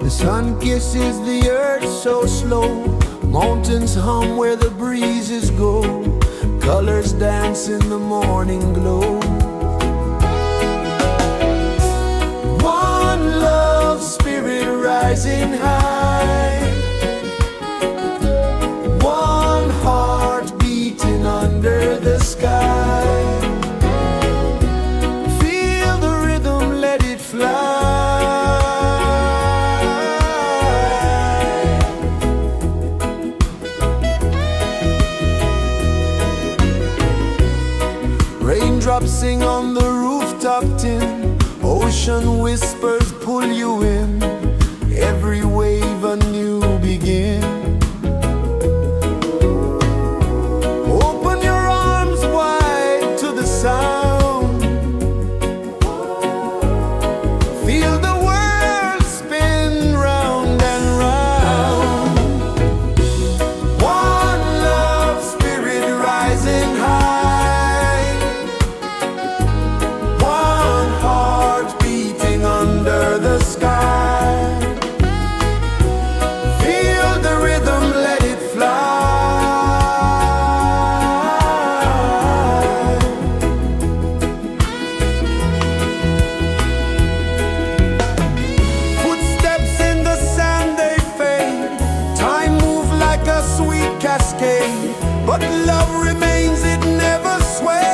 The sun kisses the earth so slow, mountains hum where the breezes go, colors dance in the morning glow. One love spirit rising high, one heart beating under the sky. Feel the rhythm, let it fly. Raindrops sing on the rooftop tin, ocean whispers pull you in, every wave a new begin. Open your arms wide to the sound, feel the world spin round and round. One love spirit rising high, one heart beating under the sky. Feel the rhythm, let it fly. Footsteps in the sand, they fade, time moves like a sweet cascade, but love remains, it never sways.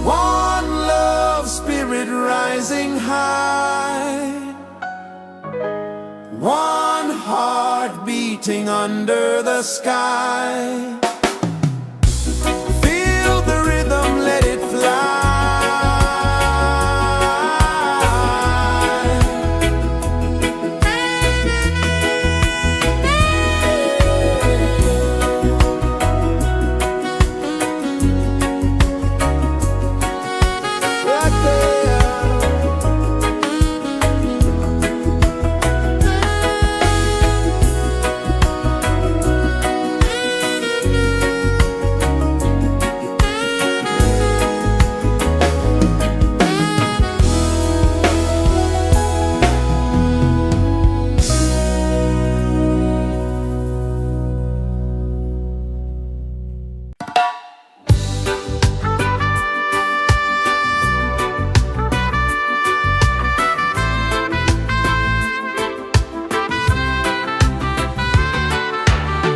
One love spirit rising high, one heart beating under the sky. Feel the rhythm, let it fly. Right there.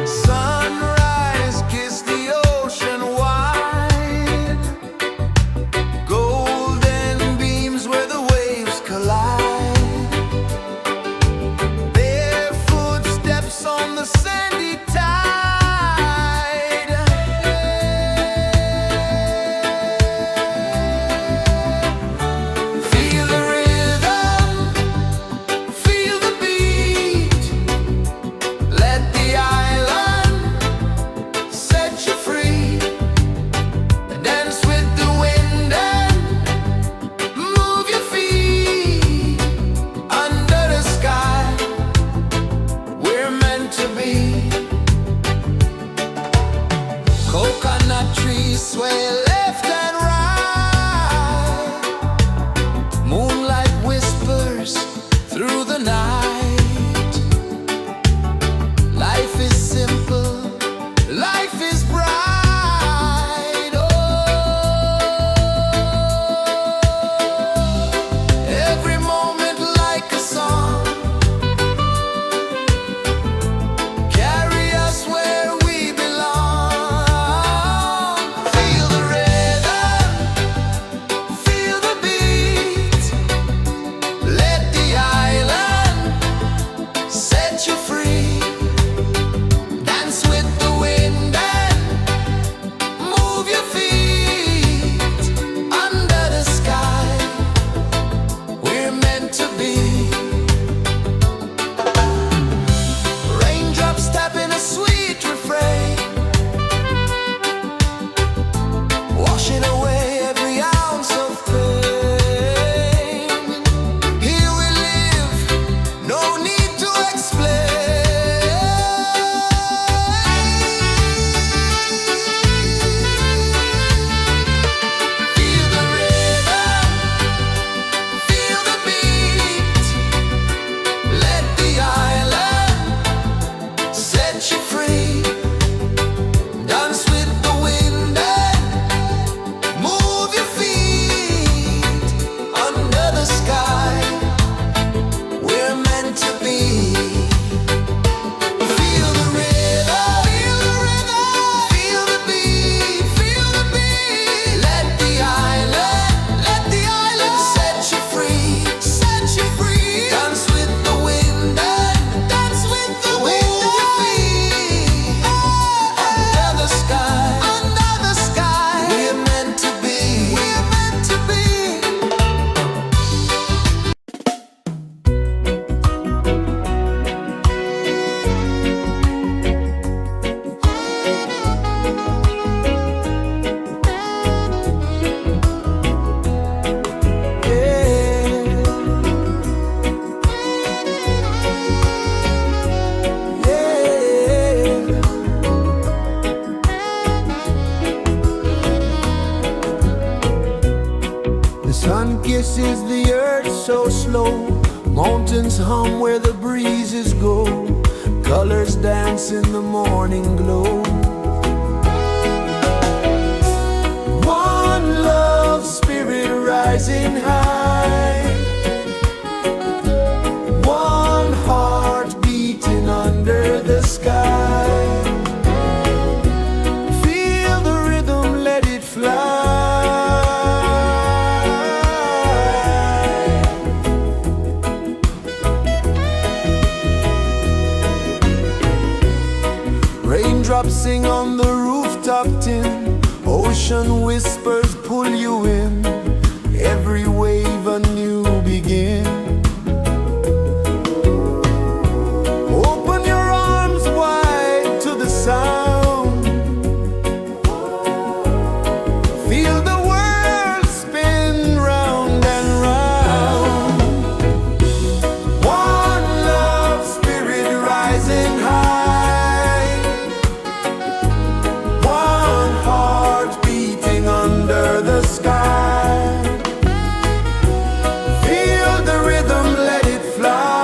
Sunrise, kiss the ocean wide, golden beams where the waves collide, bare footsteps on the sandy tide. Feel the rhythm, feel the beat, let the island set you free. Dance with the wind and move your feet. Under the sky, we're meant to be. Coconut trees sway left and right, moonlight whispers through the night. Life is simple, life is bright. Oh, every moment like a song, carry us where we belong. Feel the rhythm, feel the beat, let the island so slow. Mountains hum where the breezes go. Colors dance in the morning glow. One love, spirit rising high. One heart beating under the sky. Feel the rhythm, let it fly. Raindrops sing on the rooftop tin. Ocean whispers pull you in. Every wave a new begin. Open your arms wide to the sound. Feel the world spin round and round. One love, spirit rising high. One heart beating under the sky. Feel the rhythm, let it fly.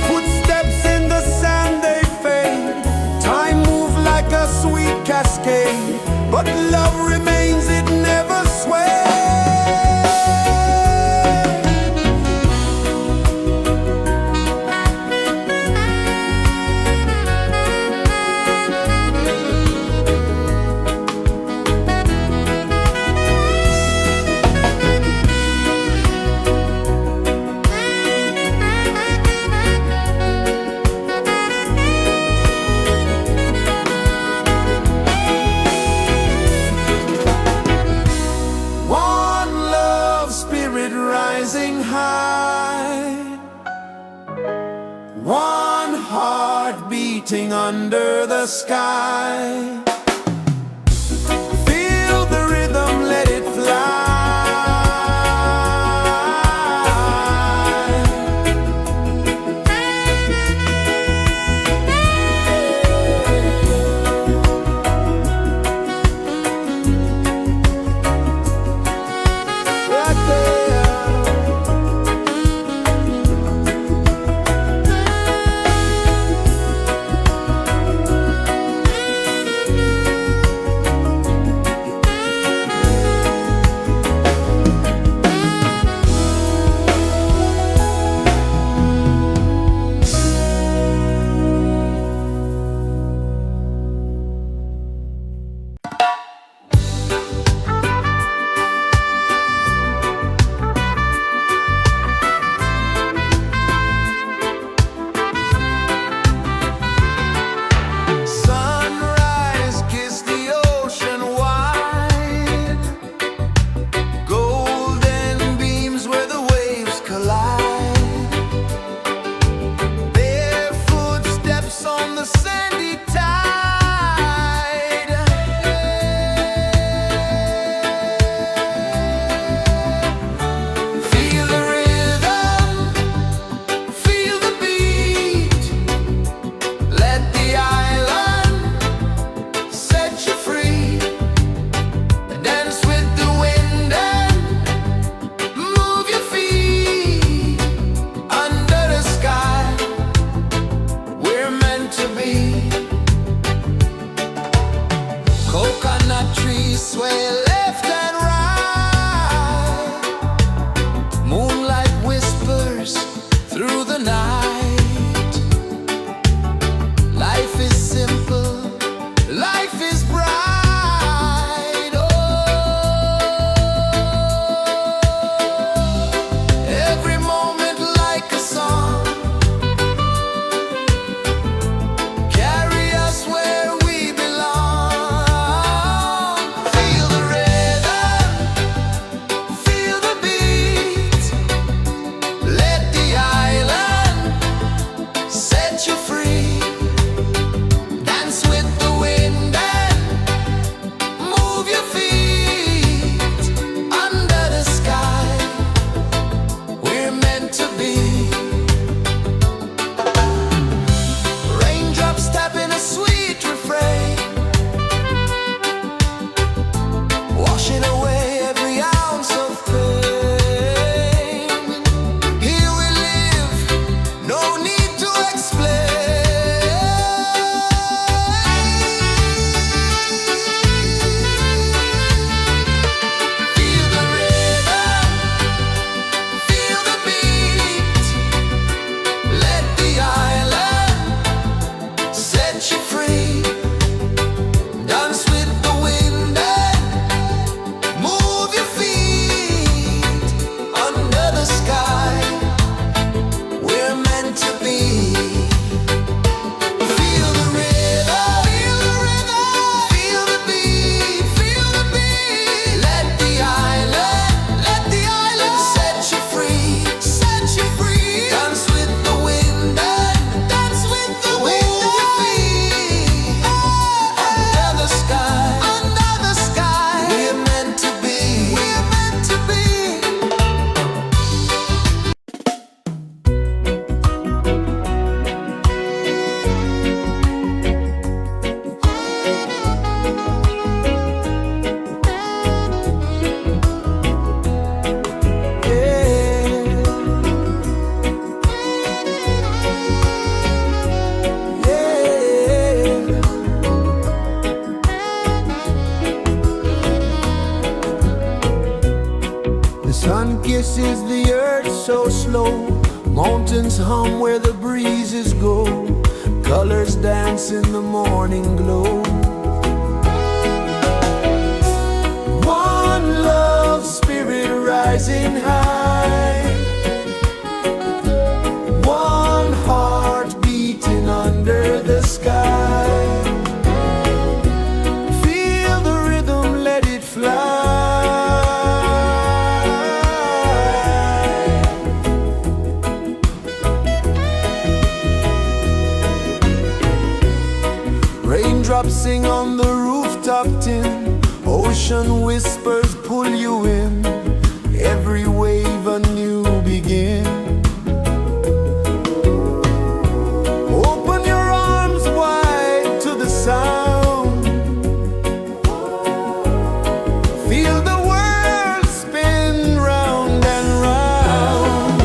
Footsteps in the sand, they fade. Time moves like a sweet cascade, but love remains, it never sways. One love, spirit rising high. One heart beating under the sky. Feel the rhythm, let it fly. Right there. Sunrise, kiss the ocean wide. Golden beams where the waves collide. Bare footsteps on the sandy tide. Feel the rhythm, feel the beat. Let the island set you free. Dance with the wind and move your feet. Under the sky, we're meant to be. Coconut trees sway left and right. Moonlight whispers through the night. Life is simple, life is bright. Oh, every moment like a song. Carry us where we belong. Feel the Sun kisses the earth so slow, mountains hum where the breezes go, colors dance in the morning glow. One love spirit rising high, one heart beating under the sky. Feel the rhythm, let it fly. Raindrops sing on the rooftop tin, ocean whispers pull you in, every wave a new begin. Open your arms wide to the sound, feel the world spin round and round.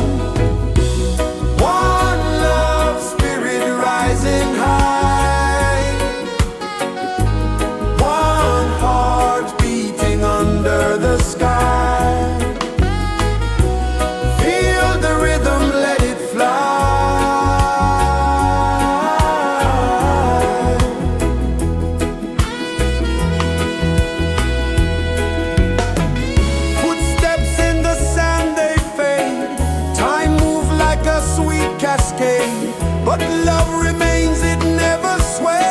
One love spirit rising high, one heart beating under the sky. Feel the rhythm, let it fly. Footsteps in the sand, they fade, time moves like a sweet cascade, but love remains, it never sways.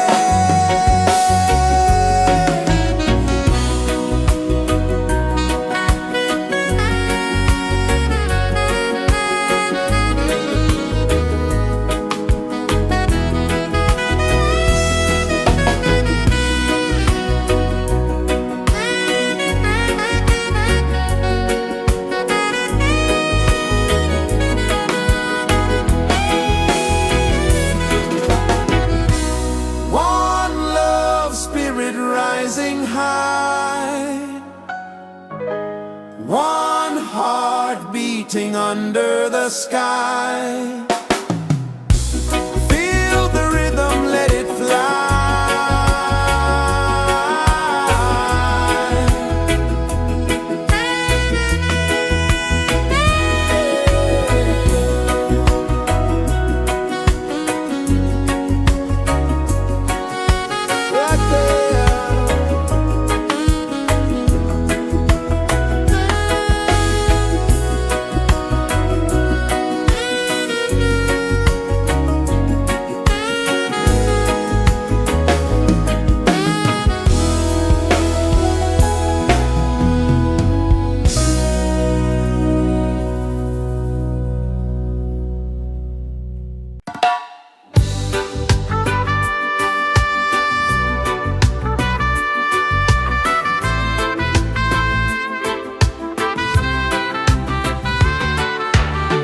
One love spirit rising high, one heart beating under the sky. Feel the rhythm, let it fly. Right there.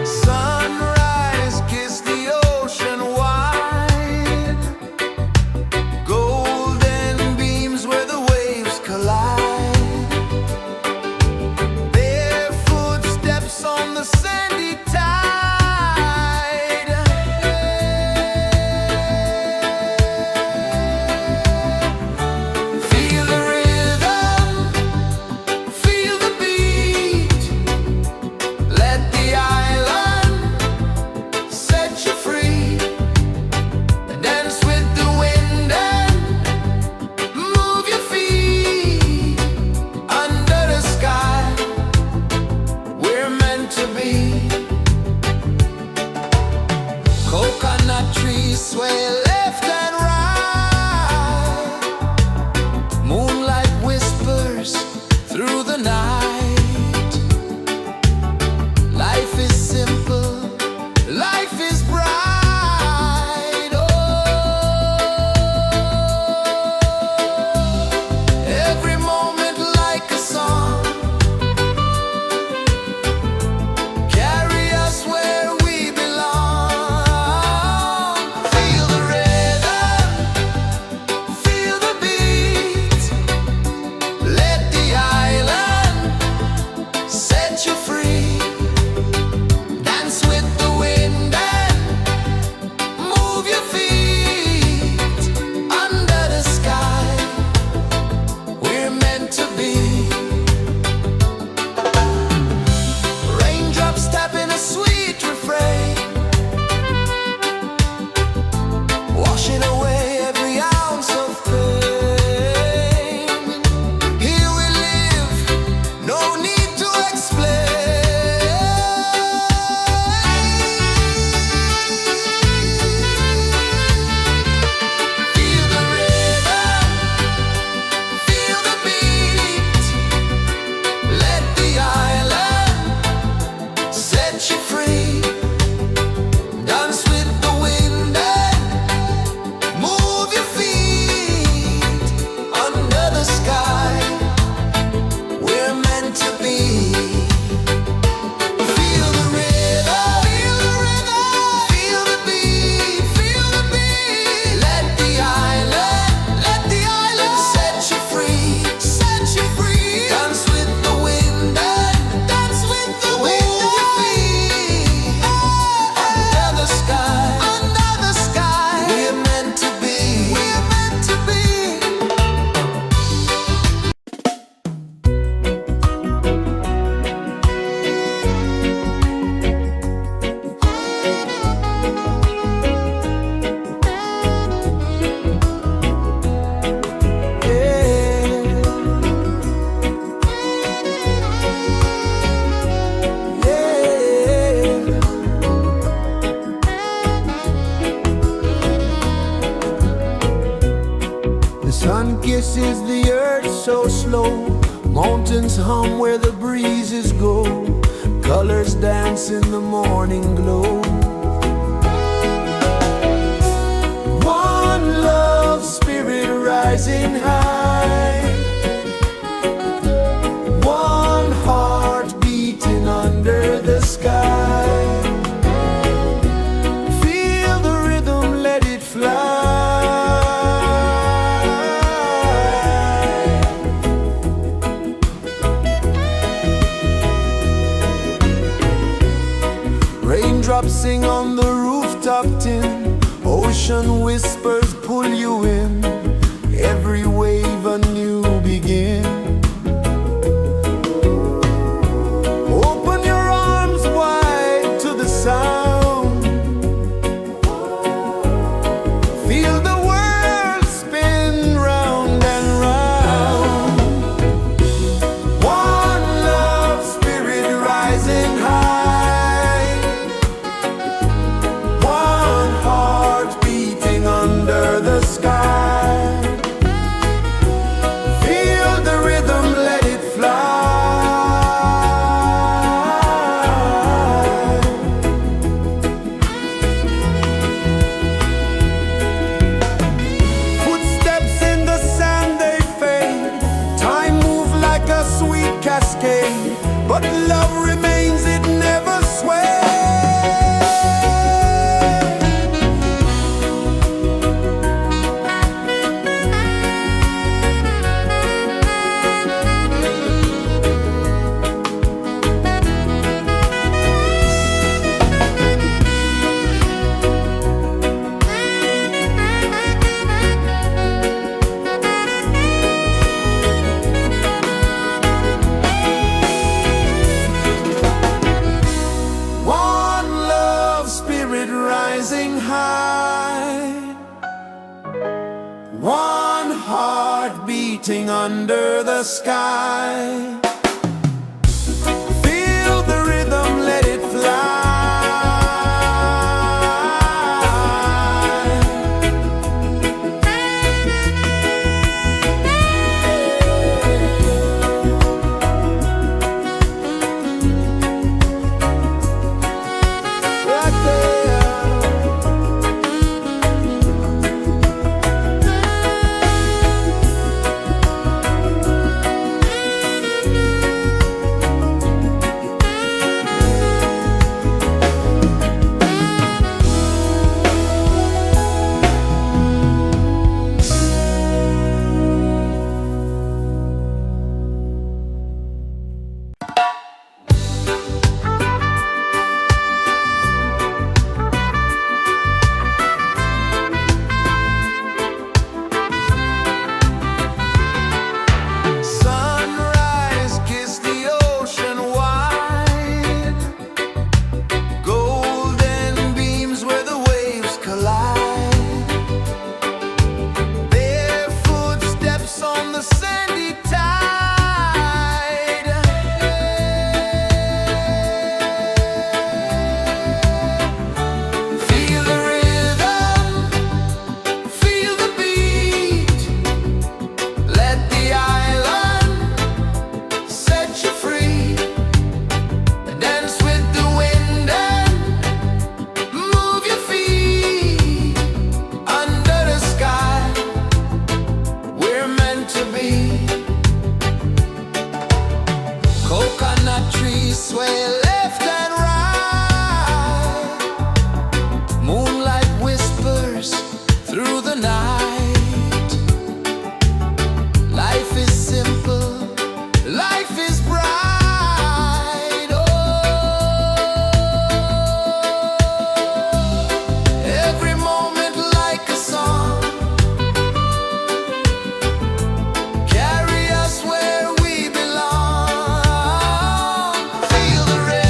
Sunrise, kiss the ocean wide, golden beams where the waves collide, barefoot steps on the sandy tide. Feel the rhythm, feel the beat, let the island set you free. Dance with the wind and move your feet under the sky. We're meant to be. Coconut trees sway left and right, moonlight whispers through the night. Life is simple, life is bright. Oh, every moment like a song, carry us where we belong. Feel the rhythm, feel the beat, let the island set you free. Dance with the wind and move your feet under the sky. We're meant to be. pulses the earth so slow. Mountains hum where the breezes go. Colors dance in the morning glow. One love spirit rising high. One heart beating under the sky. Feel the rhythm, let it fly. Raindrops sing on the rooftop tin. Ocean whispers pull you in. Every wave a new begin. Open your arms wide to the sound. Feel the world spin round and round. One love spirit rising high. One heart beating under the sky. Feel the rhythm, let it fly. Footsteps in the sand, they fade. Time moves like a sweet cascade, but love remains, it never sways. One love spirit rising high. One heart beating under the sky. Feel the rhythm, let it fly. Right there. Sunrise, kiss the ocean wide. Golden beams where the waves collide. Bare footsteps on the sandy tide. Feel the rhythm, feel the beat. Let the island set you free. Dance with the wind and move your feet. Under the sky, we're meant to be. Coconut trees sway left and right. Moonlight whispers through the night. Life is simple, life is bright. Oh, every moment like a song. Carry us where we belong. Feel the rhythm.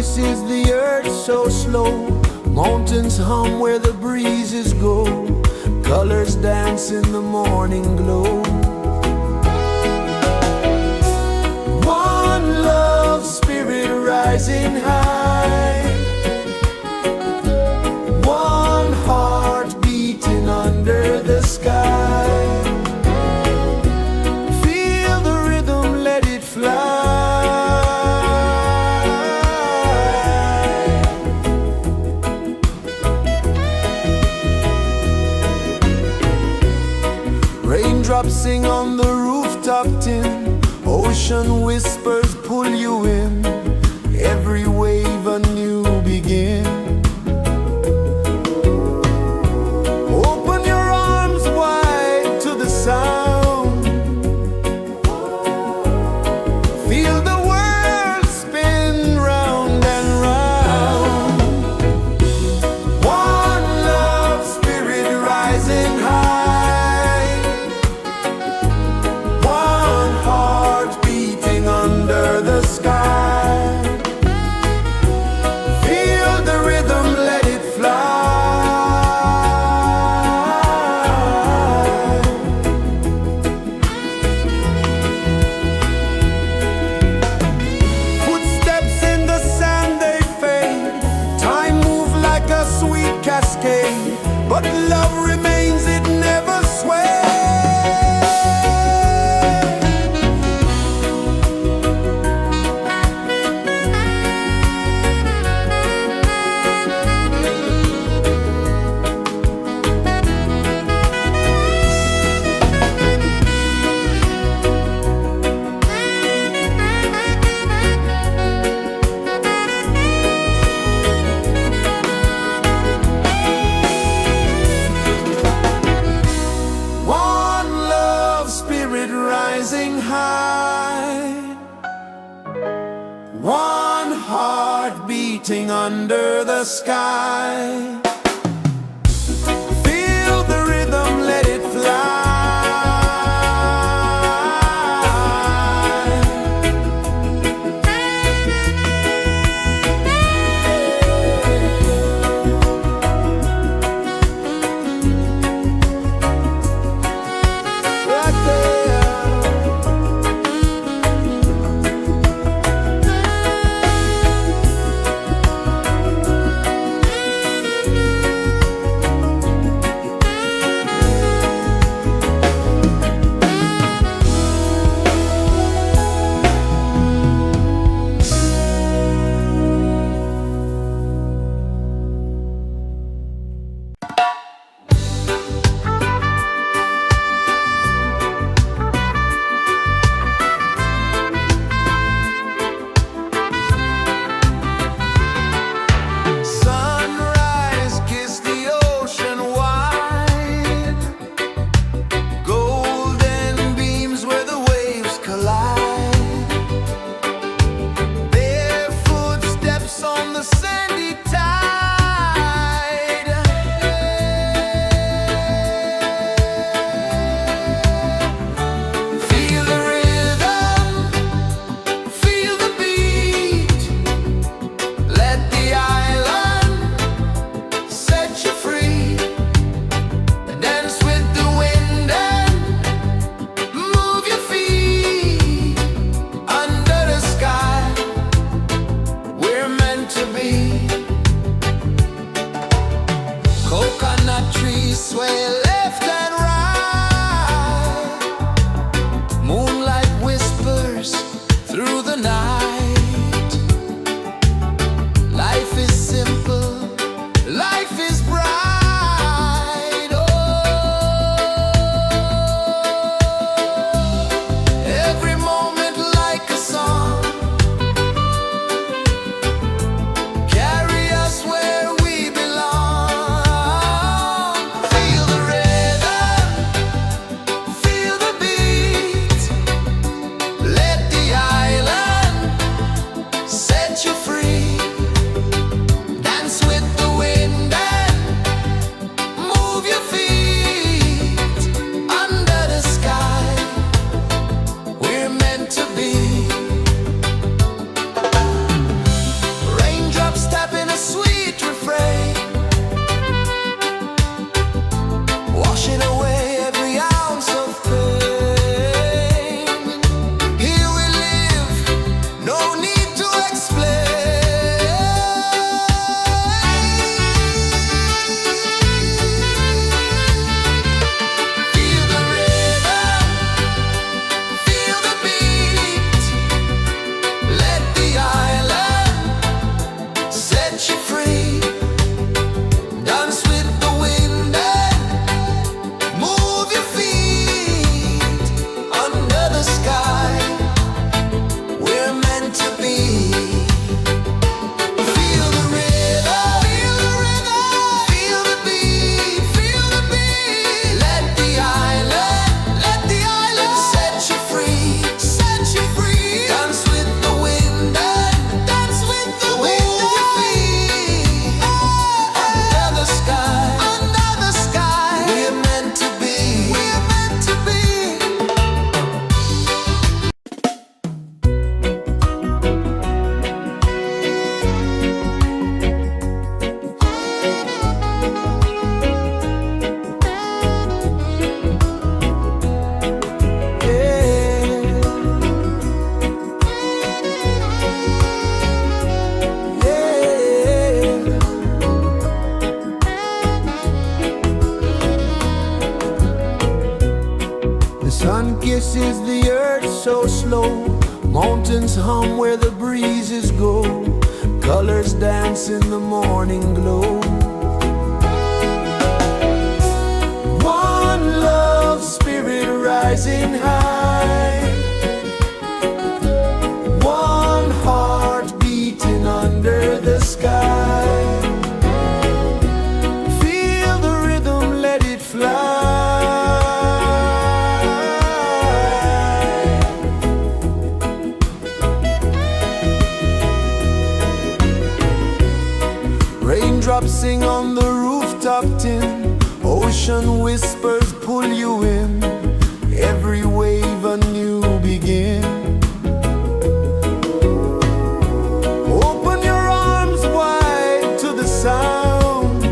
pulses the earth so slow. Mountains hum where the breezes go. Colors dance in the morning glow. One love spirit rising high. One heart beating under the sky. Feel the rhythm, let it fly. Raindrops sing on the rooftop tin. Ocean whispers pull you in. Every wave a new begin. Open your arms wide to the sound. Feel the world spin round and round. One love spirit rising high. One heart beating under the sky. Feel the rhythm, let it fly. Footsteps in the sand, they fade. Time moves like a sweet cascade, but love remains, it never sways. One love spirit rising high. One heart beating under the sky. Feel the rhythm, let it fly. Right there. Sun kisses the earth so slow, mountains hum where the breezes go, colors dance in the morning glow. One love spirit rising high, one heart beating under the sky. Feel the rhythm, let it fly. Raindrops sing on the rooftop tin, ocean whispers pull you in, every wave a new begin. Open your arms wide to the sound,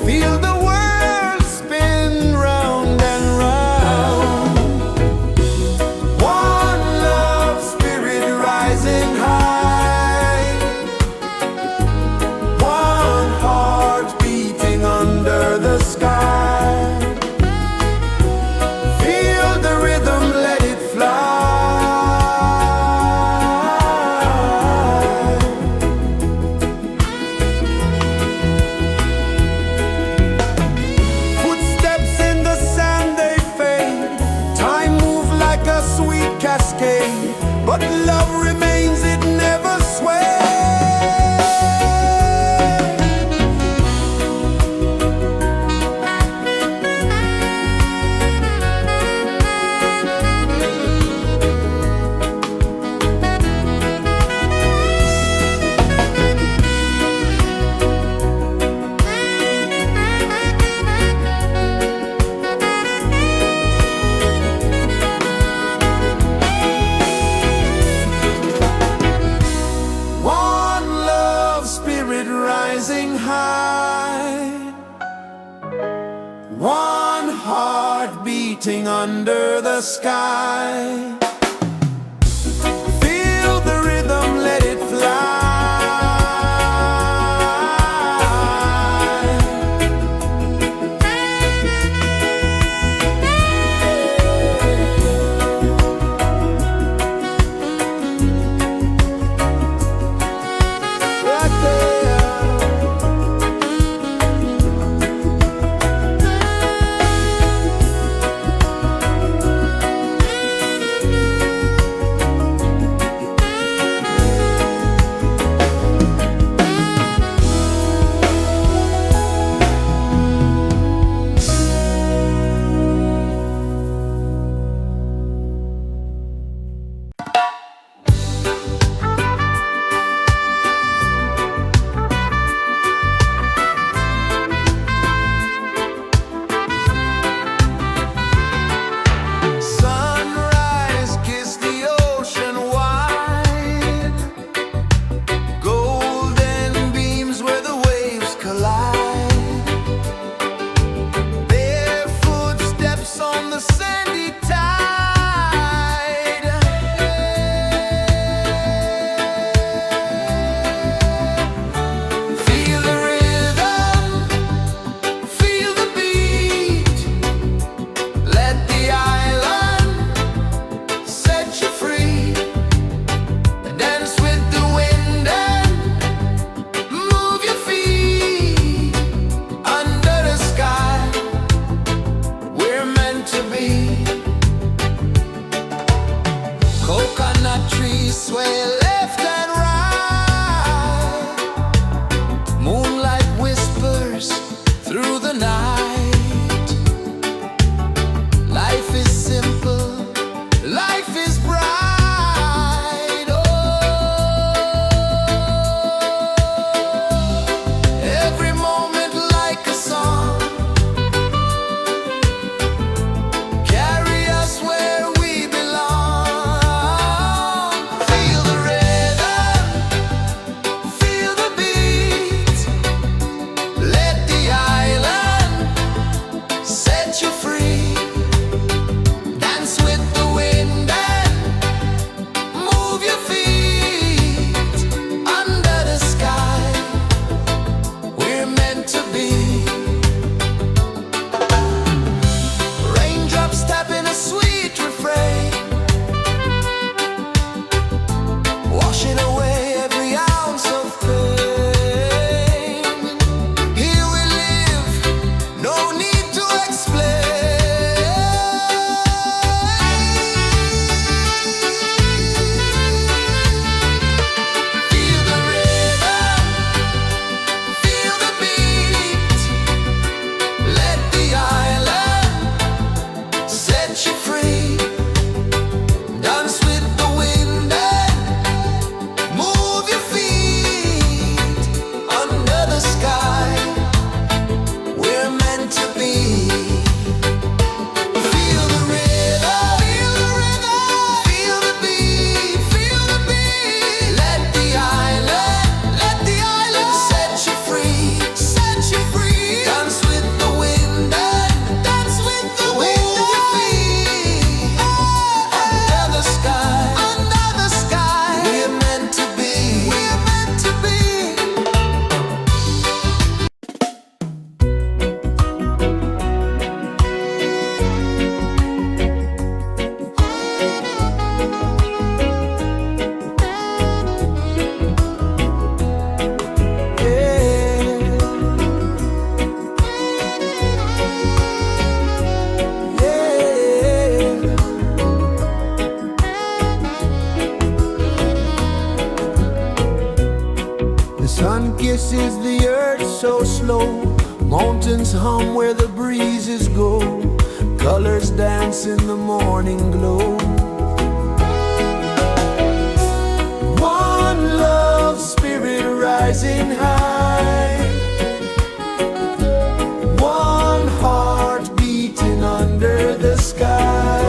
feel the world spin round and round. One love spirit rising high, one heart beating under the sky. Feel the rhythm, let it fly. Footsteps in the sand, they fade, time moves like a sweet cascade, but love remains, it never sways. One love spirit rising high, one heart beating under the sky. Feel the rhythm, let it fly. Right there. is the earth so slow? Mountains hum where the breezes go. Colors dance in the morning glow. One love spirit rising high. One heart beating under the sky.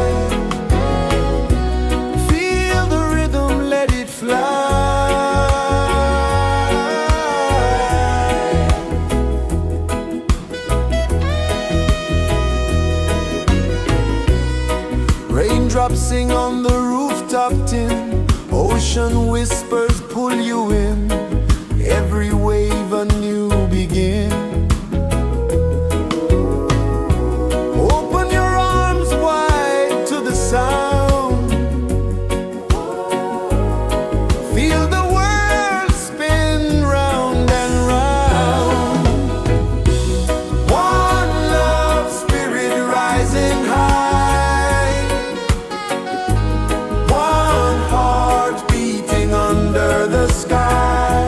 Feel the rhythm, let it fly. Raindrops sing on the rooftop tin. Ocean whispers pull you in. Every wave a new begin. Open your arms wide to the sound. Feel the world spin round and round. One love spirit rising high. One heart beating under the sky.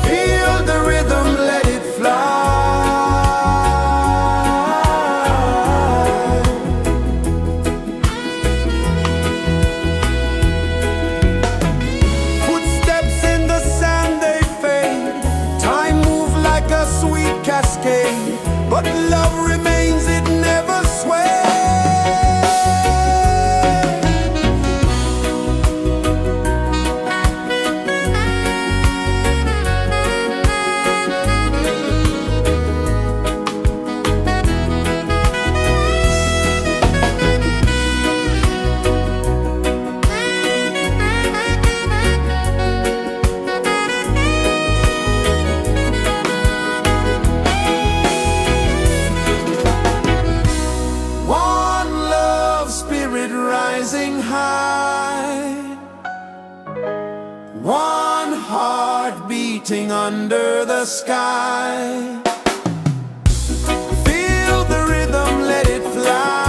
Feel the rhythm, let it fly. Footsteps in the sand, they fade. Time moves like a sweet cascade, but love remains, it never sways. Rising high, one heart beating under the sky. Feel the rhythm, let it fly.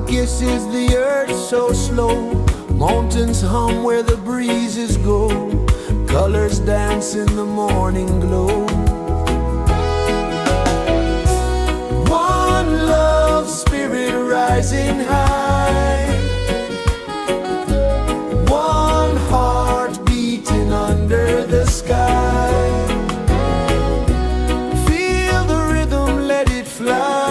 kisses the earth so slow. Mountains hum where the breezes go. Colors dance in the morning glow. One love spirit rising high. One heart beating under the sky. Feel the rhythm, let it fly.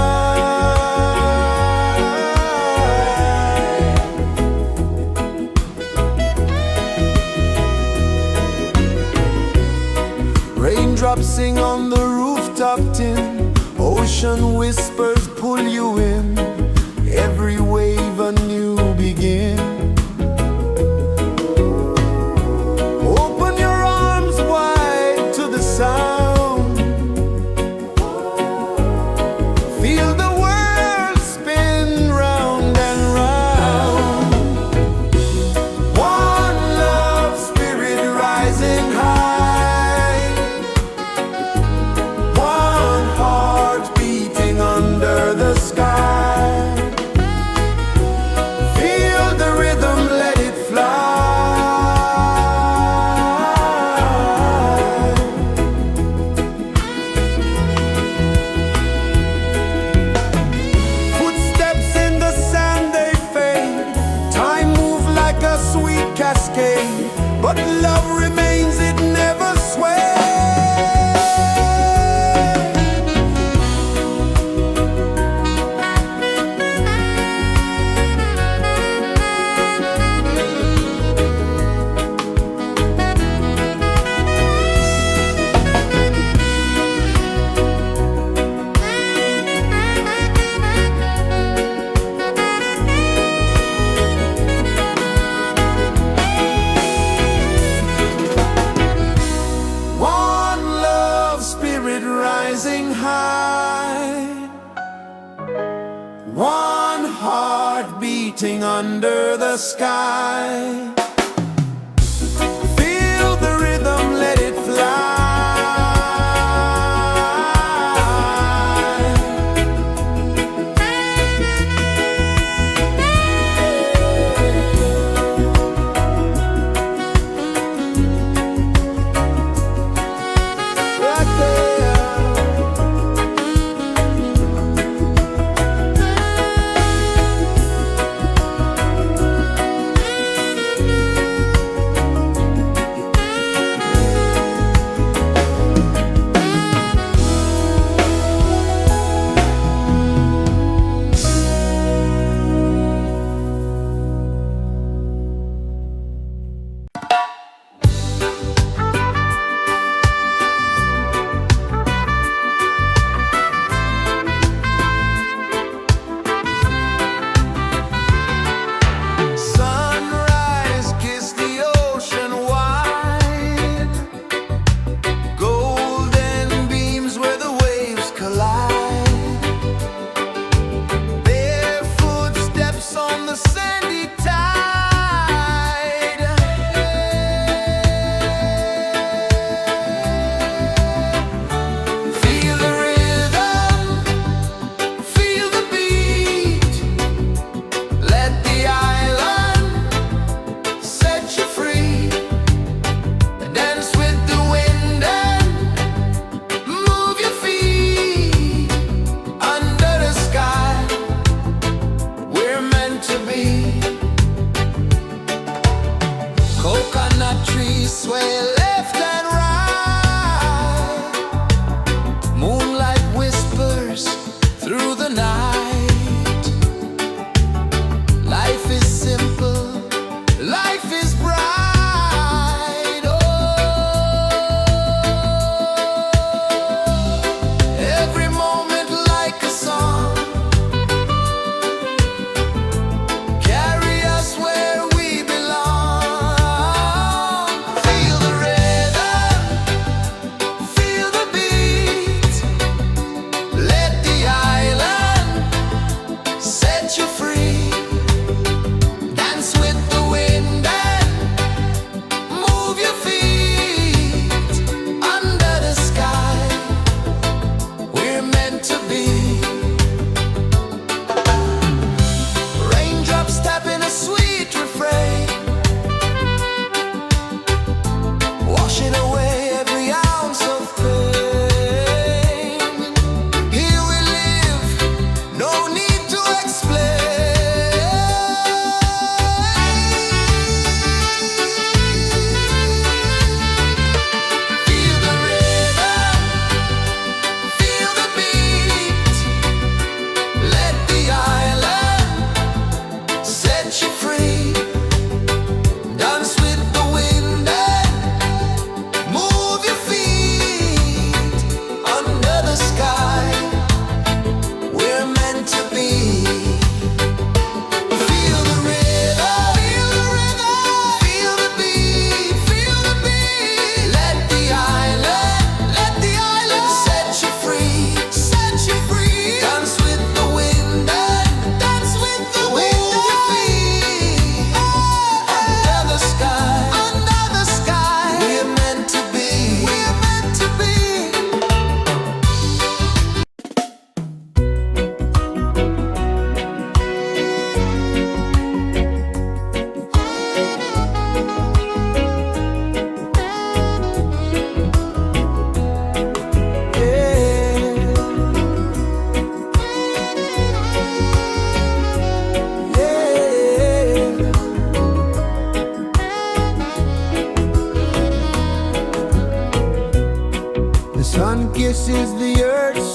Raindrops sing on the rooftop tin. Ocean whispers pull you in. Every wave a new begin. Open your arms wide to the sound. Feel the world spin round and round. One love spirit rising high. One heart beating under the sky. Feel the rhythm, let it fly. Footsteps in the sand, they fade. Time moves like a sweet cascade. But love remains, it never sways. One love spirit rising high. One heart beating under the sky. Feel the rhythm, let it fly. Right there.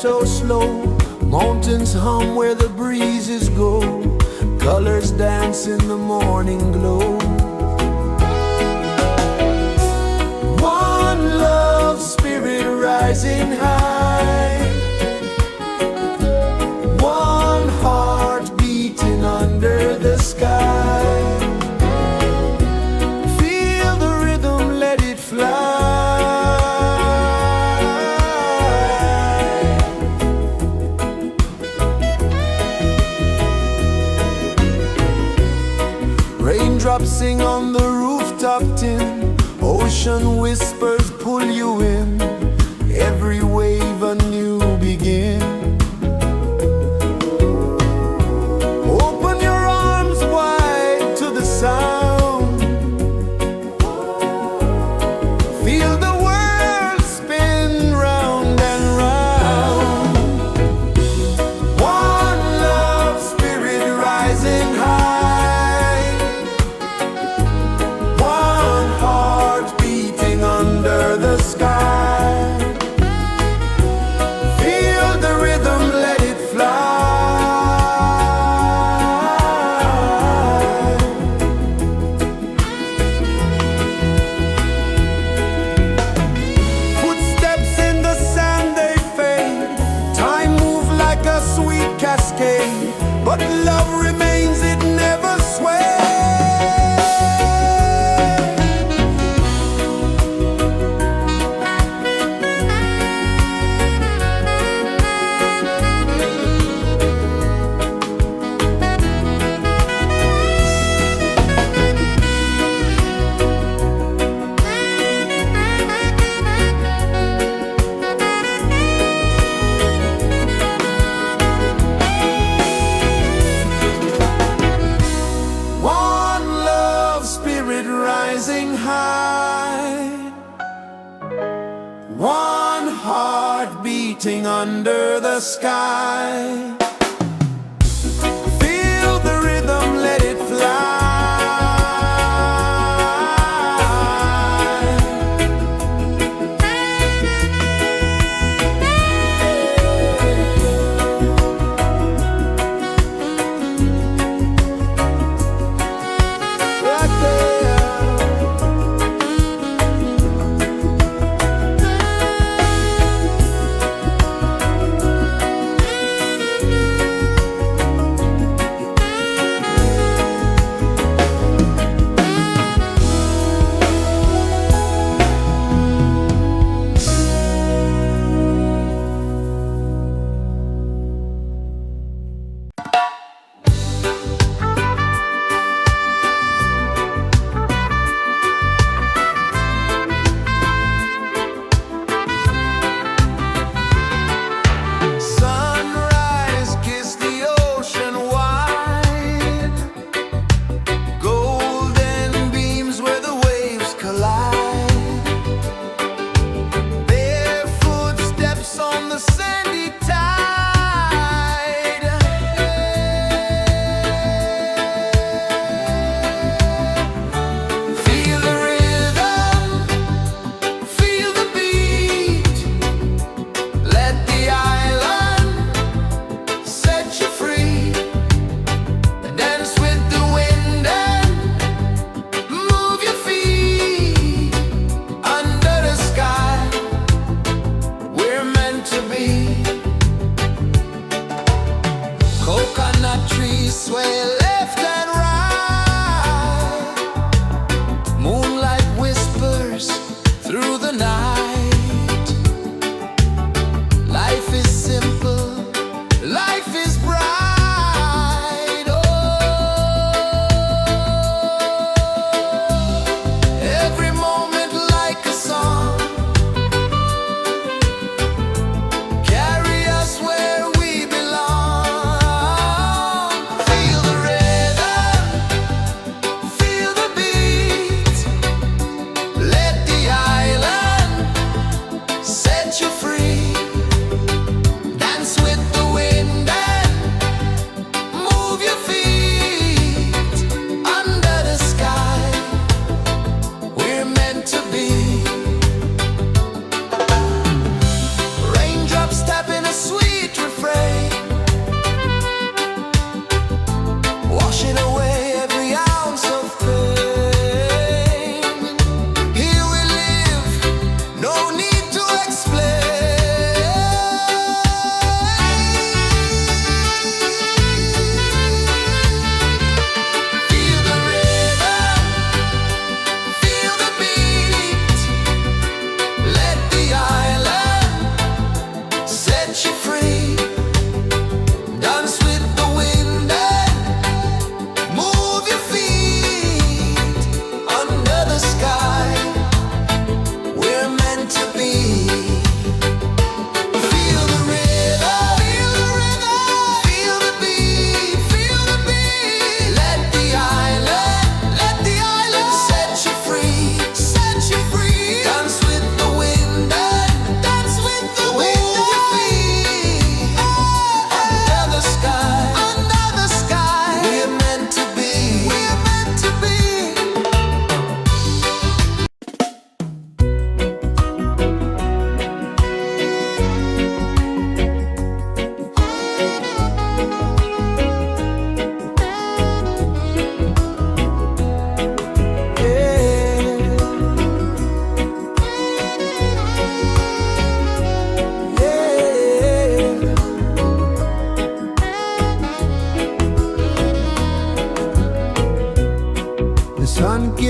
so slow. Mountains hum where the breezes go. Colors dance in the morning glow. One love spirit rising high. One heart beating under the sky. Feel the rhythm, let it fly. Raindrops sing on the rooftop tin. Ocean whispers pull you in. Every wave a new begin. Open your arms wide to the sound. Feel the world spin round and round. One love spirit rising high. One heart beating under the sky. Feel the rhythm, let it fly. Footsteps in the sand, they fade. Time moves like a sweet cascade, but love remains, it never sways. One love spirit rising high. One heart beating under the sky. Feel the rhythm, let it fly. Right there. Sunrise, kiss the ocean wide. Golden beams where the waves collide. Barefoot steps on the sandy tide. Feel the rhythm, feel the beat. Let the island set you free. Dance with the wind and move your feet. Under the sky, we're meant to be. Coconut trees sway left and right. Moonlight whispers through the night. Life is simple, life is bright. Oh, every moment like a song. Carry us where we belong. Feel the rhythm, feel the beat. Let the island set you free. Dance with the wind and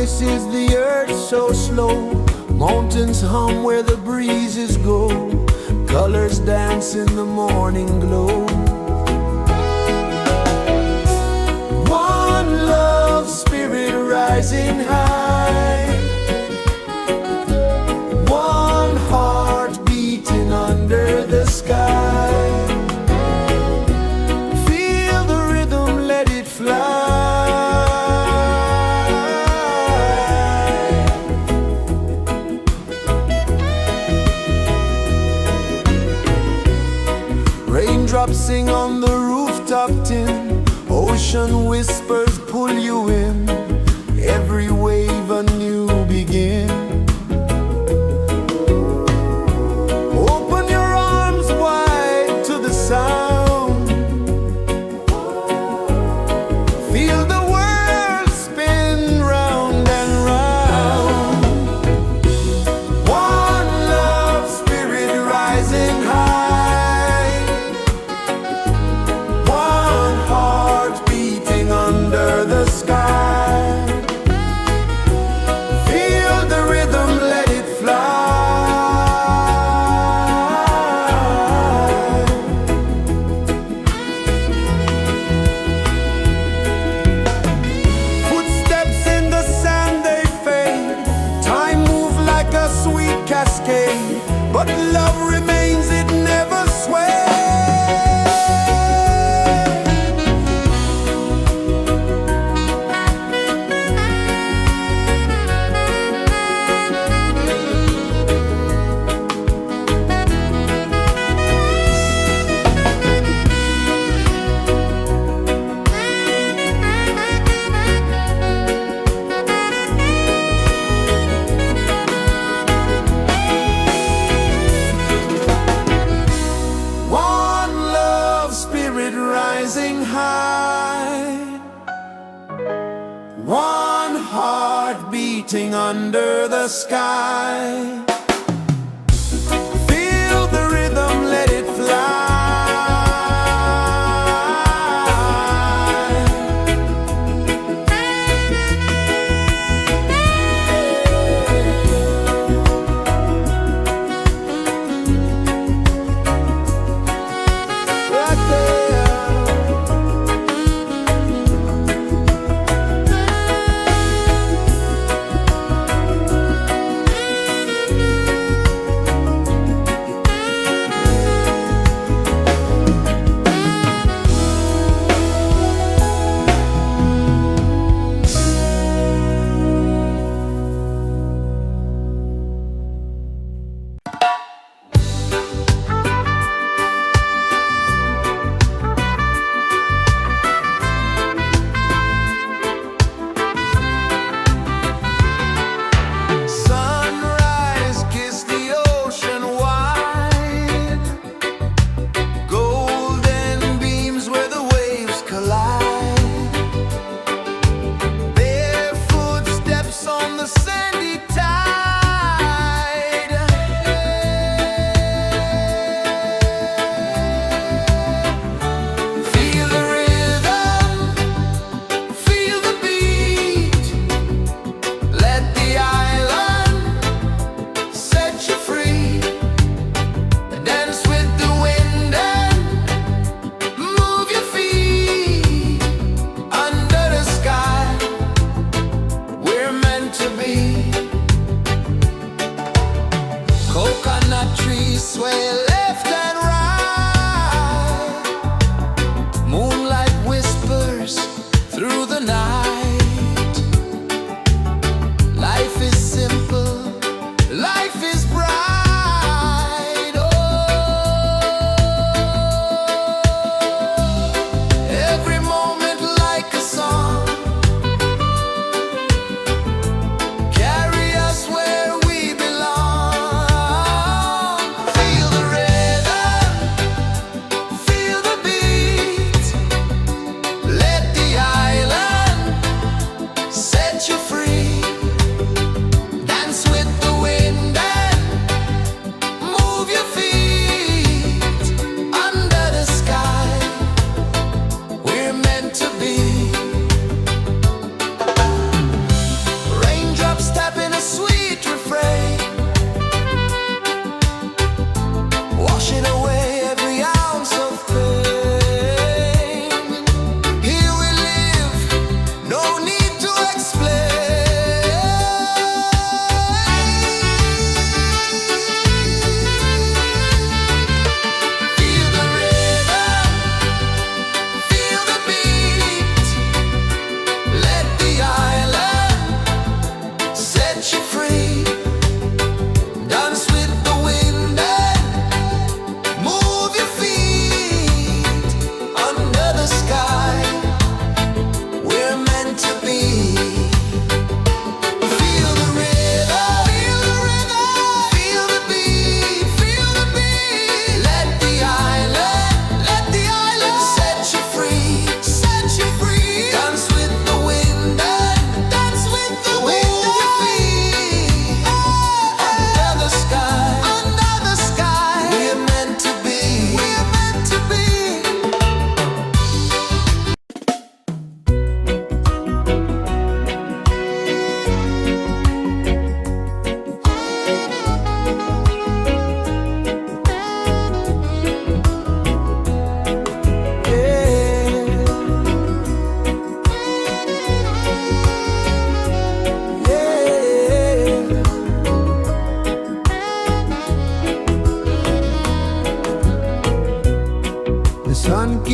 kisses the earth so slow. Mountains hum where the breezes go. Colors dance in the morning glow. One love spirit rising high. One heart beating under the sky. Feel the rhythm, let it fly. Raindrops sing on the rooftop tin. Ocean whispers pull you in. Every wave a new begin. Open your arms wide to the sound. Feel the world spin round and round. One love spirit rising high. One heart beating under the sky. Feel the rhythm, let it fly. Footsteps in the sand, they fade. Time moves like a sweet cascade, but love remains, it never sways. One love spirit rising high. One heart beating under the sky. Feel the rhythm, let it fly. Right there.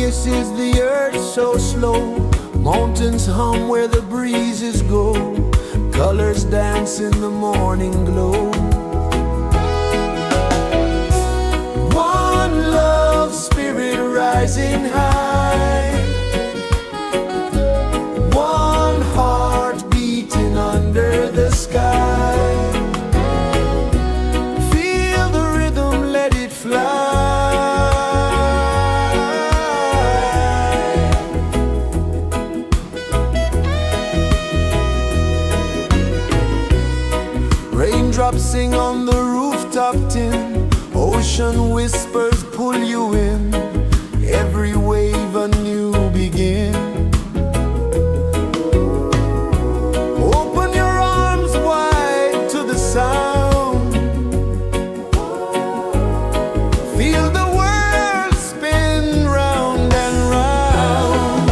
paces the earth so slow. Mountains hum where the breezes go. Colors dance in the morning glow. One love spirit rising high. One heart beating under the sky. Feel the rhythm, let it fly. Raindrops sing on the rooftop tin. Ocean whispers pull you in. Every wave a new begin. Open your arms wide to the sound. Feel the world spin round and round.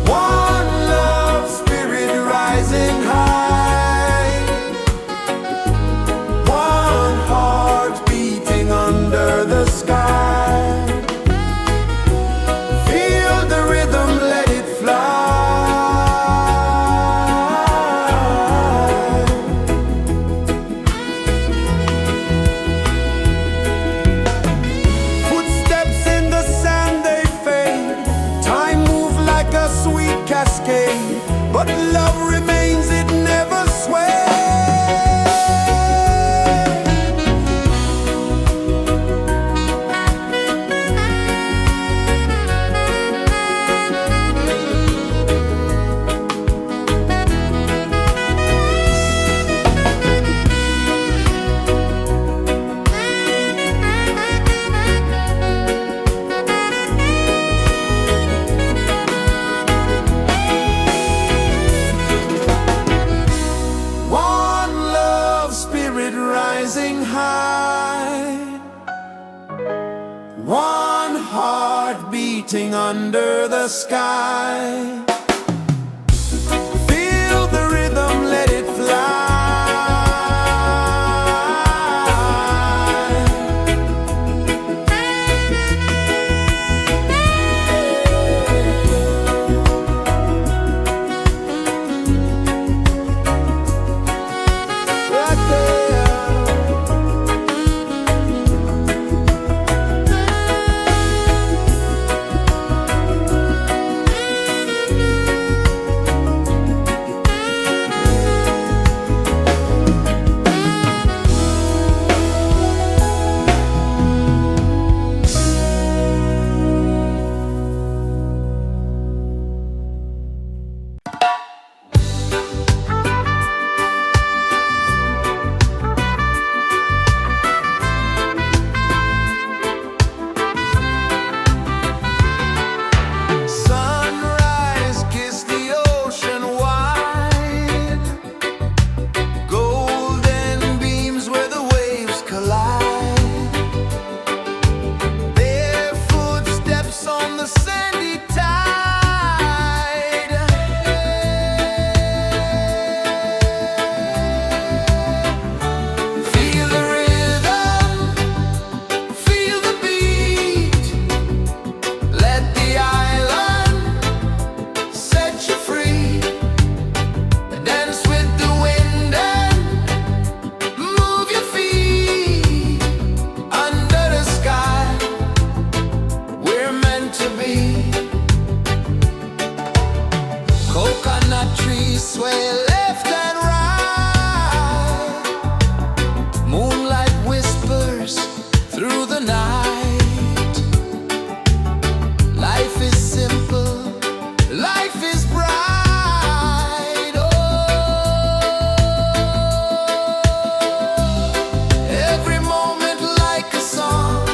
One love spirit rising high. One heart beating under the sky. Feel the rhythm, let it fly. Footsteps in the sand, they fade. Time moves like a sweet cascade, but love remains, it never sways. One love spirit rising high. One heart beating under the sky. Feel the rhythm, let it fly. Right there. Sunrise, kiss the ocean wide. Golden beams where the waves collide. Bare footsteps on the sandy tide. Feel the rhythm, feel the beat. Let the island set you free. Dance with the wind and move your feet. Under the sky, we're meant to be. Coconut trees sway left and right. Moonlight whispers through the night. Life is simple, life is bright. Oh, every moment like a song.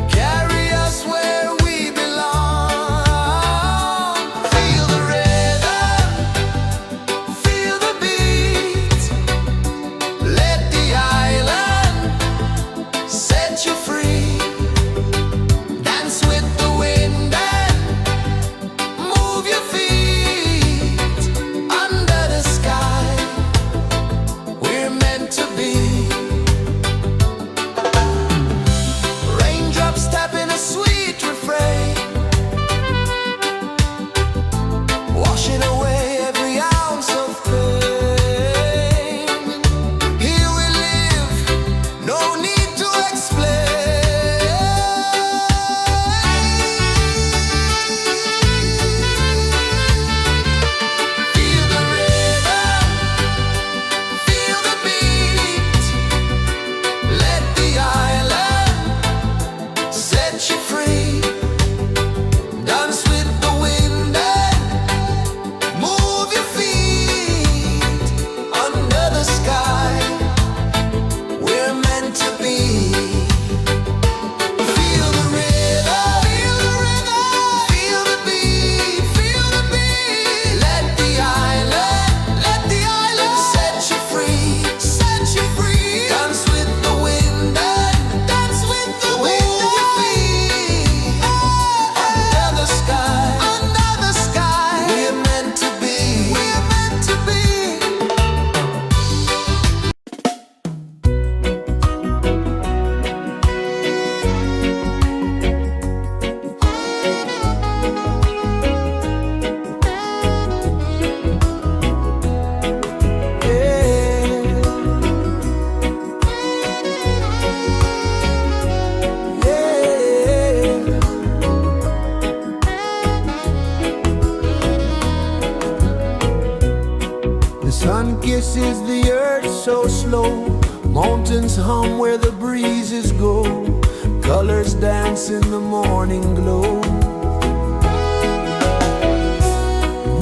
Carry us where we belong. Feel the rhythm. dances the earth so slow. Mountains hum where the breezes go. Colors dance in the morning glow.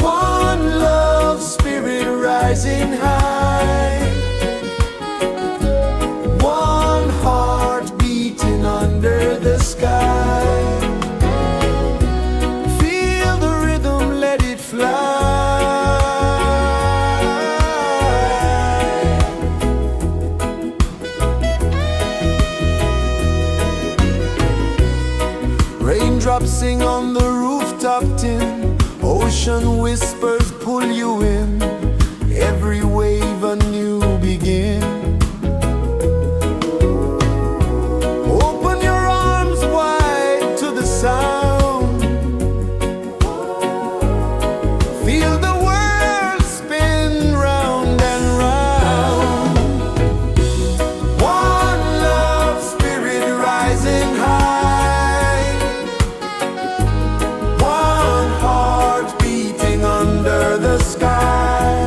One love spirit rising high. One heart beating under the sky. Feel the rhythm, let it fly. Raindrops sing on the rooftop tin. Ocean whispers pull you in. Every wave a new begin. Open your arms wide to the sound. Feel the world spin round and round. One love spirit rising high. One heart beating under the sky.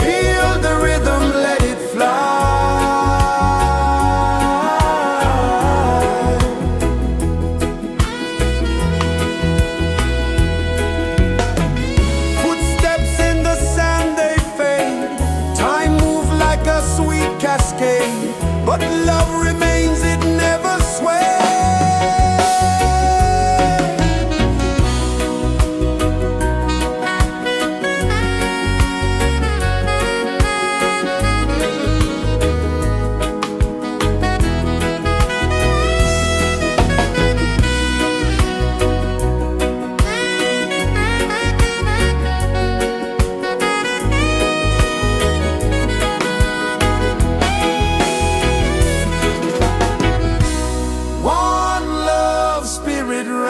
Feel the rhythm, let it fly. Footsteps in the sand, they fade. Time moves like a sweet cascade, but love remains, it never sways.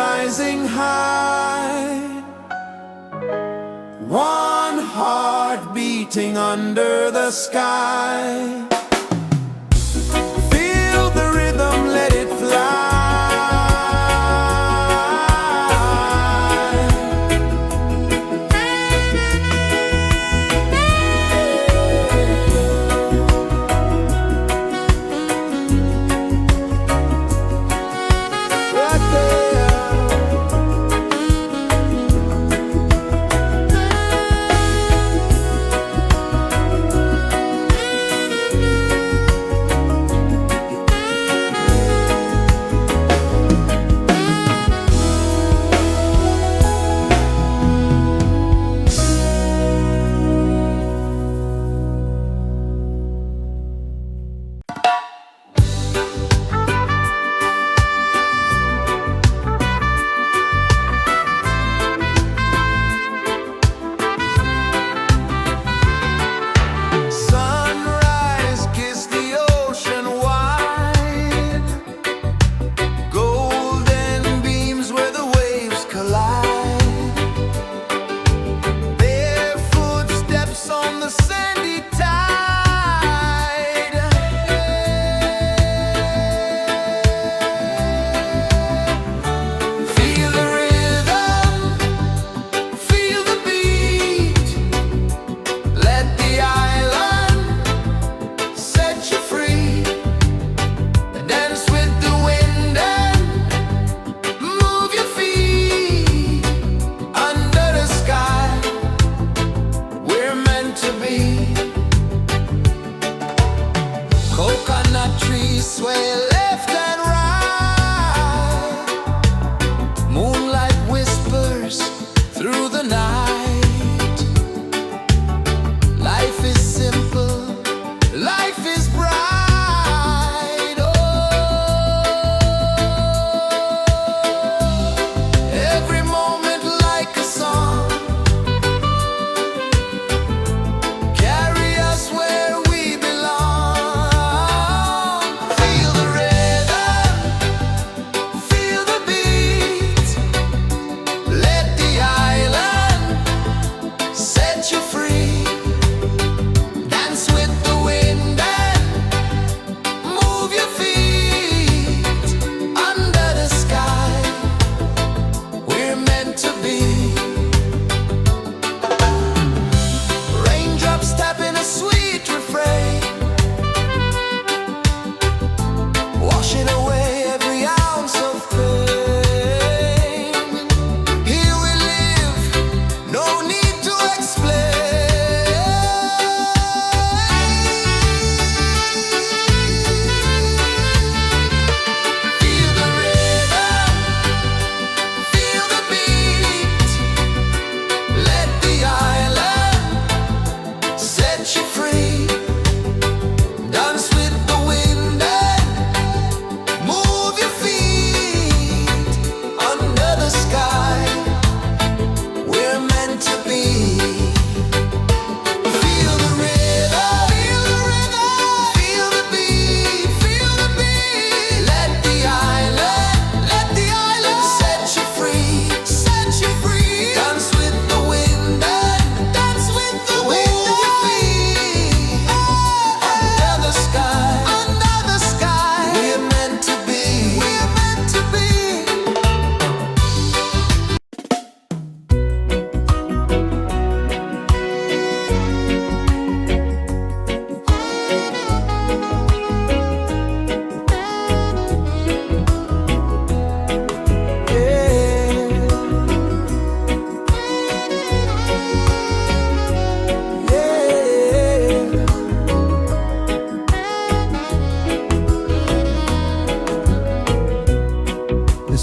Rising high, one heart beating under the sky. Feel the rhythm, let it fly.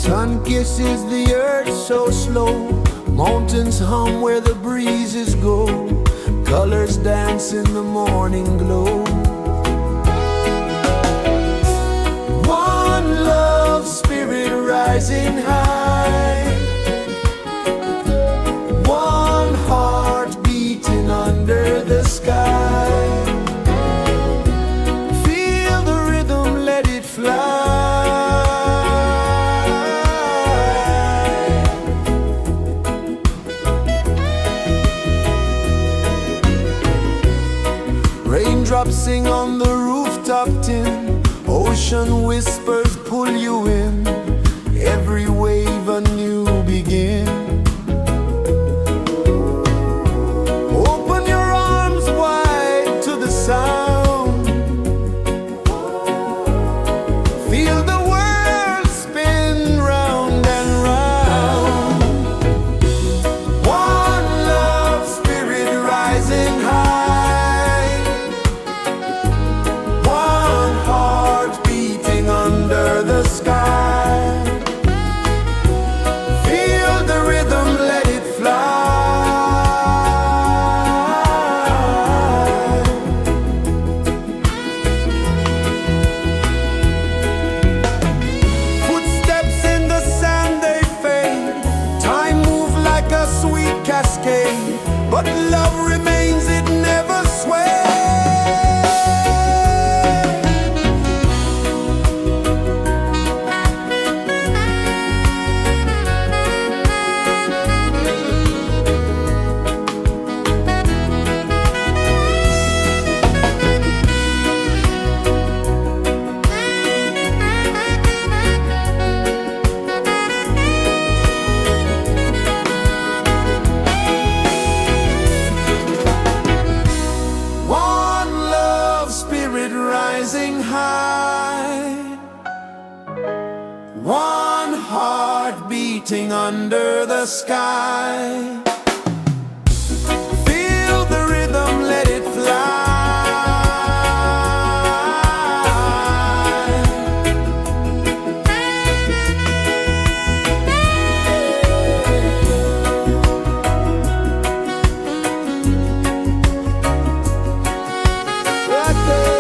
Sun kisses the earth so slow, mountains hum where the breezes go, colors dance in the morning glow. One love spirit rising high, one heart beating under the sky. Feel the rhythm, let it fly. Raindrops sing on the rooftop tin, ocean whispers pull you in, every wave a new begin. Open your arms wide to the sound, feel the world spin round and round. One love spirit rising high, one heart beating under the sky. Feel the rhythm, let it fly. Footsteps in the sand, they fade, time move like a sweet cascade, but love remains, it never sways. One love spirit rising high, one heart beating under the sky. Feel the rhythm, let it fly. Right there.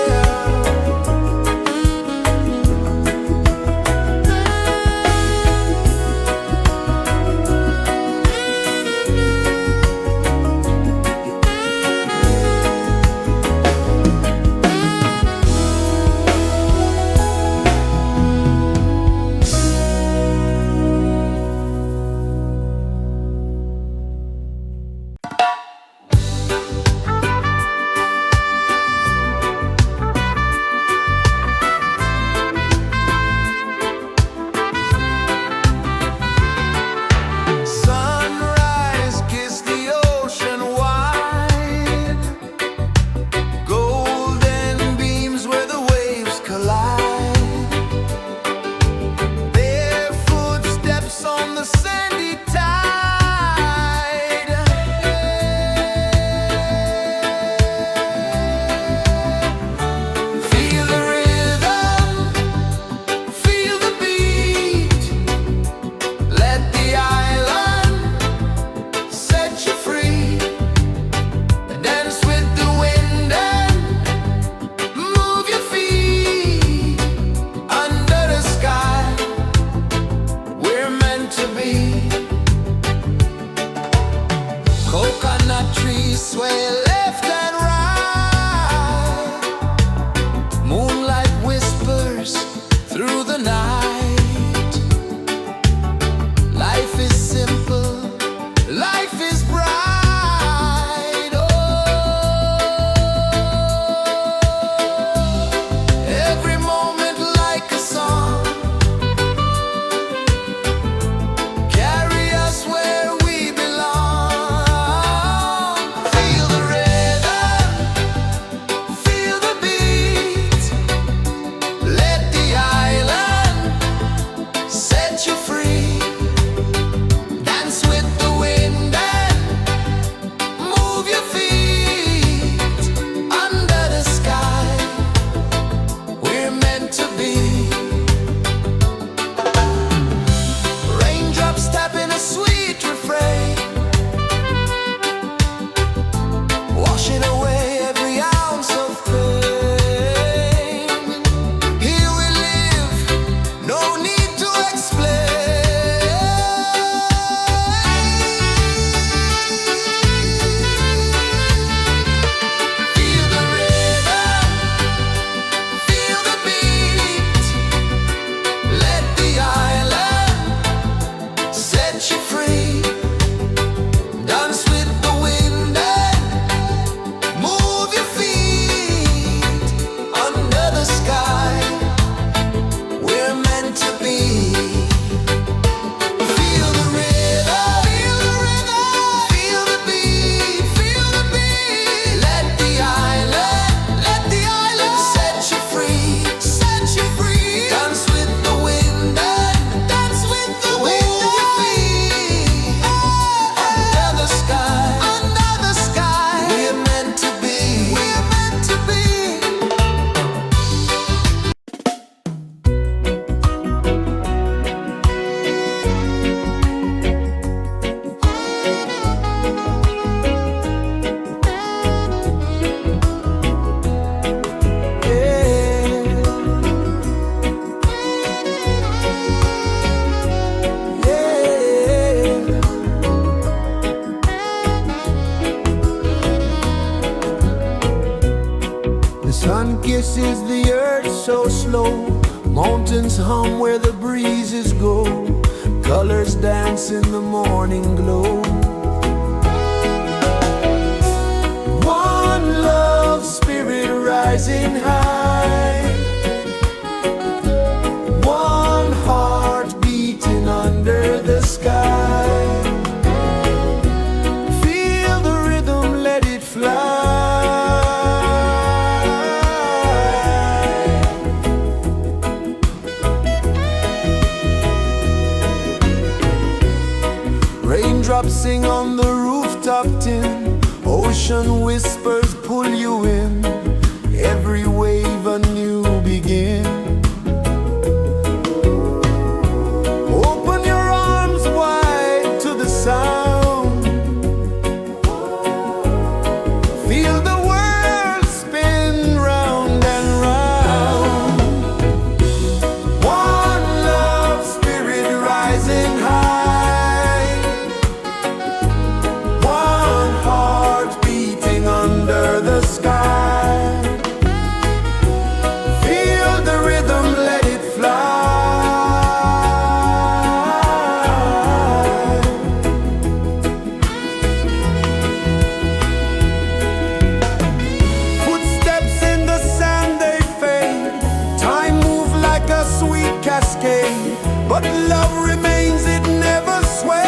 is the earth so slow? Mountains hum where the breezes go. Colors dance in the morning glow. One love spirit rising high. One heart beating under the sky. Feel the rhythm, let it fly. Raindrops sing on the rooftop tin. Ocean whispers pull you in. Every wave a new begin. Open your arms wide to the sound. Feel the world spin round and round. One love spirit rising high. One heart beating under the sky. Feel the rhythm, let it fly. Footsteps in the sand, they fade. Time moves like a sweet cascade, but love remains, it never sways.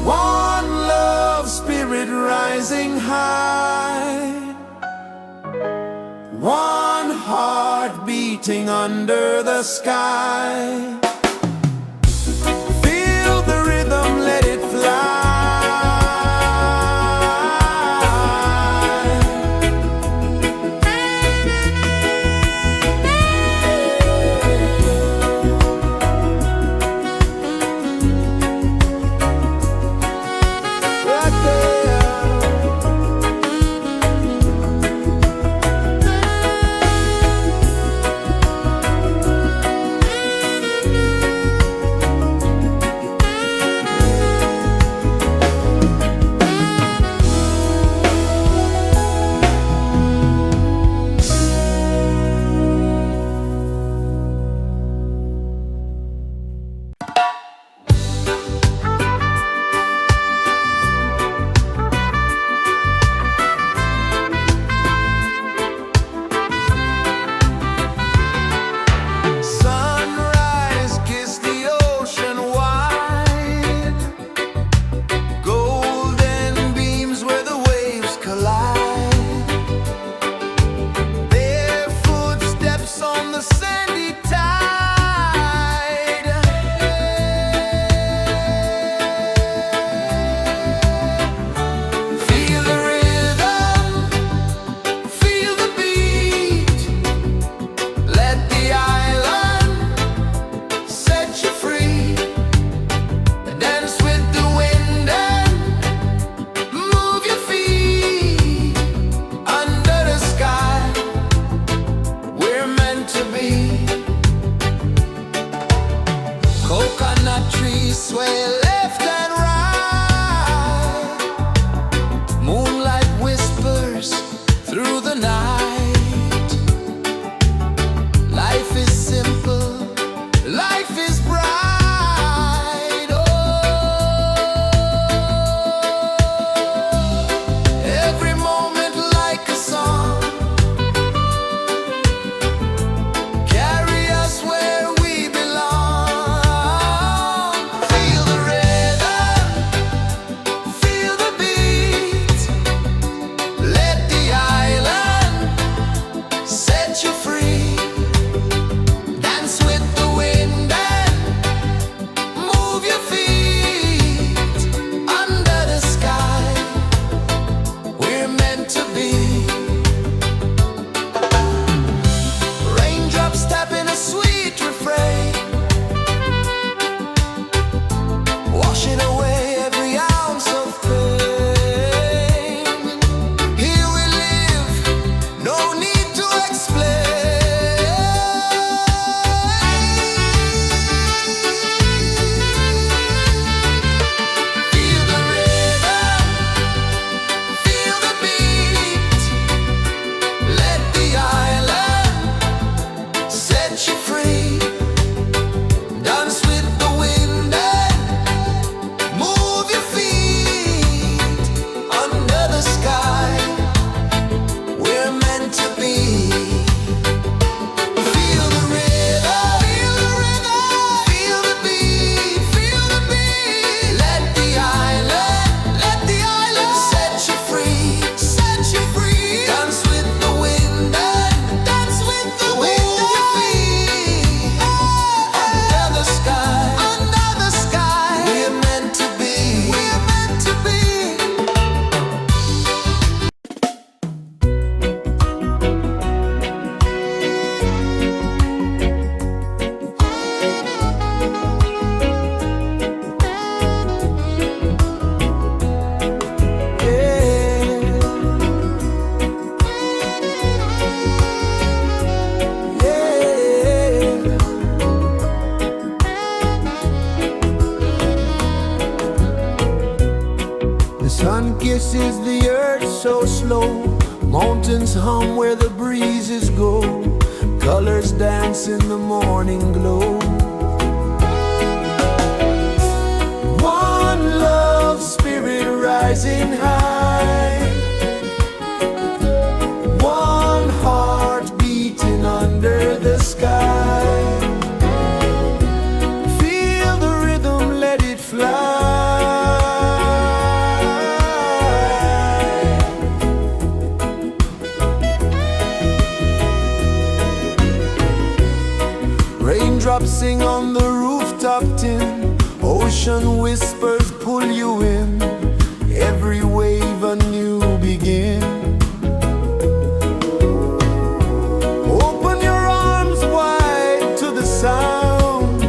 One love spirit rising high. One heart beating under the sky. Feel the rhythm, let it fly. Right there. Sunrise, kiss the ocean wide. Golden beams where the waves collide. Their footsteps on the sandy tide. Feel the rhythm, feel the beat. Let the island set you free. Dance with the wind and move your feet. Under the sky, we're meant to be. Coconut trees sway left and right. Moonlight whispers through the night. Life is simple, life is bright. Oh, every moment like a song. Carry us where we belong. Feel the rhythm. kisses the earth so slow. Mountains hum where the breezes go. Colors dance in the morning glow. One love spirit rising high. One heart beating under the sky. Feel the rhythm, let it fly. Raindrops sing on the rooftop tin. Ocean whispers pull you in. Every wave a new begin. Open your arms wide to the sound.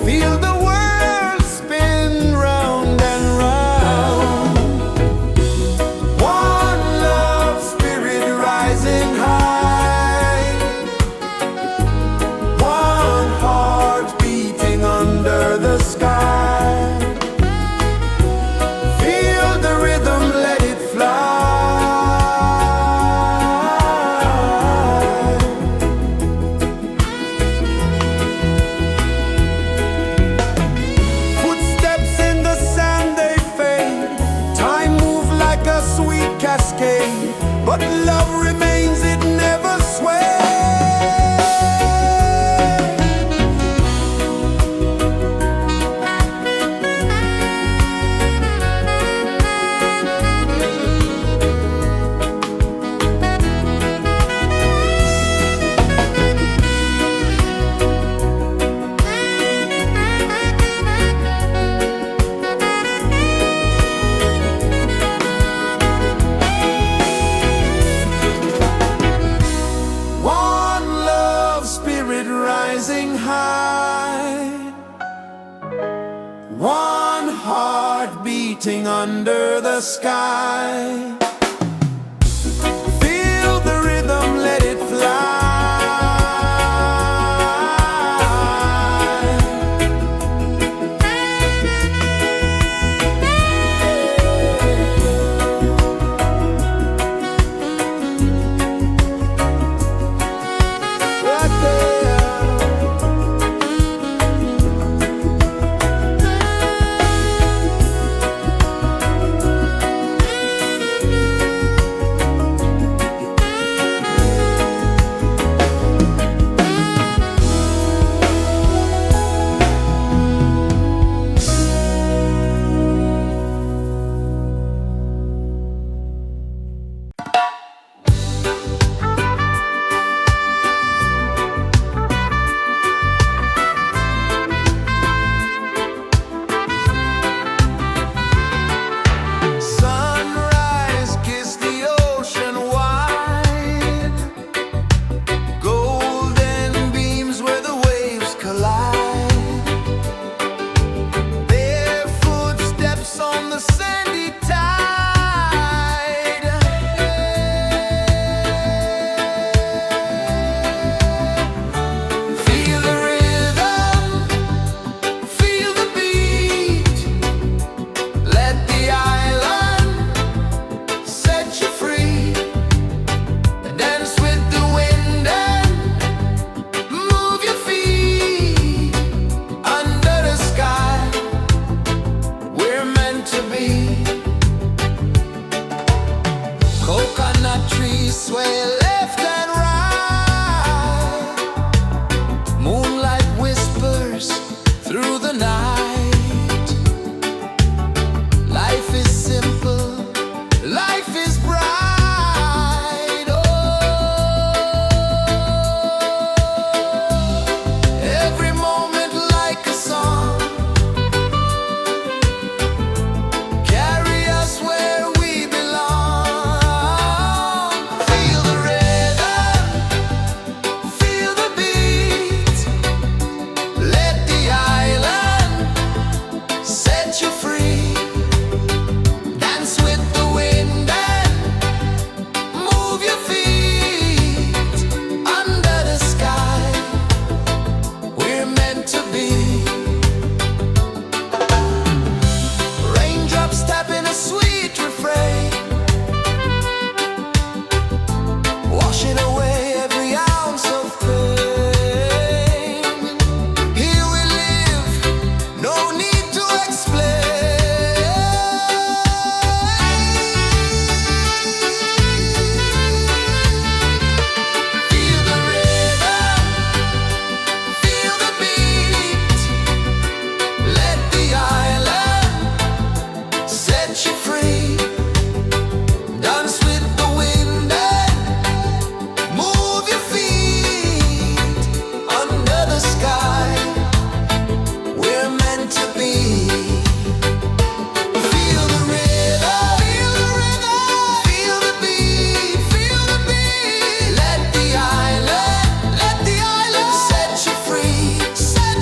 Feel the world spin round and round. One love spirit rising high. One heart beating under the sky. Feel the rhythm, let it fly. Footsteps in the sand, they fade. Time moves like a sweet cascade, but love remains, it never sways. One love spirit rising high. One heart beating under the sky. Feel the rhythm, let it fly. Right there.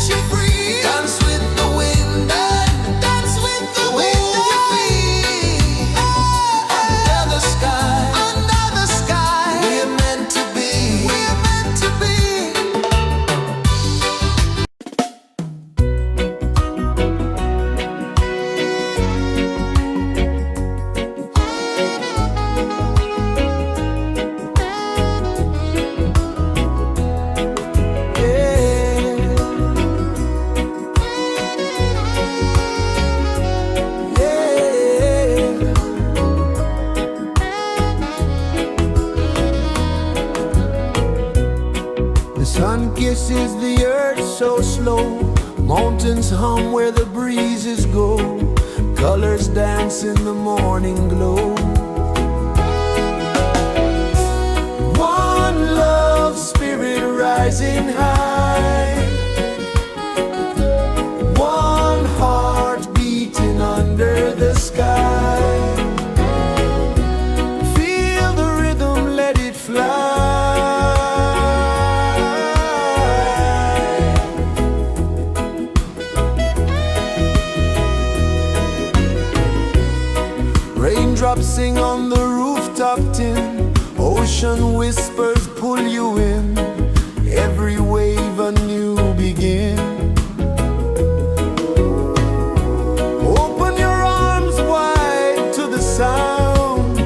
you free. Dance with the wind and dance with the wind you feel. Under the sky, under the sky, we're meant to be. We're meant to be. The sun kisses the earth so slow. Mountains hum where the breezes go. Colors dance in the morning glow. One love spirit rising high. One heart beating under the sky. Feel the rhythm, let it fly. Raindrops sing on the rooftop tin. Ocean whispers pull you in. Every wave a new begin. Open your arms wide to the sound.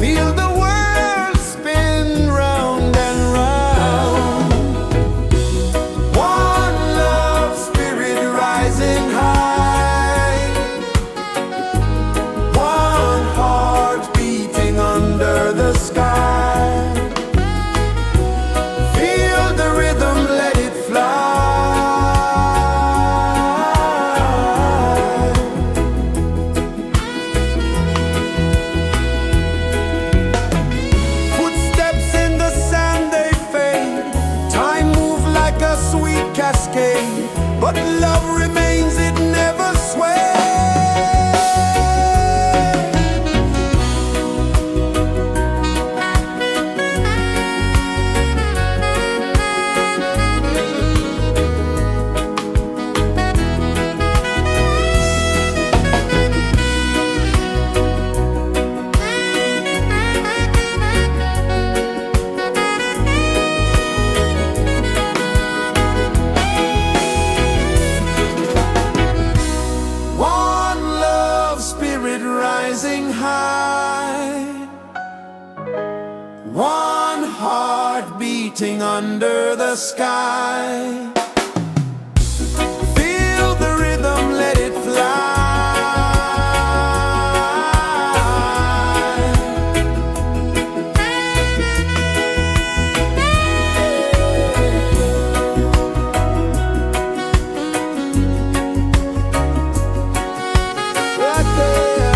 Feel the world spin round and round. One love spirit rising high. One heart beating under the sky. Feel the rhythm, let it fly. Footsteps in the sand, they fade. Time moves like a sweet cascade. But love remains, it never sways. One love spirit rising high. One heart beating under the sky. Feel the rhythm, let it fly. Right there.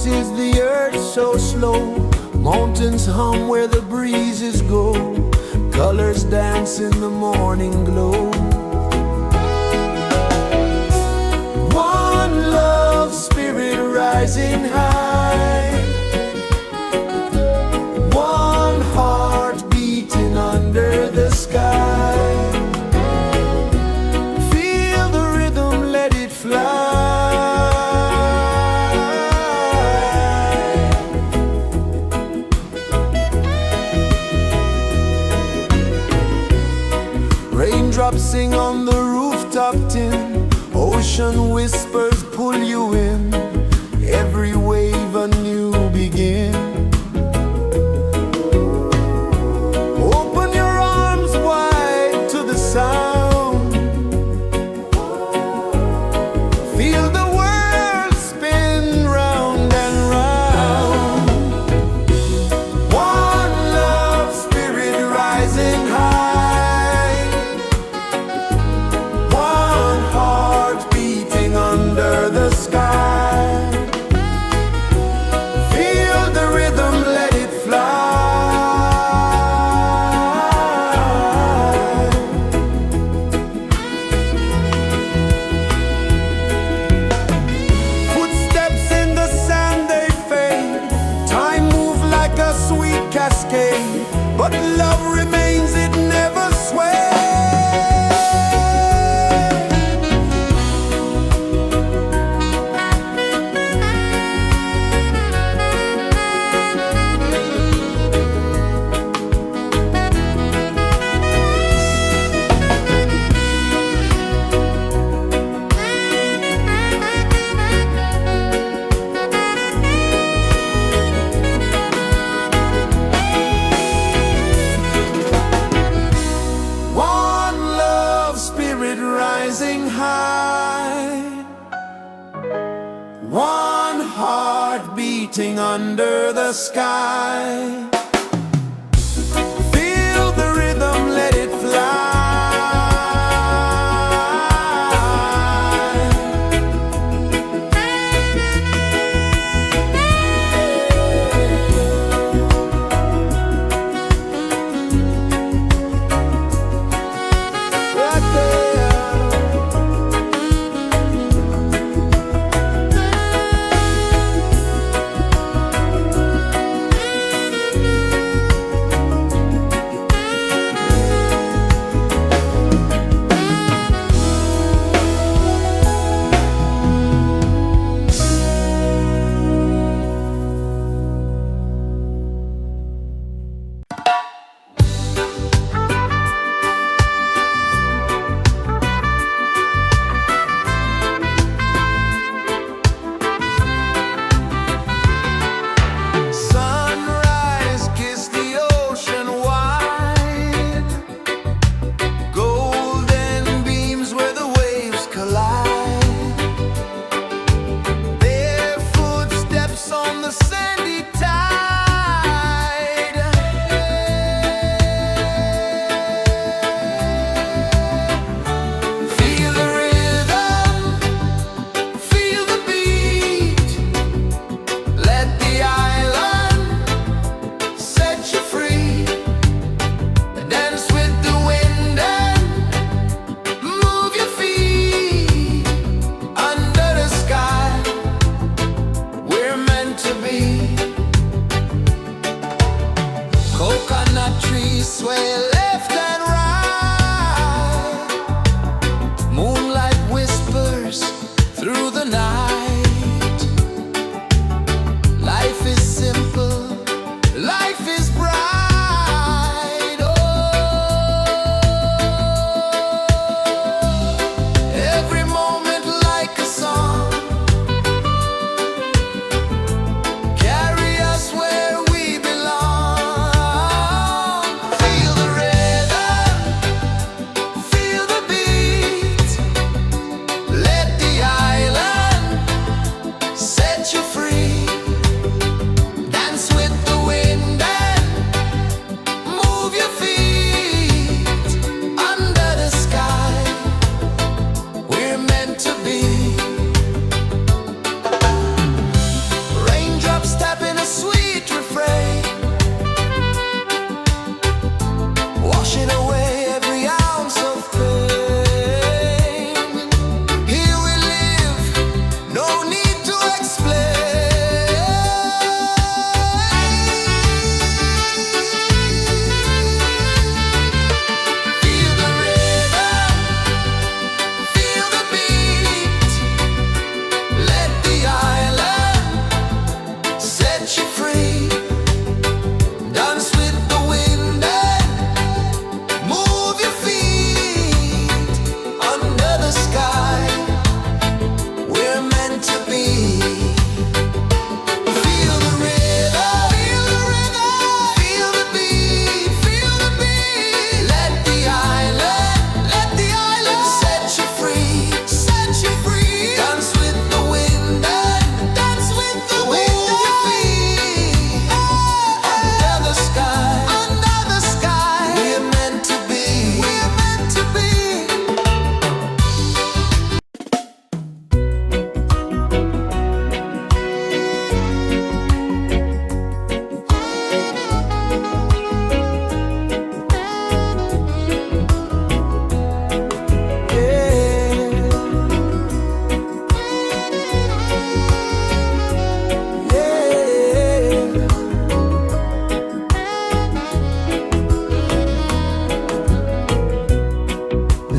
is the earth so slow. Mountains hum where the breezes go. Colors dance in the morning glow. One love, spirit rising high. One heart beating under the sky. Feel the rhythm, let it fly. Raindrops sing on the rooftop tin. Ocean whispers pull you in. Every wave a new begin. Open your arms wide to the sound. Feel the world spin round and round. One love, spirit rising high. One heart beating under the sky. Feel the rhythm, let it fly. Footsteps in the sand, they fade. Time moves like a sweet cascade, but love remains, it never sways. One love, spirit rising high. One heart beating under the sky. Feel the rhythm, let it fly. Right there.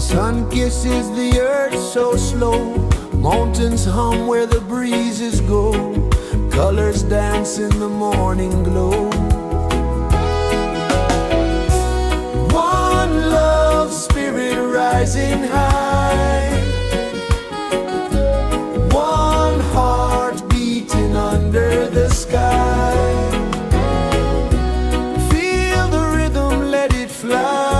Sun kisses the earth so slow, mountains hum where the breezes go, colors dance in the morning glow. One love spirit rising high, one heart beating under the sky. Feel the rhythm, let it fly.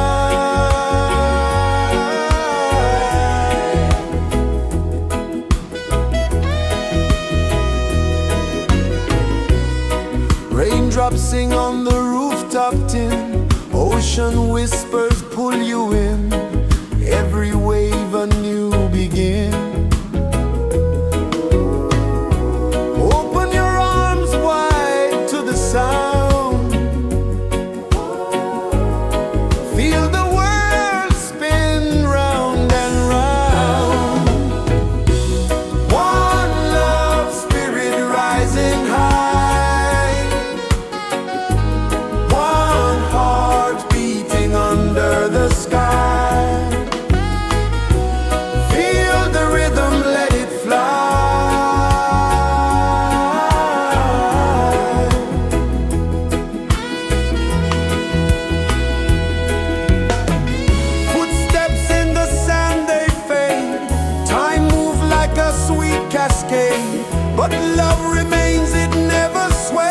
Raindrops sing on the rooftop tin, ocean whispers pull you in, every wave a new begin. Open your arms wide to the sound, feel the world spin round and round. One love spirit rising high, under the sky. Feel the rhythm, let it fly. Footsteps in the sand, they fade. Time moves like a sweet cascade, but love remains, it never sways.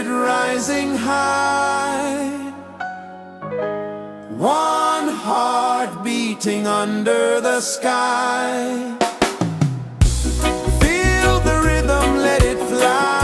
Rising high, one heart beating under the sky. Feel the rhythm, let it fly.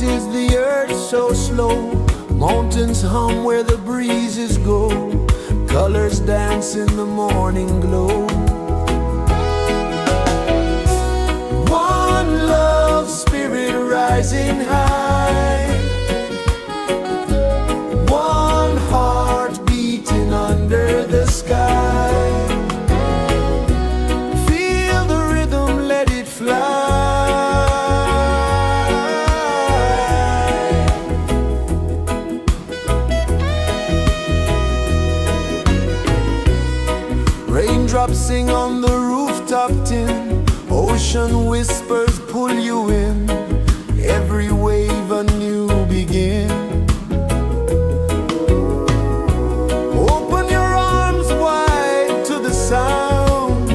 pulses the earth so slow. Mountains hum where the breezes go. Colors dance in the morning glow. One love, spirit rising high. One heart beating under the sky. Feel the rhythm, let it fly. Raindrops sing on the rooftop tin. Ocean whispers pull you in. Every wave a new begin. Open your arms wide to the sound.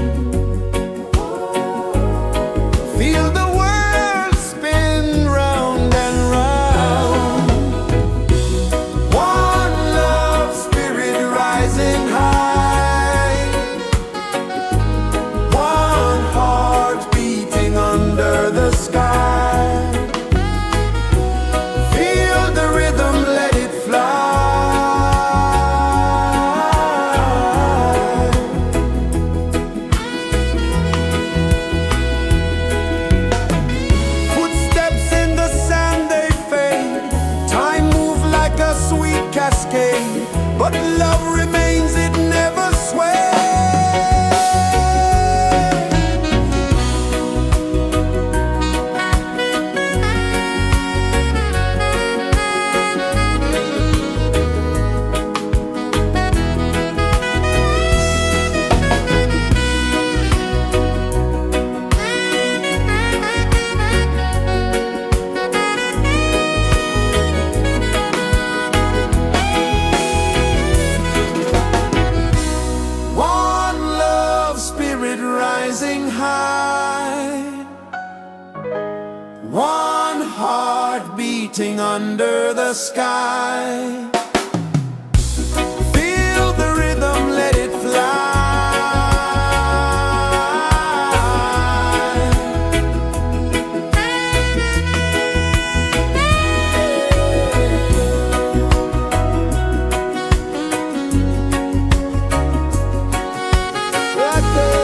Feel the world spin round and round. One love, spirit rising high. One heart beating under the sky. Feel the rhythm, let it fly. Footsteps in the sand, they fade. Time moves like a sweet cascade, but love remains, it never sways. One love, spirit rising high. One heart beating under the sky. Feel the rhythm, let it fly. Right there.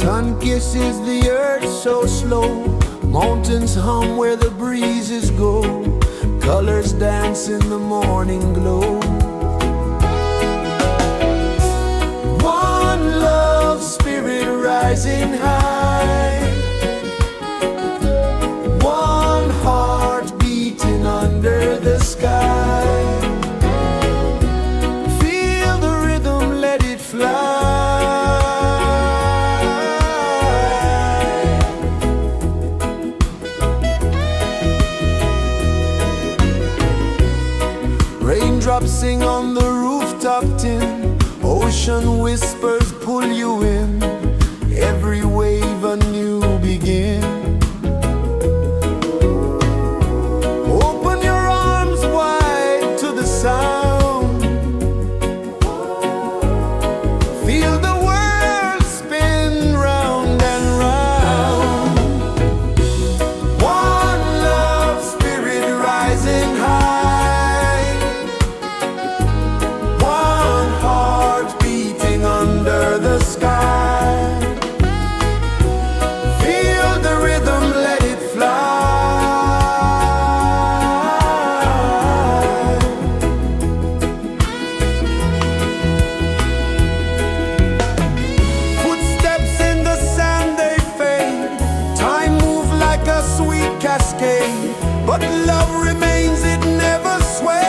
Sun kisses the earth so slow, mountains hum where the breezes go, colors dance in the morning glow. One love spirit rising high, one heart beating under the sky. Feel the rhythm, let it fly. Raindrops sing on the rooftop tin, ocean whispers pull you in, every wave a new begin. Open your arms wide to the sound, feel the world spin round and round. One love spirit rising high, one heart beating under the sky. Feel the rhythm, let it fly. Footsteps in the sand, they fade, time moves like a sweet cascade, but love remains, it never sways.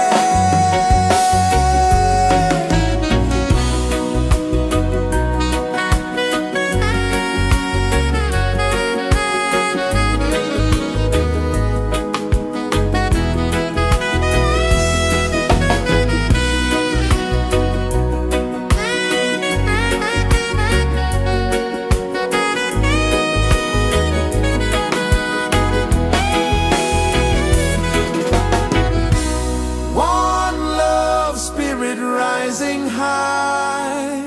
One love spirit rising high,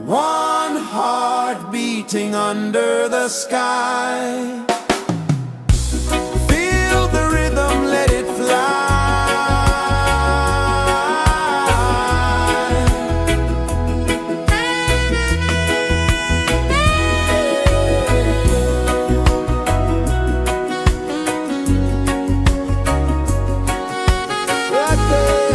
one heart beating under the sky. Feel the rhythm, let it fly. Right there.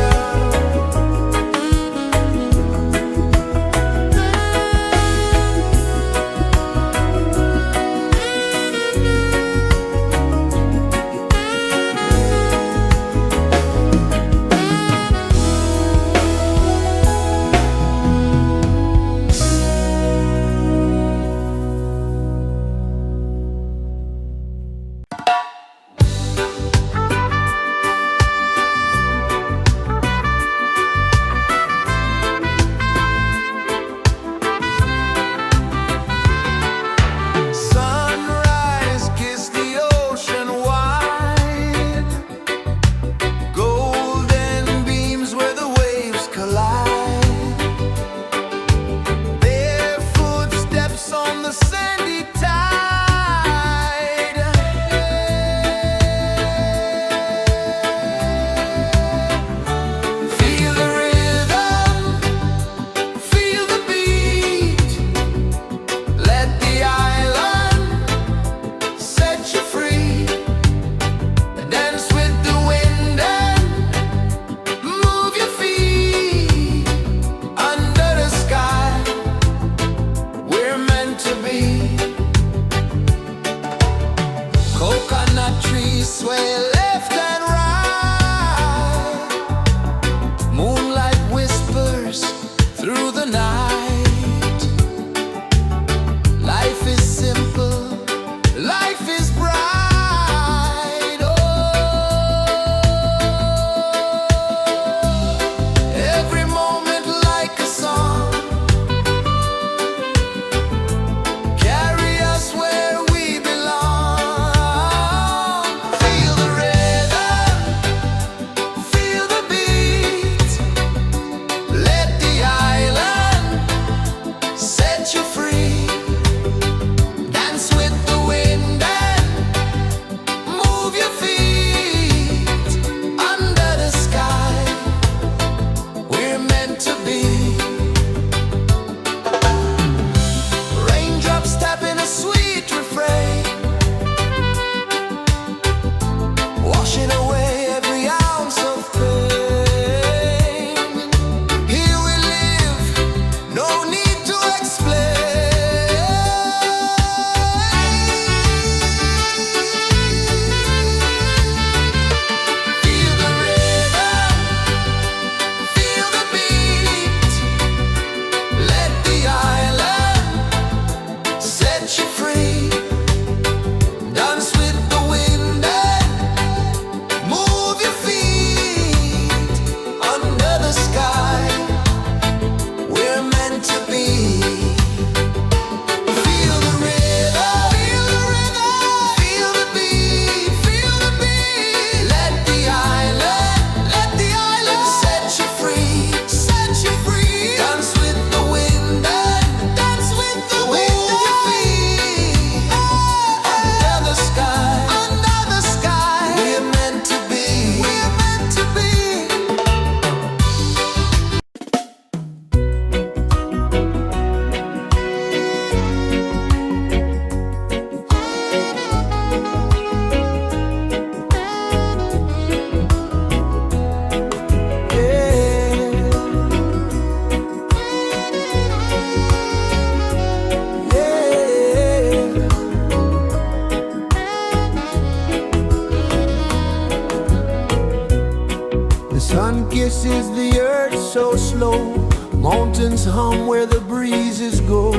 is the earth so slow? Mountains hum where the breezes go.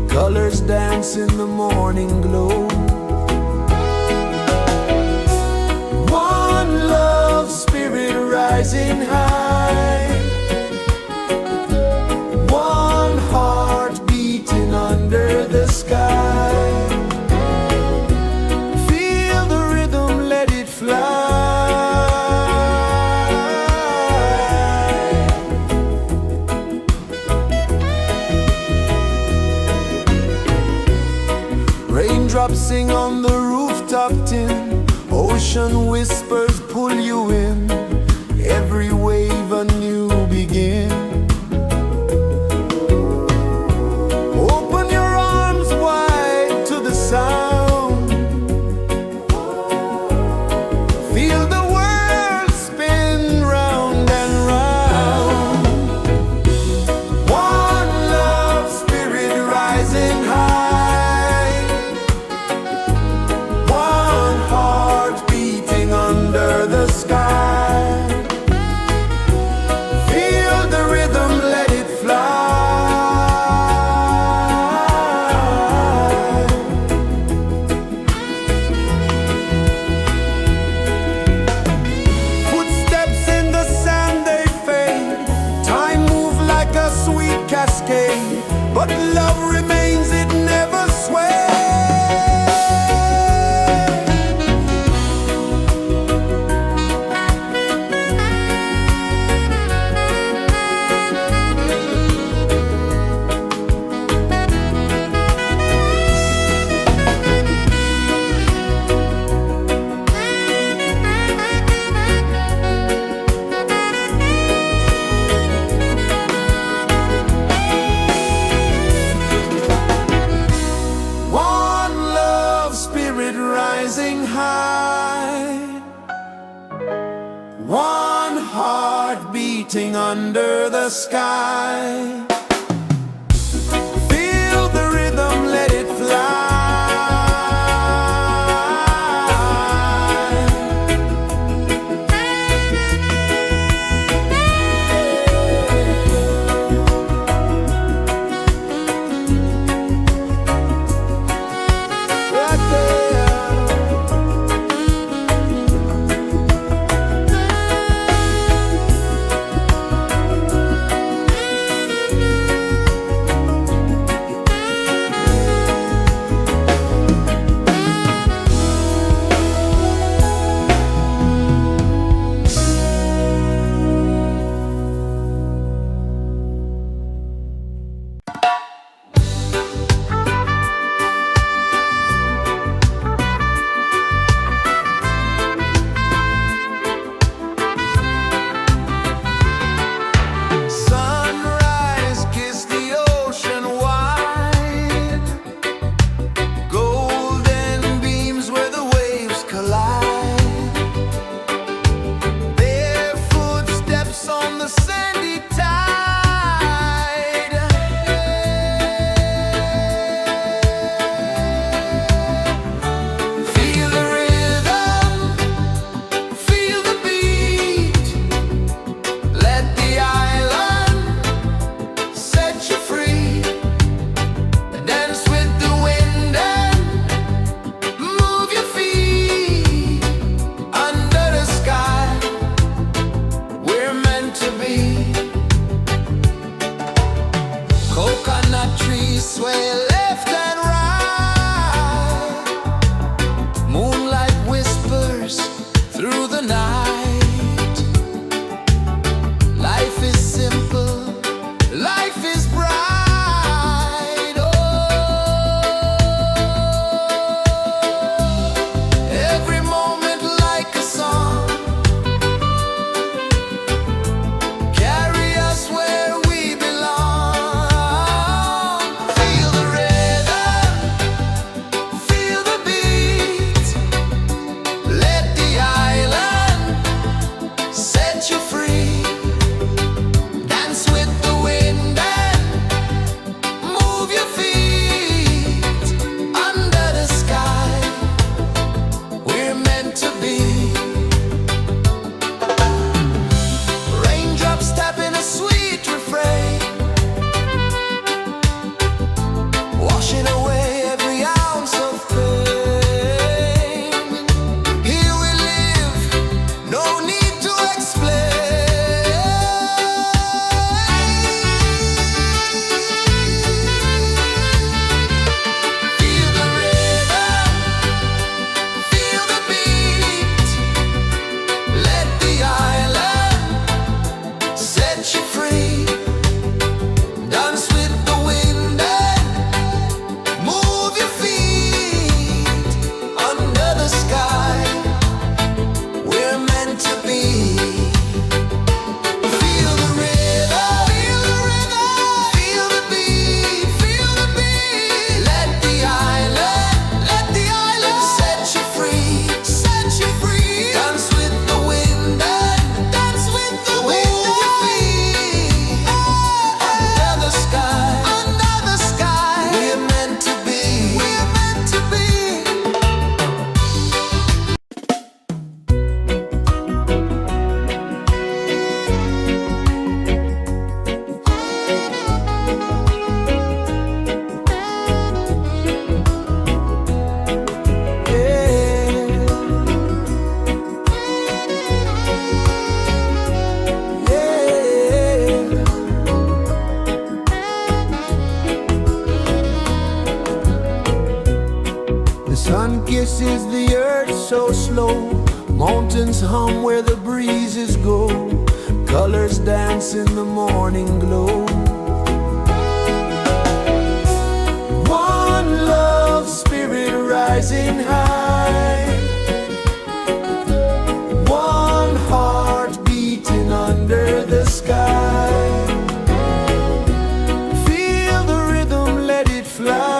Colors dance in the morning glow. One love, spirit rising high. One heart beating under the sky. Feel the rhythm, let it fly. Raindrops sing on the rooftop tin. Ocean whispers pull you in. Every wave a new begin. Open your arms wide to the sound. Feel the world spin round and round. One love, spirit rising high. One heart beating under the sky. Feel the rhythm, let it fly. Footsteps in the sand, they fade. Time moves like a sweet cascade, but love remains, it never sways. One love, spirit rising high. One heart beating under the sky. Feel the rhythm, let it fly. Right there. Sunrise, kiss the ocean wide. Golden beams where the waves collide. Their footsteps on the sandy tide. Feel the rhythm, feel the beat. Let the island set you free. Dance with the wind and move your feet. Under the sky, we're meant to be. Coconut trees sway left and right. Moonlight whispers through the night. Life is simple, life is bright. Oh, every moment like a song. Carry us where we belong. Feel the rhythm. is the earth so slow? Mountains hum where the breezes go. Colors dance in the morning glow. One love, spirit rising high. One heart beating under the sky. Feel the rhythm, let it fly.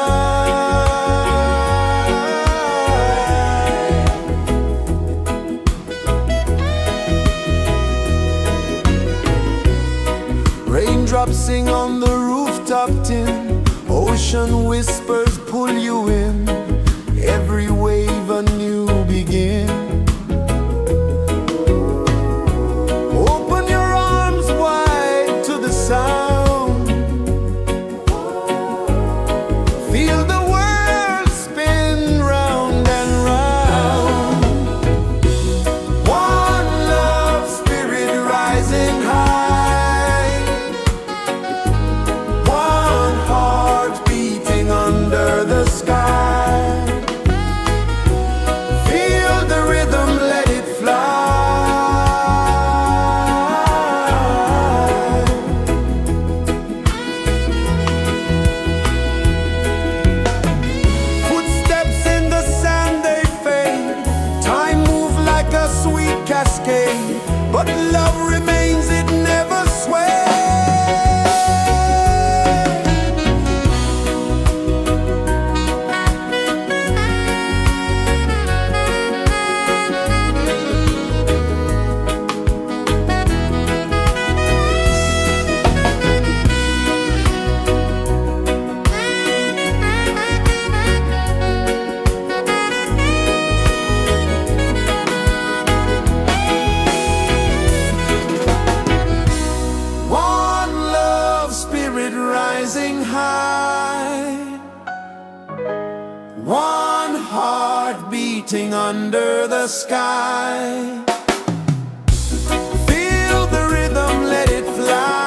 Raindrops sing on the rooftop tin. Ocean whispers pull you in. Every wave a new begin. Open your arms wide to the sound. Feel the world spin round and round. One love, spirit rising high. One heart beating under the sky. Feel the rhythm, let it fly. Footsteps in the sand, they fade. Time moves like a sweet cascade, but love remains, it never sways. One love, spirit rising high. One heart beating under the sky. Feel the rhythm, let it fly.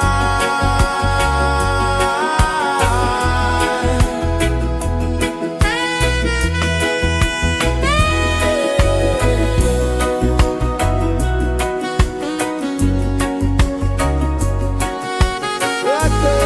Right there.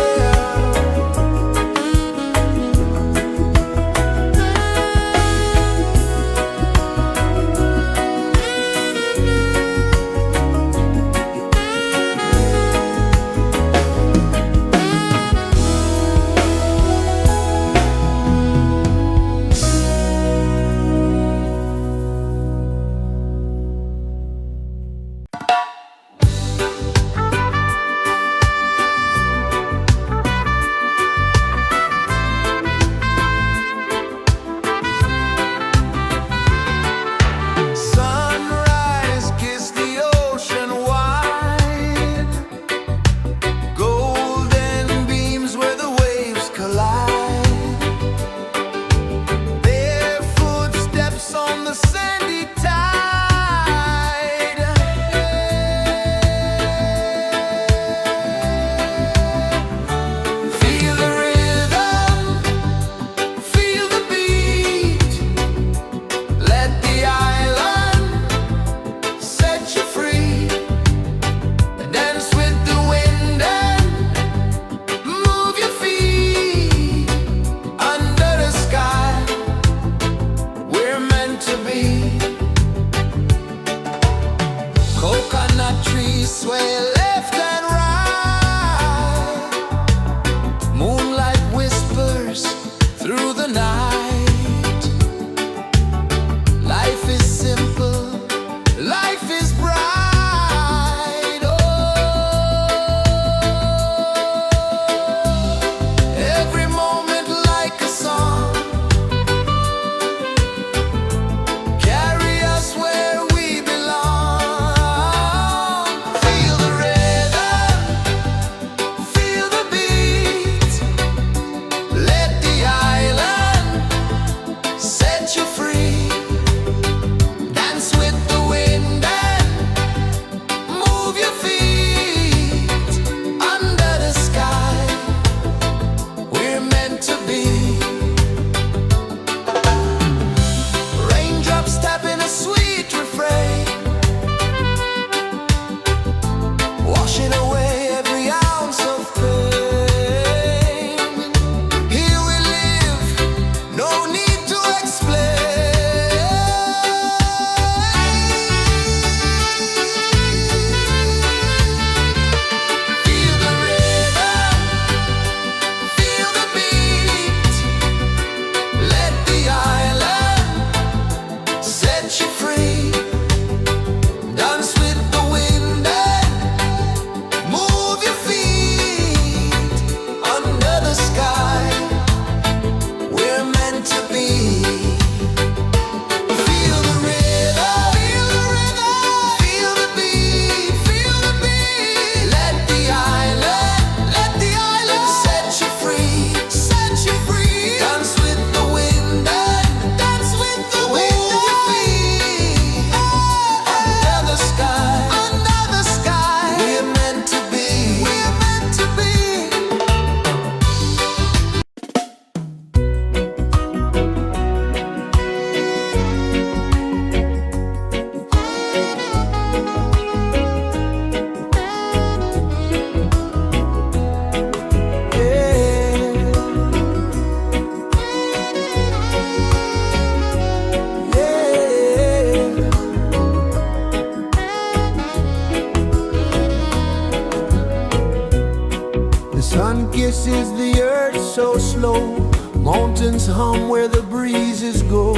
Sun kisses the earth so slow, mountains hum where the breezes go,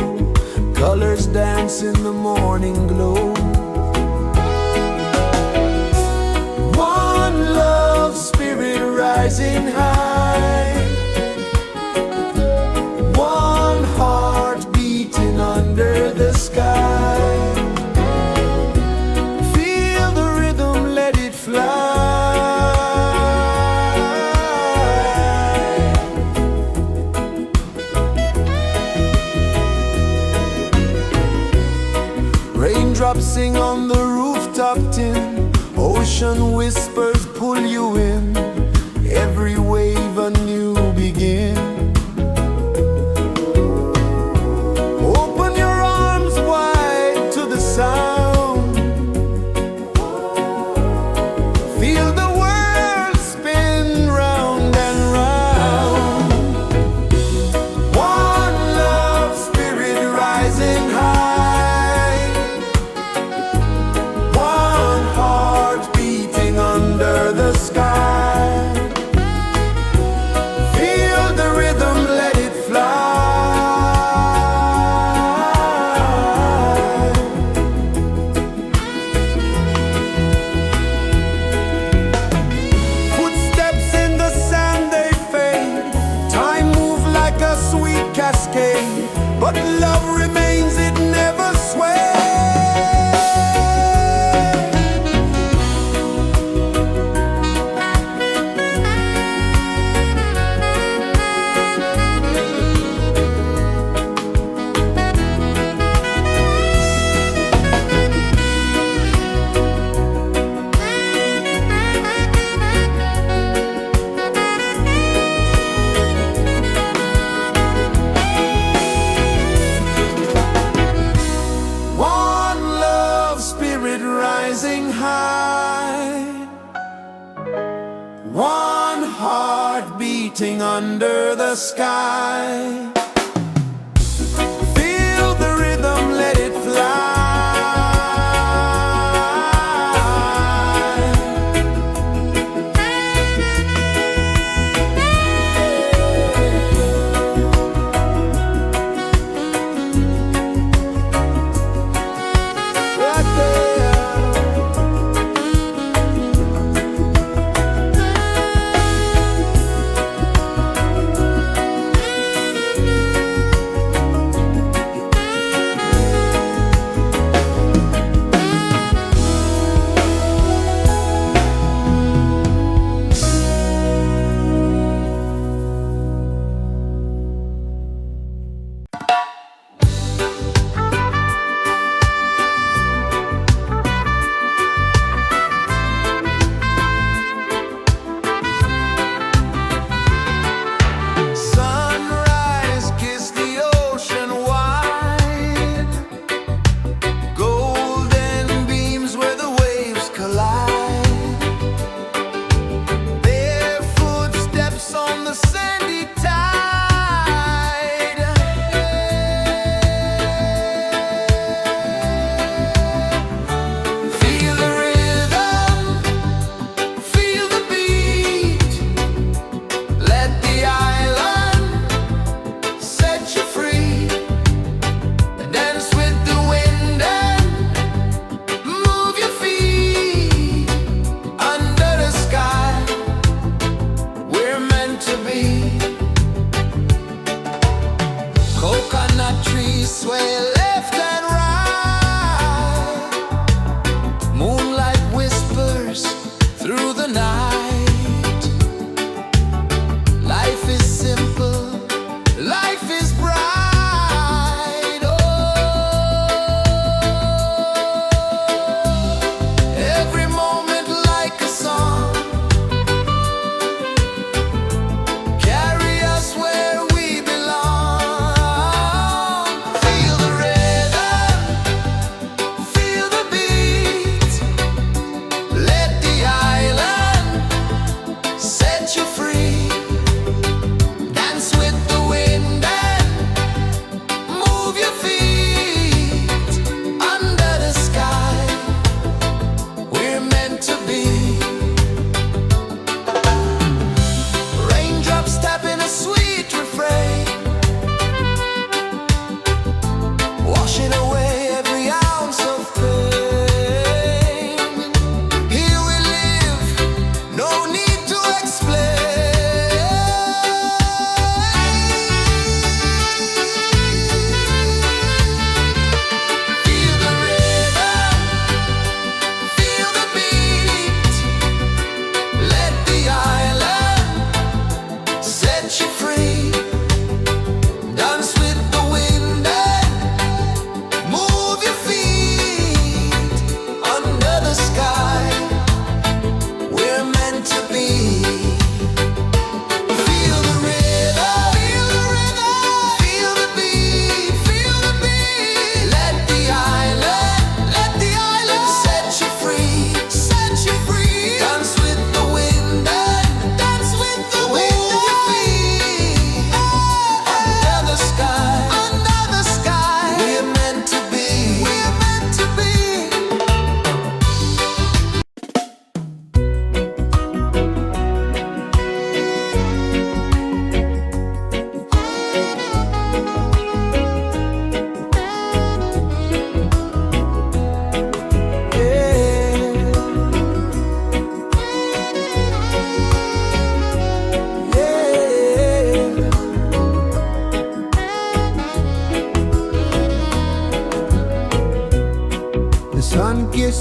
colors dance in the morning glow. One love spirit rising high, one heart beating under the sky. Feel the rhythm, let it fly. Raindrops sing on the rooftop tin, ocean whispers pull you in, every wave a new begin. Open your arms wide to the sound, feel the world spin round and round. One love spirit rising high, one heart beating under the sky. Feel the rhythm, let it fly. Footsteps in the sand, they fade, time moves like a sweet cascade, but love remains, it never sways. One love spirit rising high, one heart beating under the sky. Feel the rhythm, let it fly. Right there.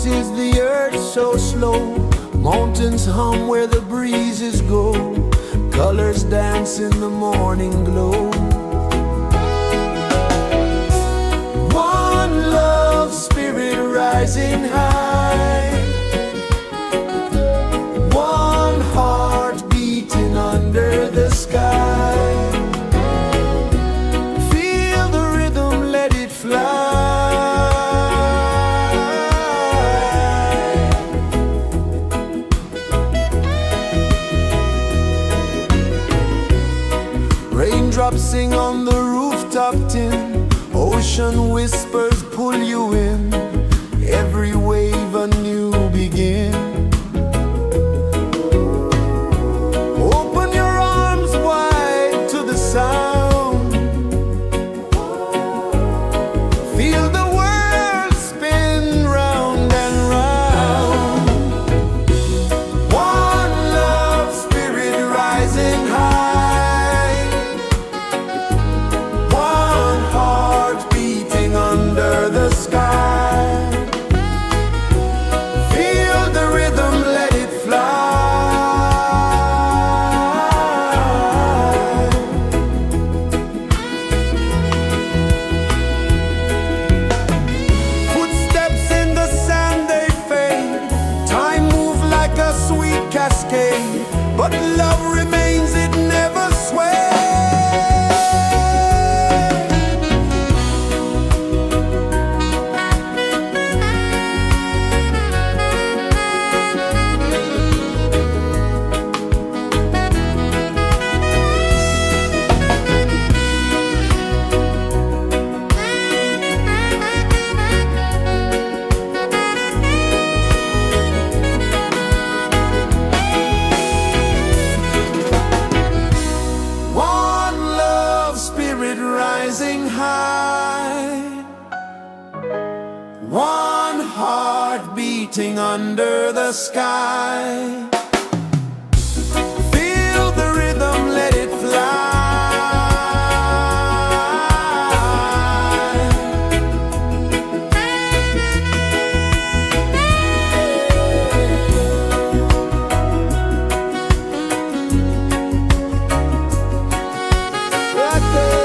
pulses the earth so slow. Mountains hum where the breezes go. Colors dance in the morning glow. One love, spirit rising high. One heart beating under the sky. Feel the rhythm, let it fly. Raindrops sing on the rooftop tin. Ocean whispers pull you in. Every wave a new begin. Open your arms wide to the sound. Feel the world spin round and round. One love, spirit rising high. One heart beating under the sky. Feel the rhythm, let it fly. Footsteps in the sand, they fade. Time moves like a sweet cascade, but love remains, it never sways. One love, spirit rising high. One heart beating under the sky. Feel the rhythm, let it fly. Right there.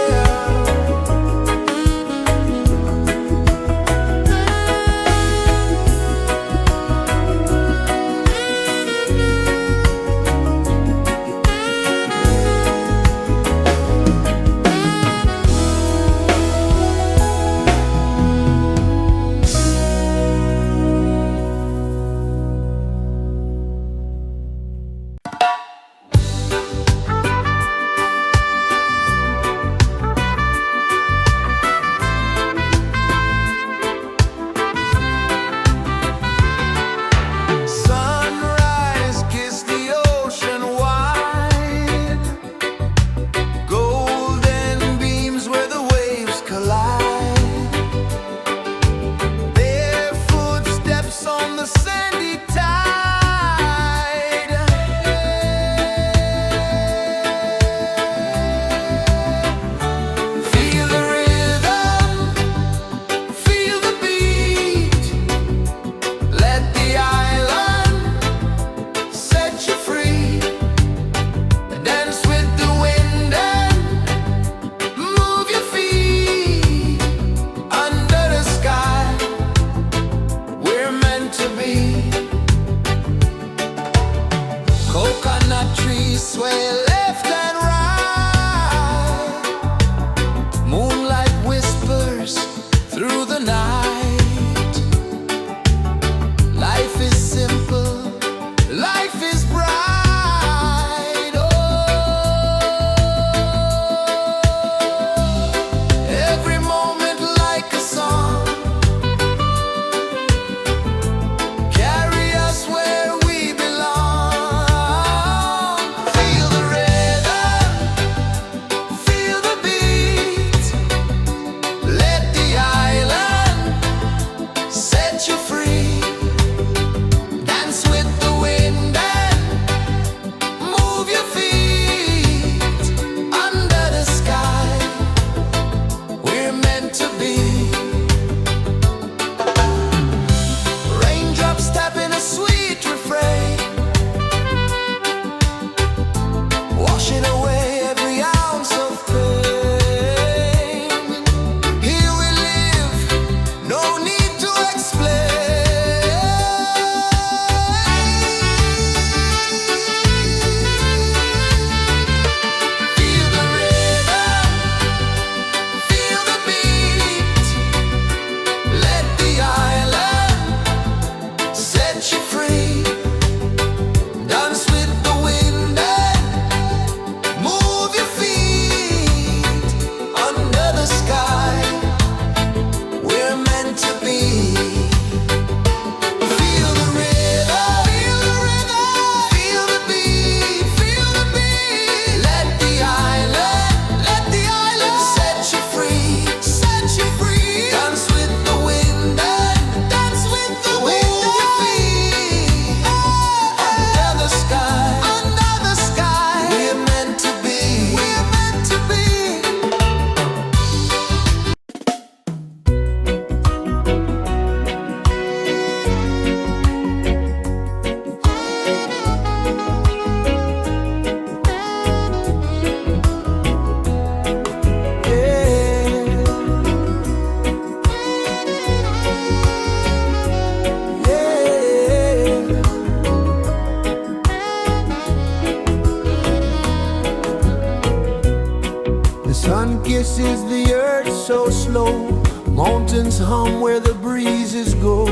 Sun kisses the earth so slow, mountains hum where the breezes go,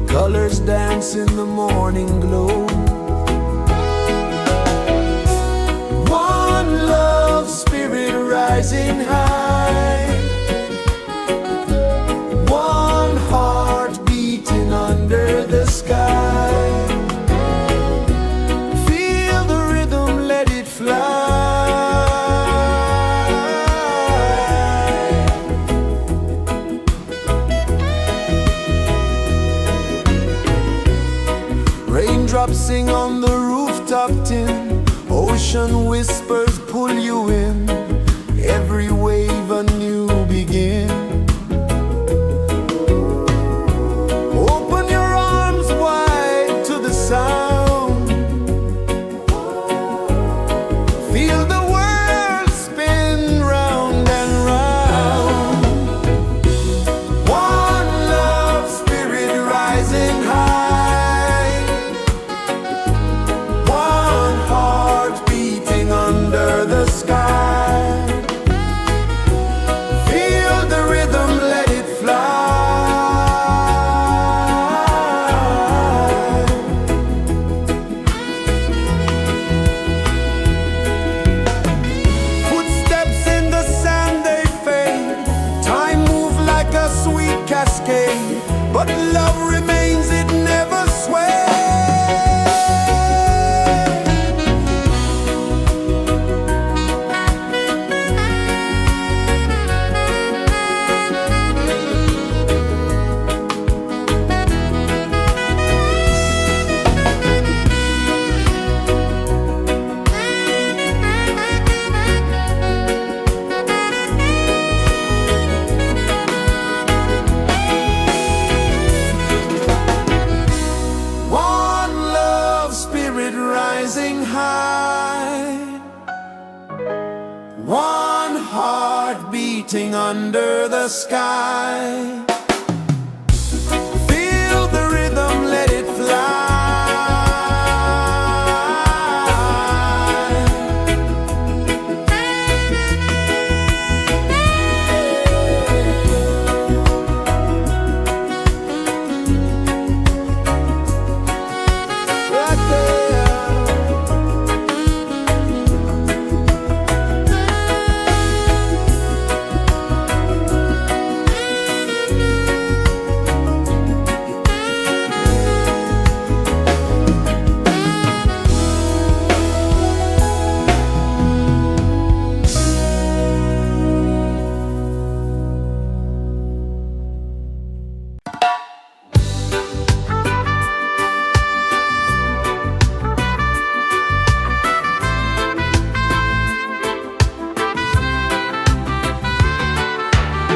colors dance in the morning glow. One love spirit rising high, one heart beating under the sky. Feel the rhythm, let it fly. Raindrops sing on the rooftop tin, ocean whispers pull you in, every wave a new begin. Open your arms wide to the sound, feel the world spin round and round. One love spirit rising high, one heart beating under the sky. Feel the rhythm, let it fly. Footsteps in the sand, they fade. Time moves like a sweet cascade, but love remains, it never sways. One love spirit rising high, one heart beating under the sky. Feel the rhythm, let it fly. Right there.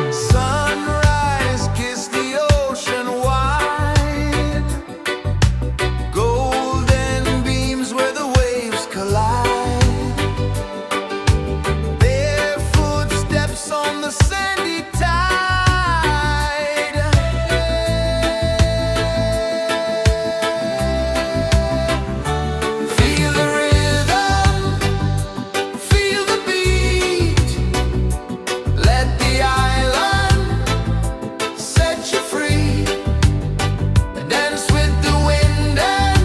Sunrise, kiss the ocean wide, golden beams where the waves collide. Their footsteps on the sandy tide. Feel the rhythm, feel the beat. Let the island set you free. Dance with the wind and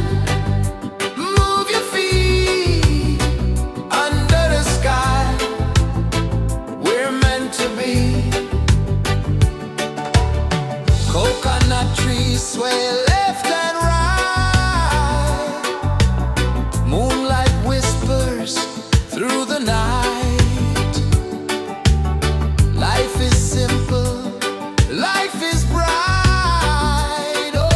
move your feet. Under the sky, we're meant to be. Coconut trees sway left and right. Moonlight whispers through the night. Life is simple, life is bright. Oh,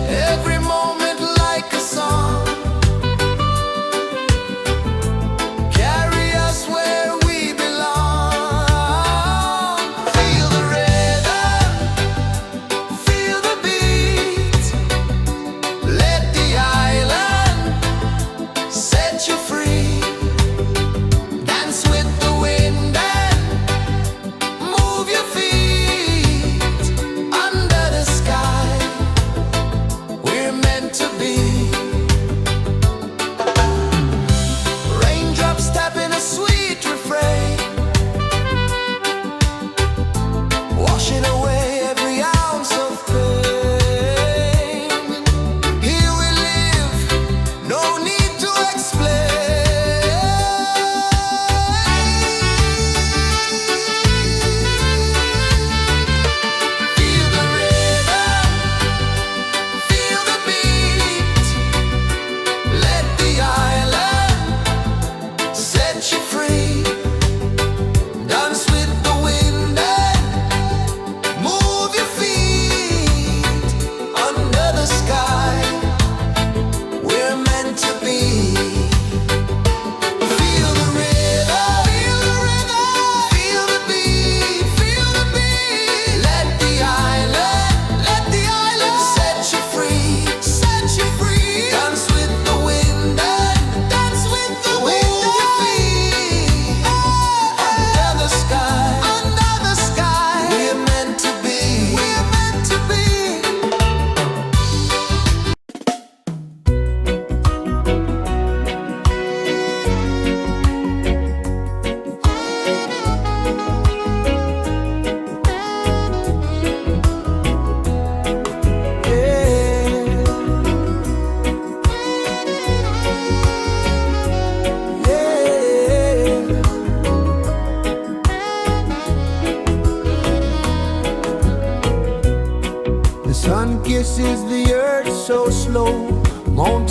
every moment like a song. Carry us where we belong. Feel the rhythm, feel the beat. Let the island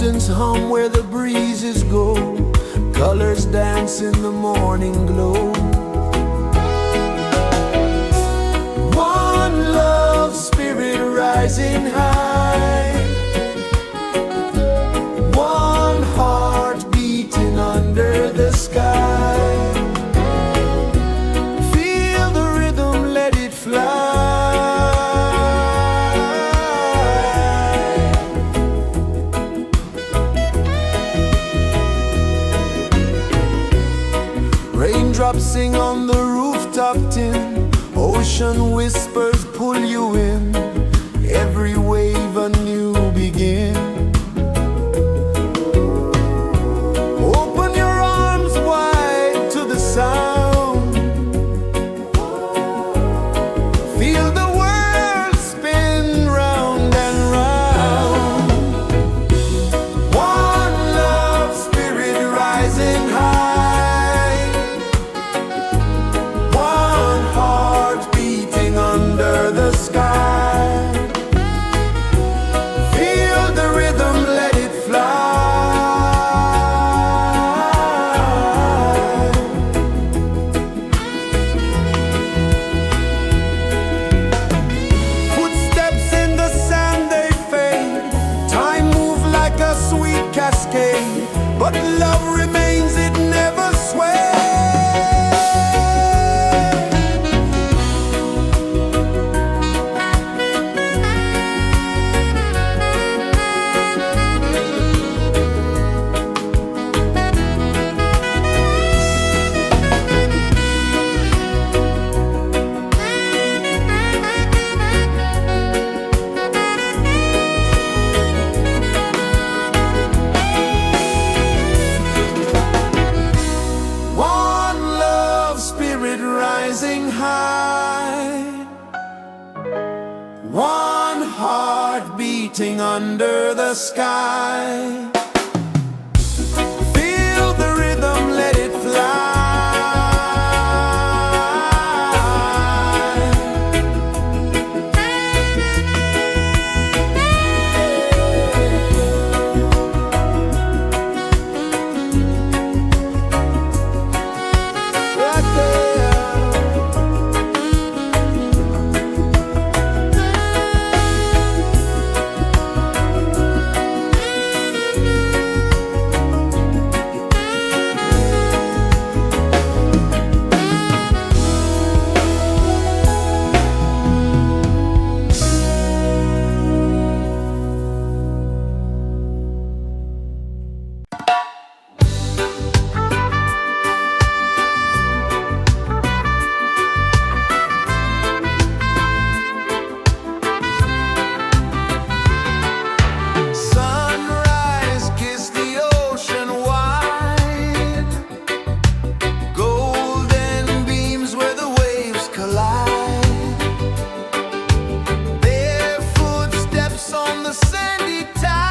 Mountains hum where the breezes go, colors dance in the morning glow. One love spirit rising high, one heart beating under the sky. Feel the rhythm, let it fly. Raindrops sing on the rooftop tin, ocean whispers pull you in, every wave a new begin. Open your arms wide to the sound, feel the world spin round and round. One love spirit rising high, one heart beating under the sky. Feel the rhythm, let it fly. Footsteps in the sand, they fade. Time moves like a sweet cascade, but love remains, it never sways. One love spirit rising high, one heart beating under the sky. Feel the rhythm, let it fly. Right there. Sunrise, kiss the ocean wide, golden beams where the waves collide. Their footsteps on the sandy tide.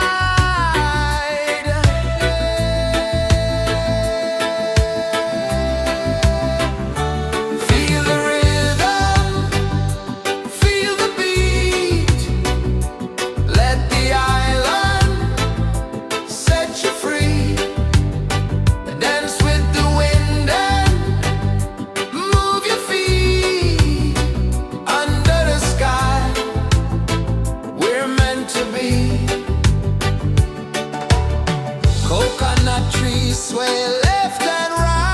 Feel the rhythm, feel the beat, let the island set you free. Dance with the wind and move your feet. Under the sky, we're meant to be. Coconut trees sway left and right,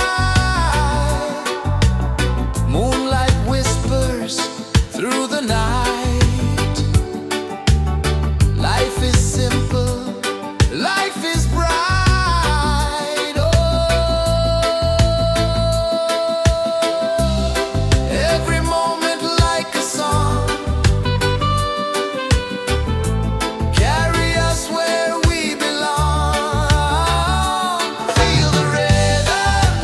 moonlight whispers through the night. Life is simple, life is bright. Oh, every moment like a song, carry us where we belong. Feel the rhythm,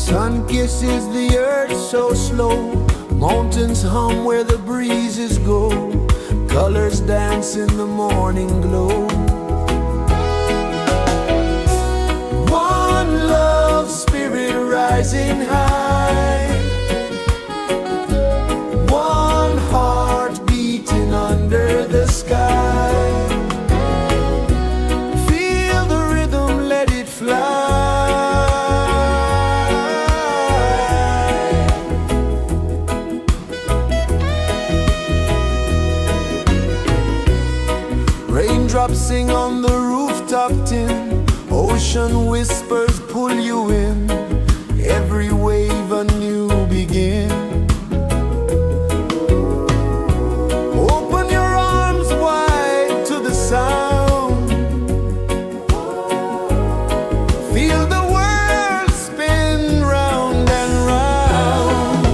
Sun kisses the earth so slow, mountains hum where the breezes go, colors dance in the morning glow. One love spirit rising high, one heart beating under the sky. Feel the rhythm, let it fly. Raindrops sing on the rooftop tin, ocean whispers pull you in, every wave a new begin. Open your arms wide to the sound, feel the world spin round and round.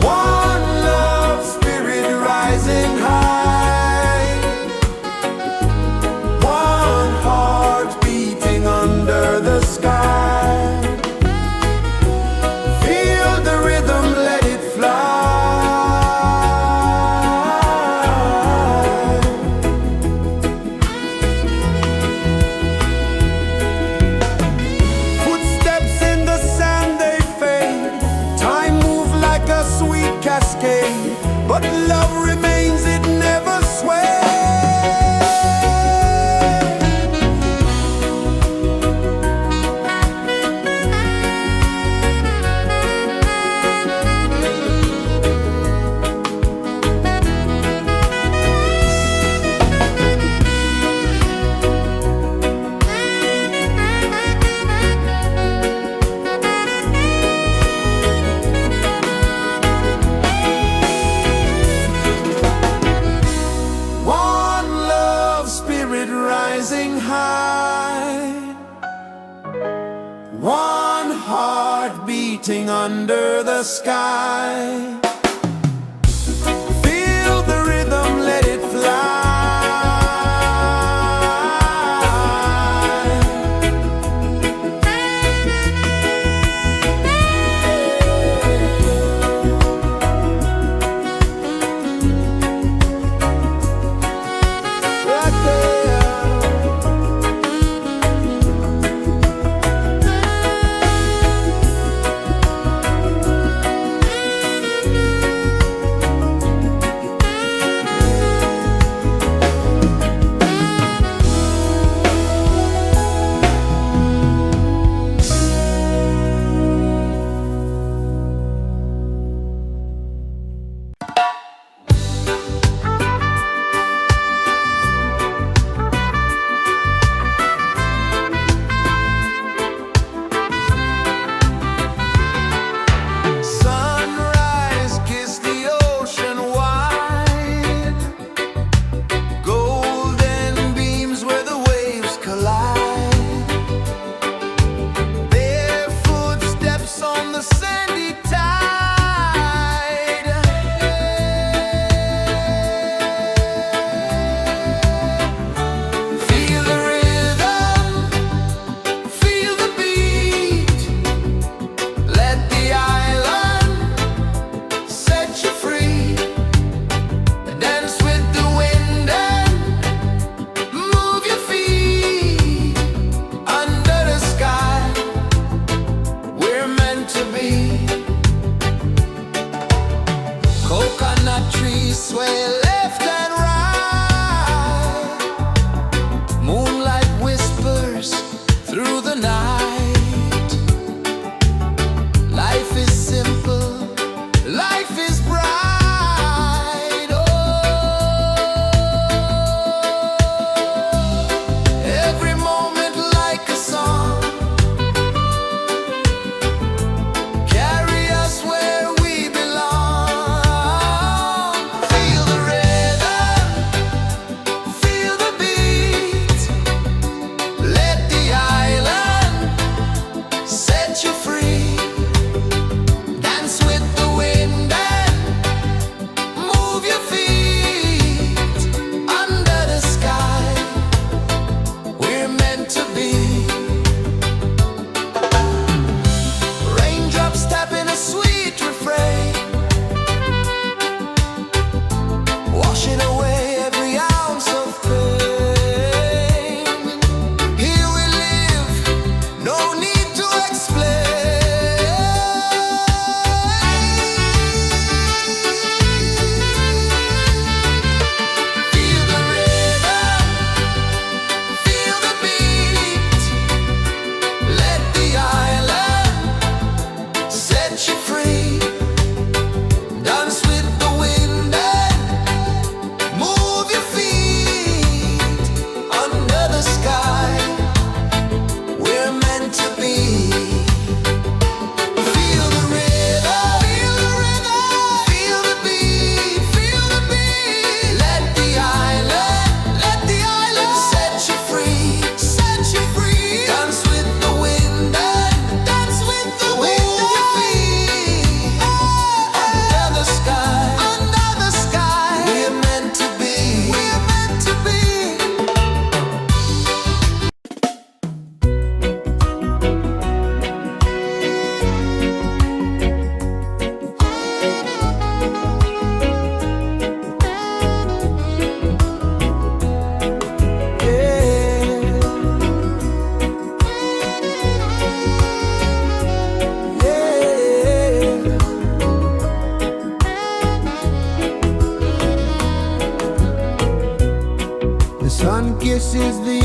One love spirit rising high, one heart beating under the sky. Feel the rhythm, let it fly. Footsteps in the sand, they fade, time moves like a sweet cascade, but love remains, it never sways. One love spirit rising high, one heart beating under the sky. Feel the rhythm, let it fly. Right there.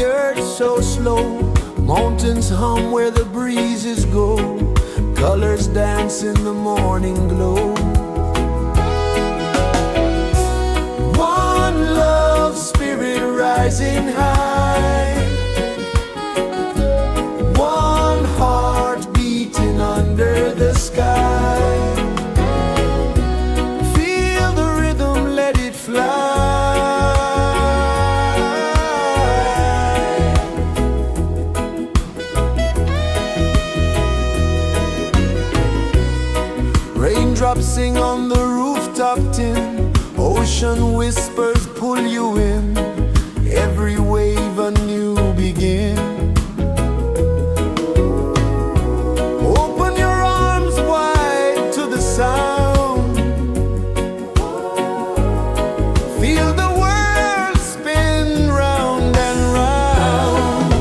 earth so slow. Mountains hum where the breezes go. Colors dance in the morning glow. One love spirit rising high. One heart beating under the sky. Feel the rhythm, let it fly. Raindrops sing on the rooftop tin. Ocean whispers pull you in. Every wave a new begin. Open your arms wide to the sound. Feel the world spin round and round.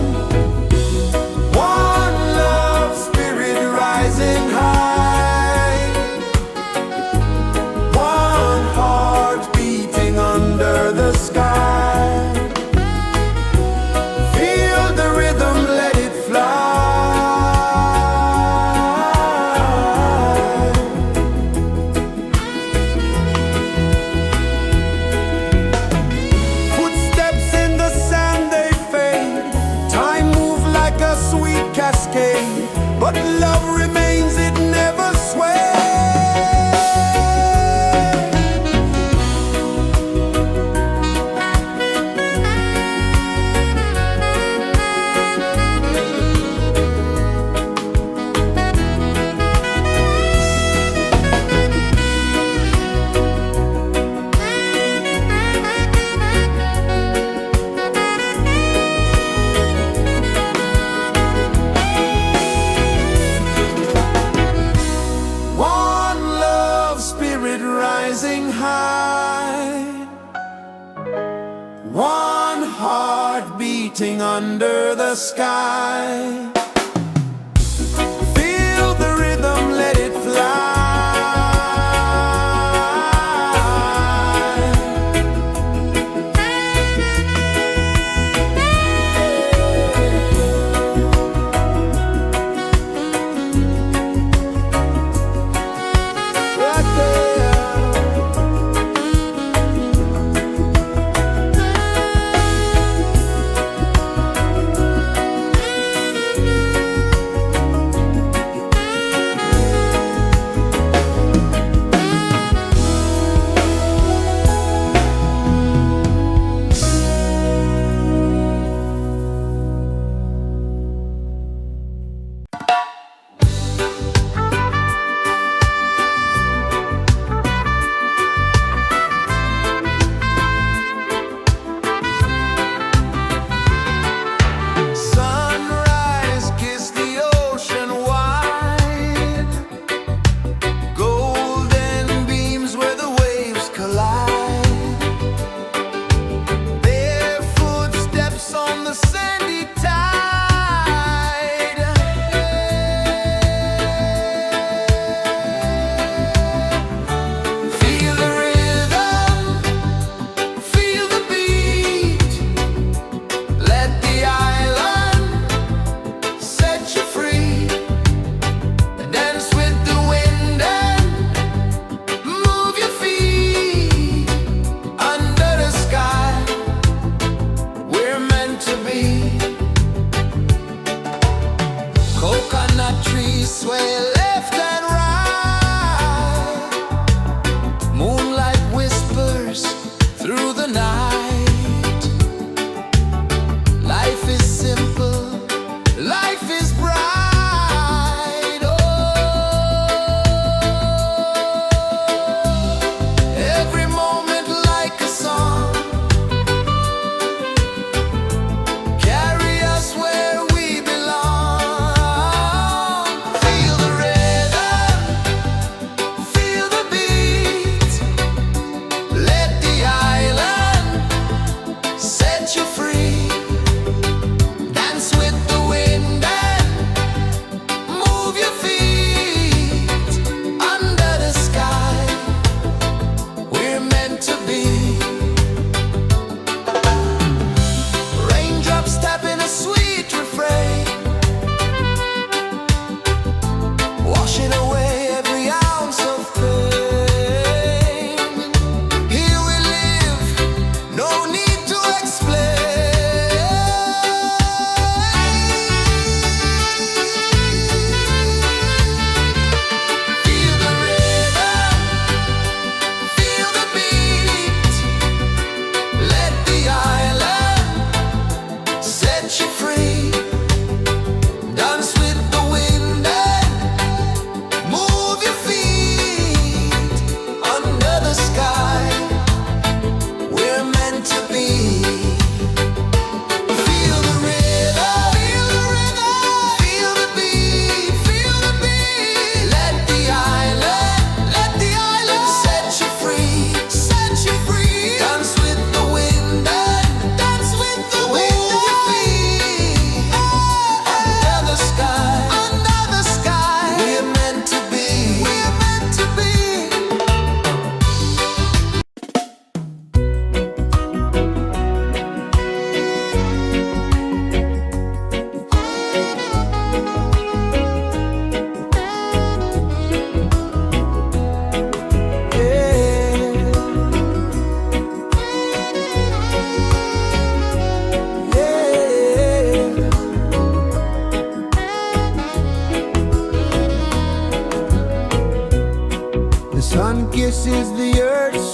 One love spirit rising high. One heart beating under the sky. Feel the rhythm, let it fly. Footsteps in the sand, they fade. Time moves like a sweet cascade, but love remains, it never sways. One love spirit rising high. One heart beating under the sky. Feel the rhythm, let it fly. Right there.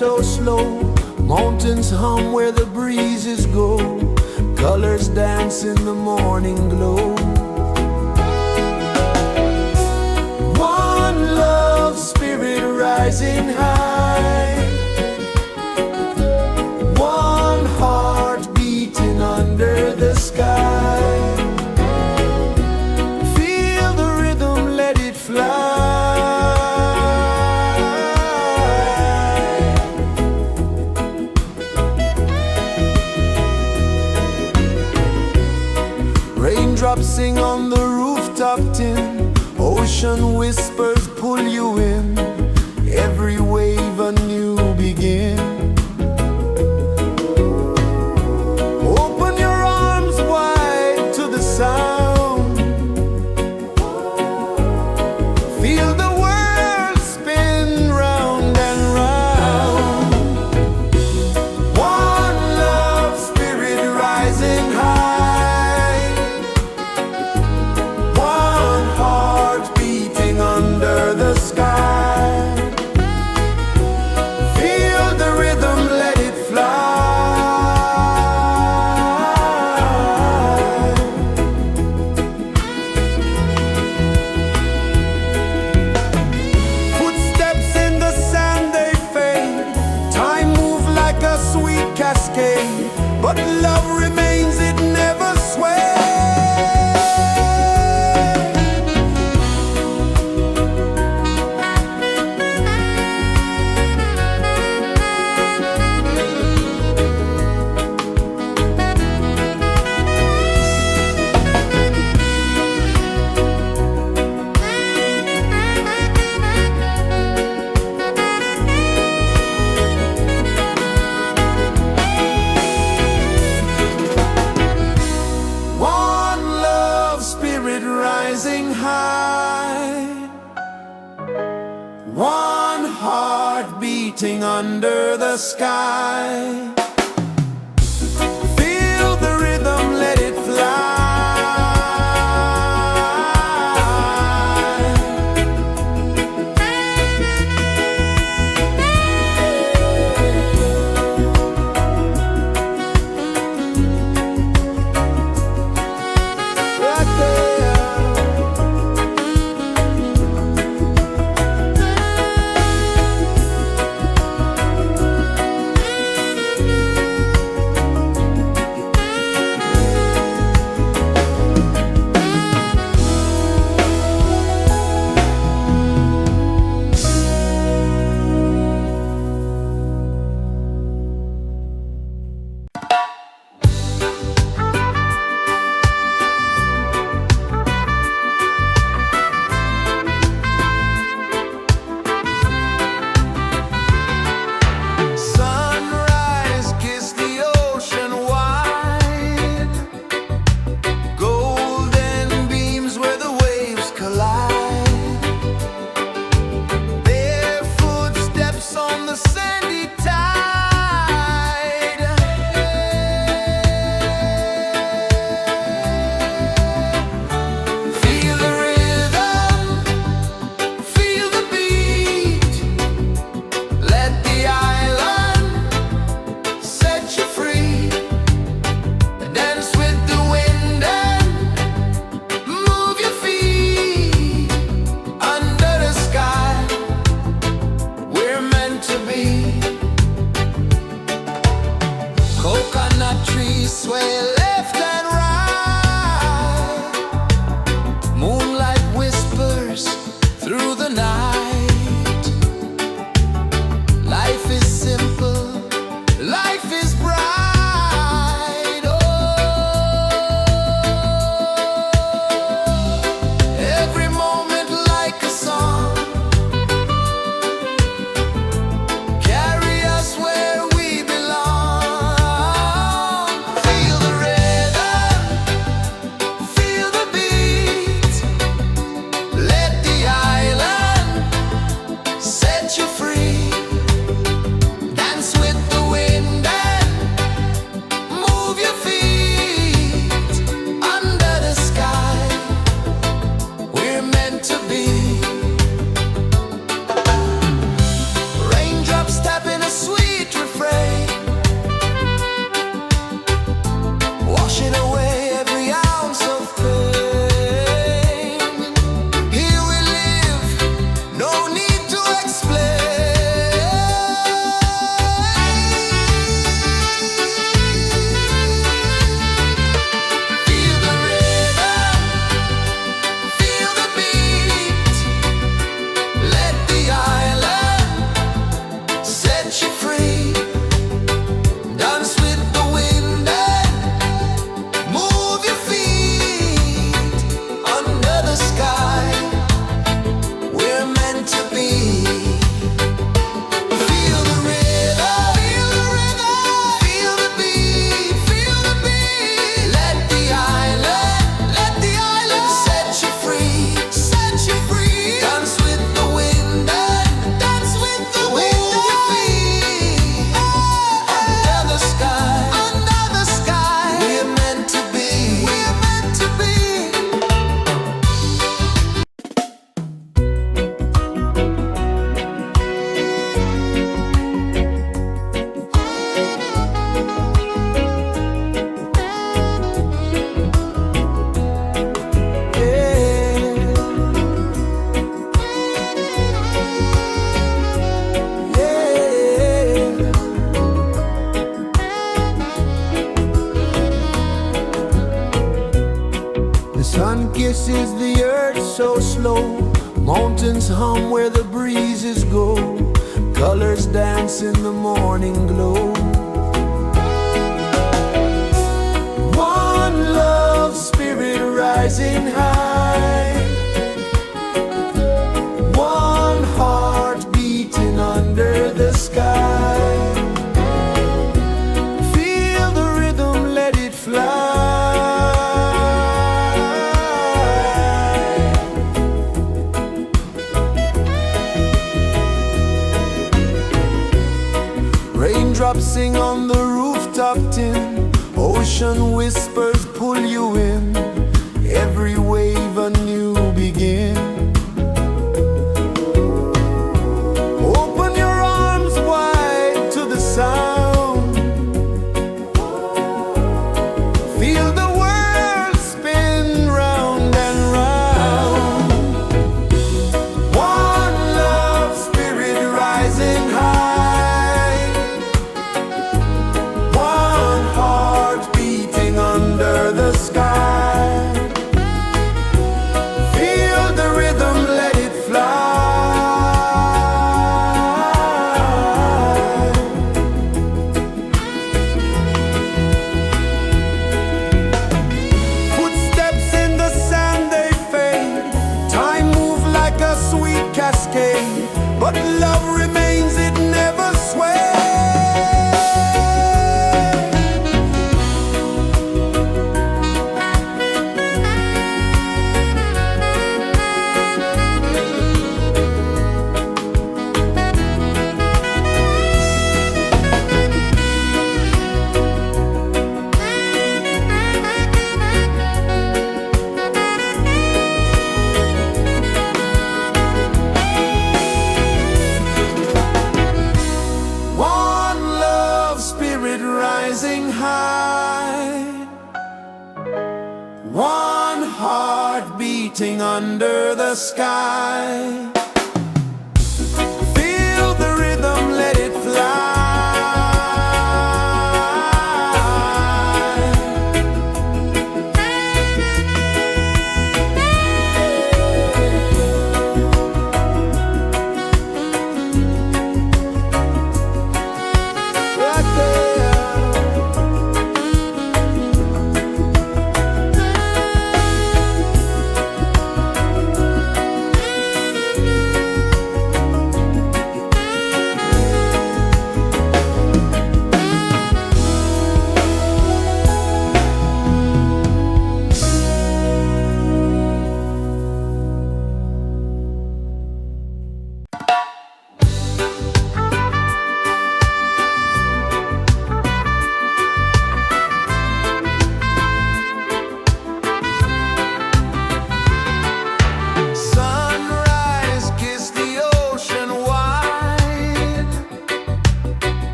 so slow. Mountains hum where the breezes go. Colors dance in the morning glow. One love, spirit rising high. One heart beating under the sky. Feel the rhythm, let it fly. Raindrops sing on the rooftop tin. Ocean whispers pull you in. Every wave a new begin. Open your arms wide to the sound. Feel the world spin round and round. One love, spirit rising high. One heart beating under the sky. Feel the rhythm, let it fly. Footsteps in the sand, they fade. Time moves like a sweet cascade, but love remains, it never sways. One love, spirit rising high. One heart beating under the sky. Feel the rhythm, let it fly. Right there. Sun kisses the earth so slow, mountains hum where the breezes go, colors dance in the morning glow. One love spirit rising high, one heart beating under the sky. Feel the rhythm, let it fly. Raindrops sing on the rooftop tin, ocean whispers pull you in, every wave a new begin. Open your arms wide to the sound, feel the world spin round and round. One love spirit rising high, one heart beating under the sky. Feel the rhythm, let it fly. Footsteps in the sand, they fade, time moves like a sweet cascade, but love remains, it never sways. One love spirit rising high, one heart beating under the sky. Feel the rhythm, let it fly. Right there.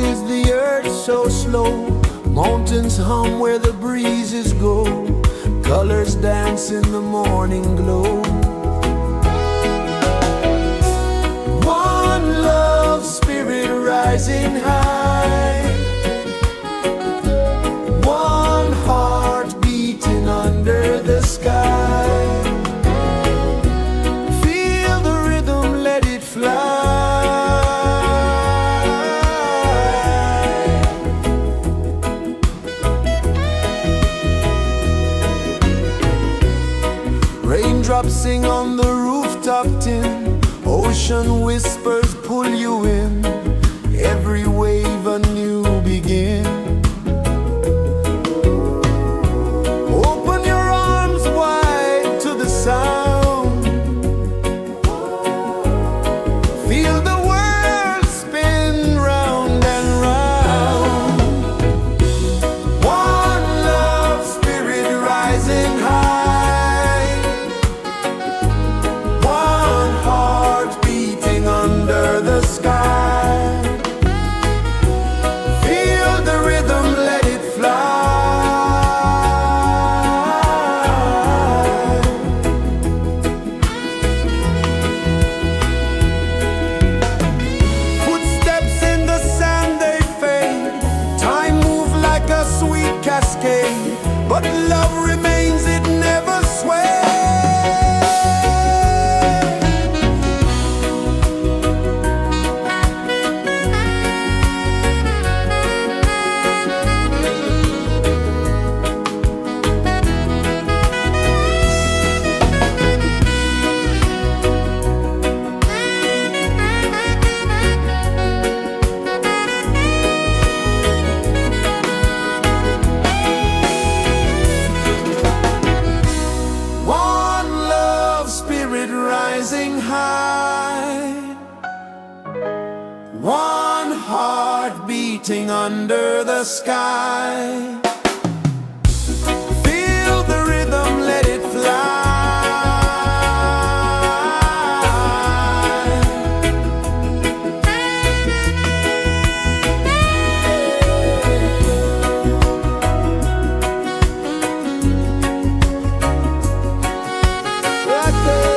is the earth so slow? Mountains hum where the breezes go. Colors dance in the morning glow. One love, spirit rising high. One heart beating under the sky. Feel the rhythm, let it fly. Raindrops sing on the rooftop tin. Ocean whispers pull you in. Every wave a new begin. Open your arms wide to the sound. Feel the world spin round and round. One love, spirit rising high. One heart beating under the sky. Feel the rhythm, let it fly. Footsteps in the sand, they fade. Time moves like a sweet cascade, but love remains, it never sways. One love, spirit rising high. One heart beating under the sky. Feel the rhythm, let it fly. Right there.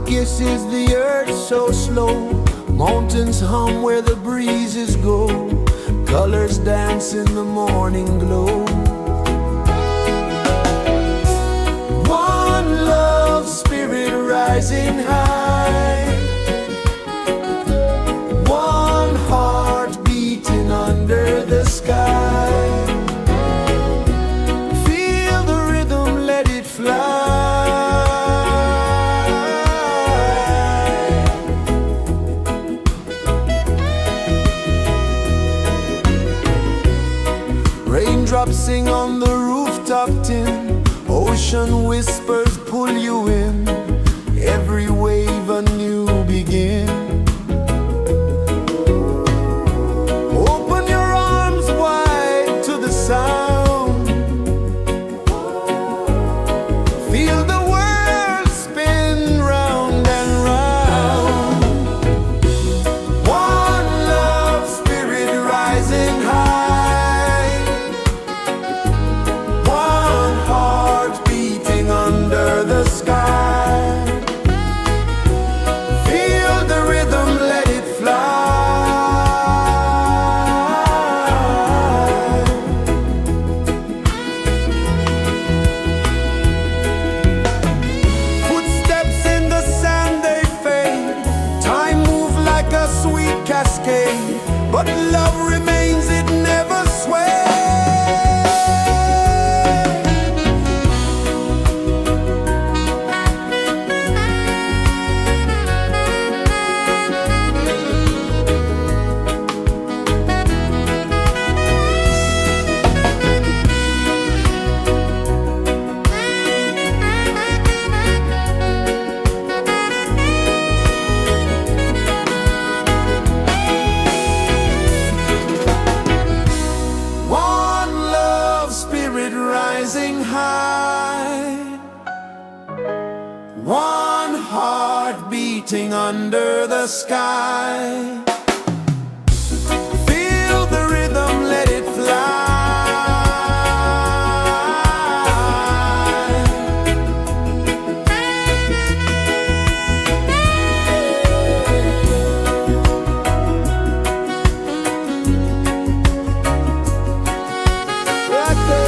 kisses the earth so slow. Mountains hum where the breezes go. Colors dance in the morning glow. One love spirit rising high. One heart beating under the sky. Feel the rhythm, let it fly. Raindrops sing on the rooftop tin. Ocean whispers pull you in. Every wave a new begin. Open your arms wide to the sound. Feel the world spin round and round. One love spirit rising high. One heart beating under the sky. Feel the rhythm, let it fly. Footsteps in the sand, they fade. Time moves like a sweet cascade, but love remains, it never sways. One love spirit rising high. One heart beating under the sky. Feel the rhythm, let it fly. Right there.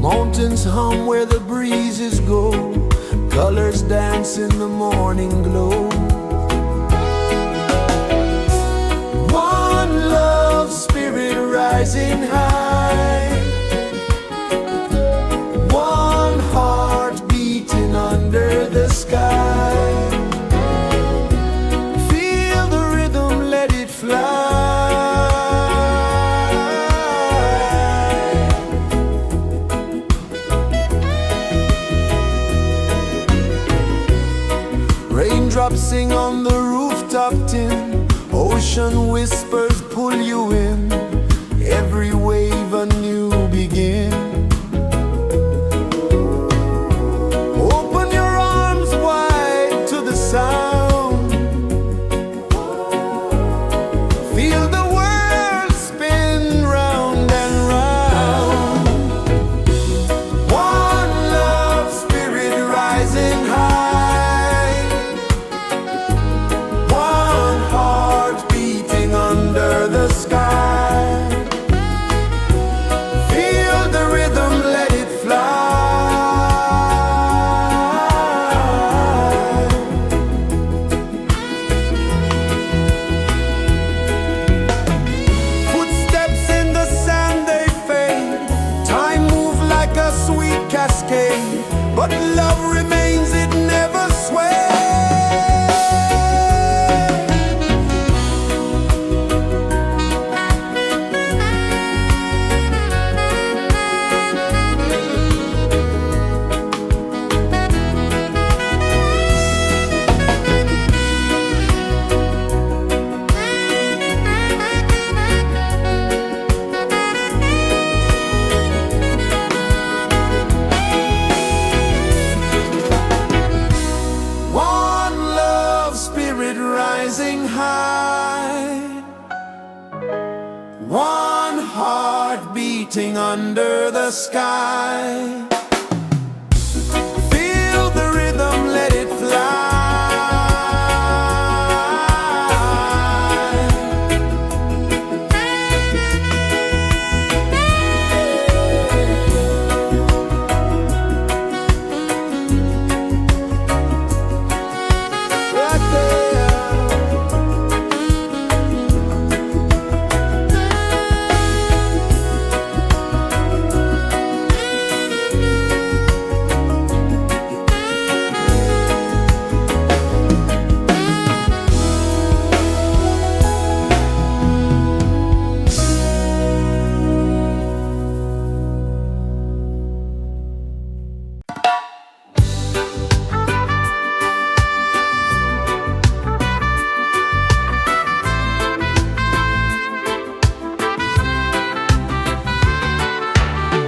Mountains hum where the breezes go, colors dance in the morning glow. One love spirit rising high, one heart beating under the sky. Feel the rhythm, let it fly. Raindrops sing on the rooftop tin, ocean whispers pull you in, every wave a new begin. Open your arms wide to the sound, feel the world spin round and round. One love spirit rising high, one heart beating under the sky. Feel the rhythm, let it fly. Footsteps in the sand, they fade. Time moves like a sweet cascade, but love remains, it never sways. One love spirit rising high, one heart beating under the sky. Feel the rhythm, let it fly. Right there.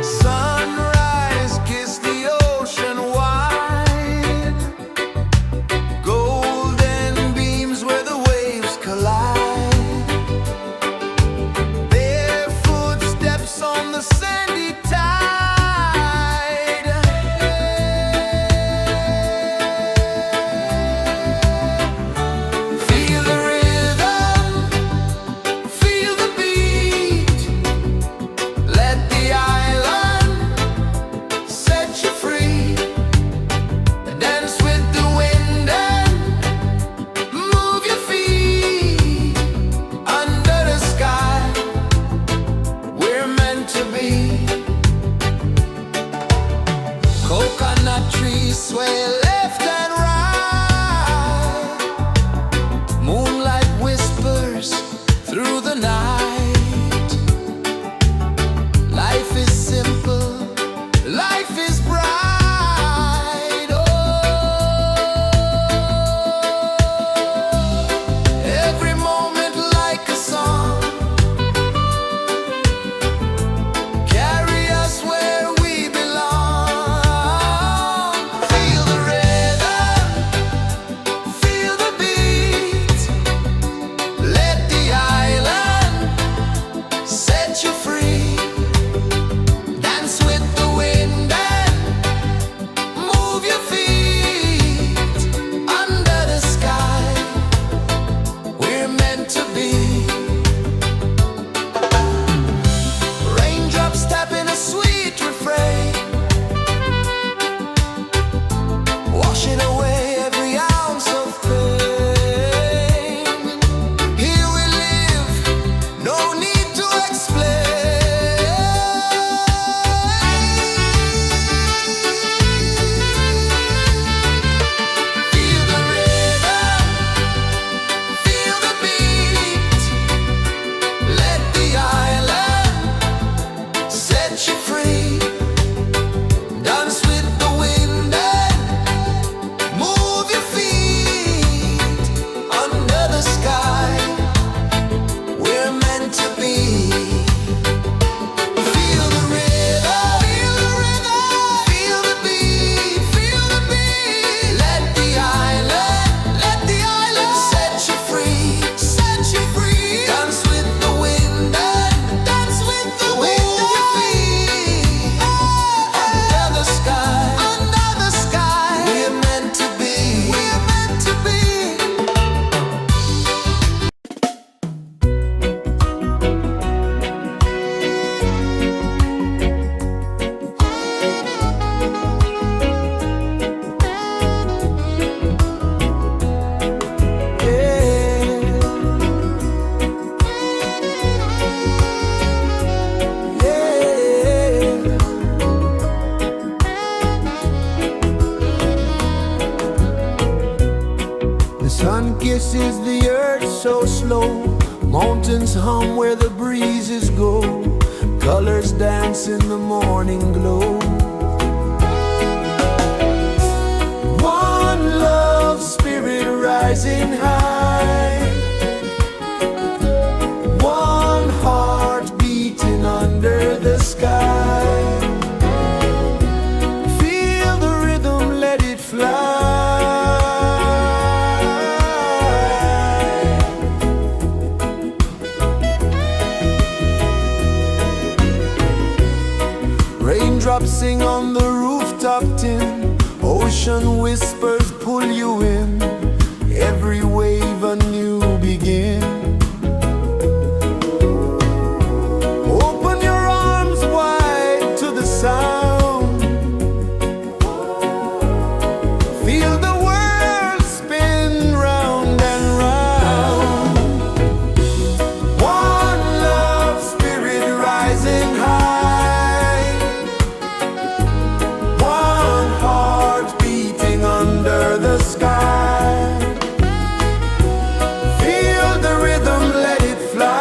Sunrise, kiss the ocean wide, golden beams where the waves collide, bare footsteps on the sandy tide. Feel the rhythm, feel the beat, let the island set you free. Dance with the wind and move your feet under the sky. We're meant to be. Coconut trees sway left and right, moonlight whispers through the night. Life is simple, life is bright. Oh, every moment like a song, carry us where we belong. Feel the rhythm, kisses the earth so slow. Mountains hum where the breezes go. Colors dance in the morning glow. One love, spirit rising high. One heart beating under the sky. Feel the rhythm, let it fly. Raindrops sing on the rooftop tin. Ocean whispers pull you in. Every wave a new begin. Open your arms wide to the sound. Feel the world spin round and round. One love, spirit rising high. One heart beating under the sky. Feel the rhythm, let it fly.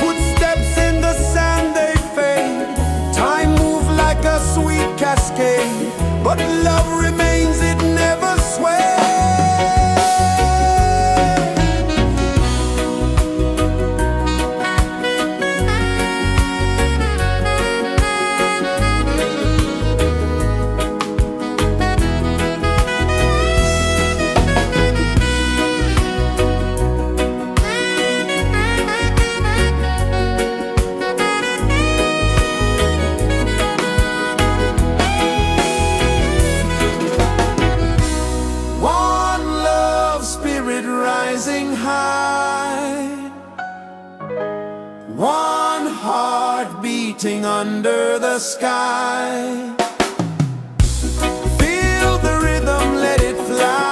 Footsteps in the sand, they fade. Time moves like a sweet cascade, but love remains, it never sways. One love, spirit rising high. One heart beating under the sky. Feel the rhythm, let it fly.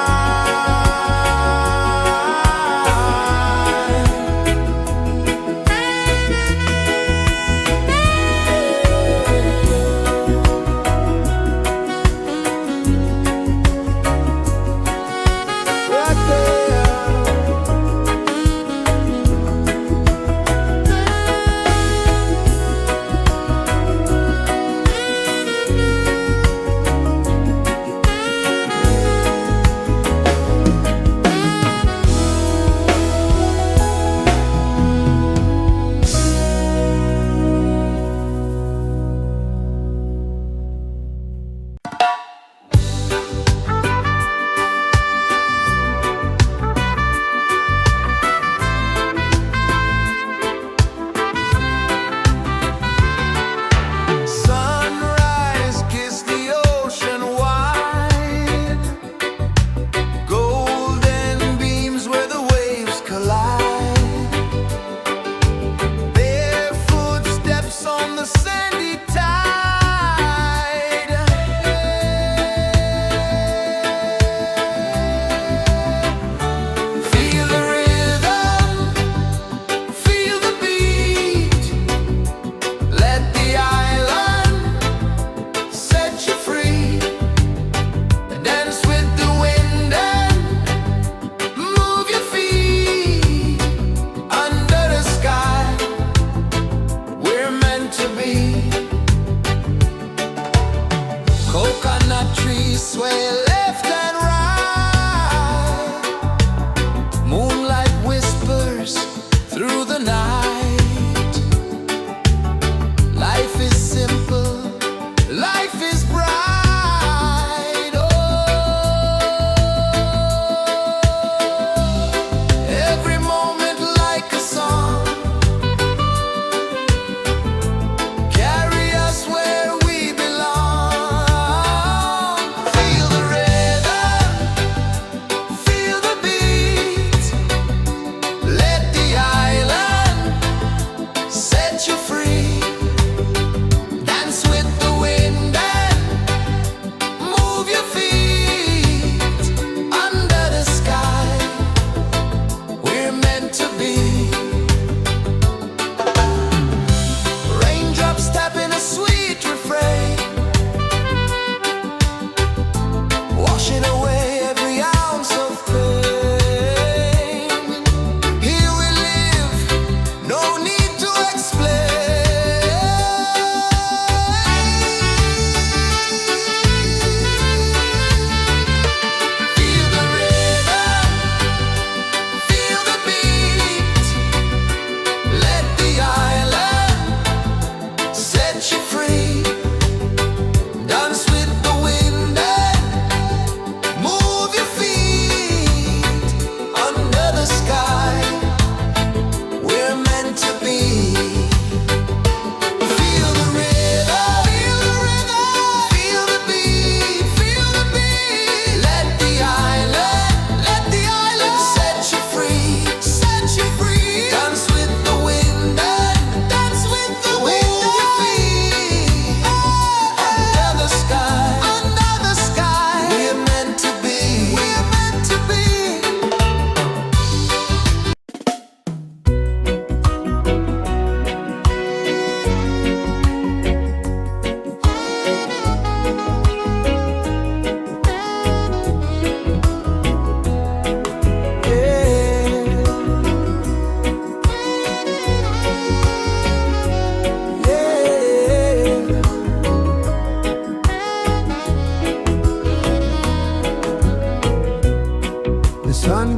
Right there.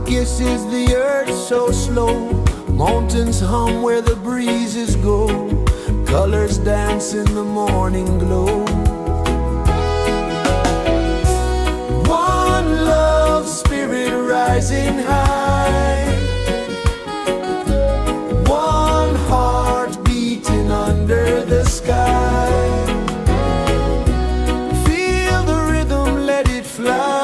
kisses the earth so slow. Mountains hum where the breezes go. Colors dance in the morning glow. One love spirit rising high. One heart beating under the sky. Feel the rhythm, let it fly.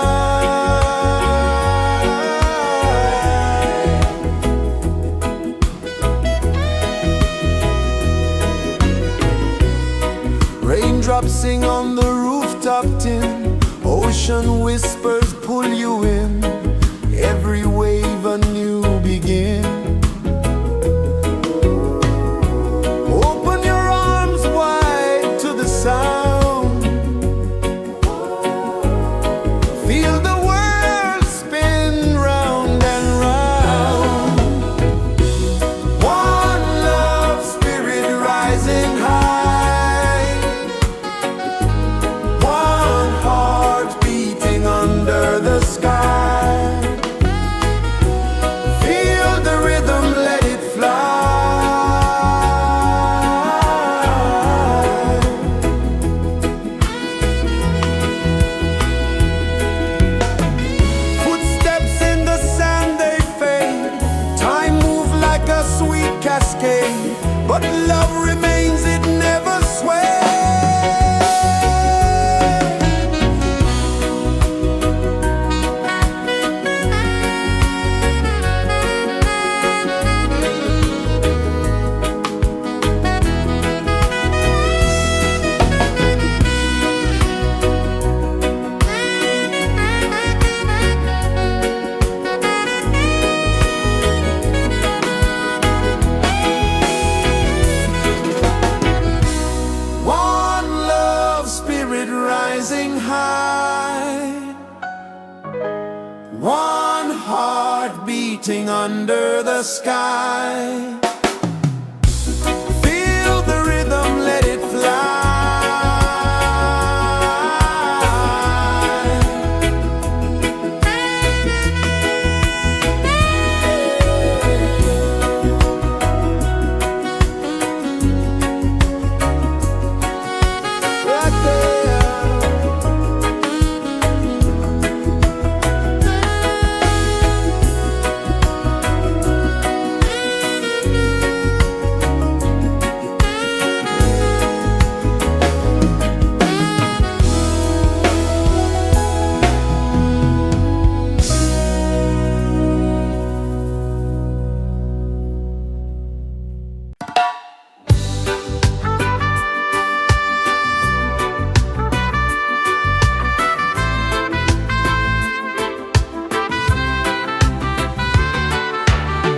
Raindrops sing on the rooftop tin. Ocean whispers pull you in. Every wave a new begin. Open your arms wide to the sound. Feel the world spin round and round. One love spirit rising high. One heart beating under the sky. Feel the rhythm, let it fly. Footsteps in the sand, they fade. Time moves like a sweet cascade, but love remains, it never sways. One love spirit rising high. One heart beating under the sky. Feel the rhythm, let it fly. Right there.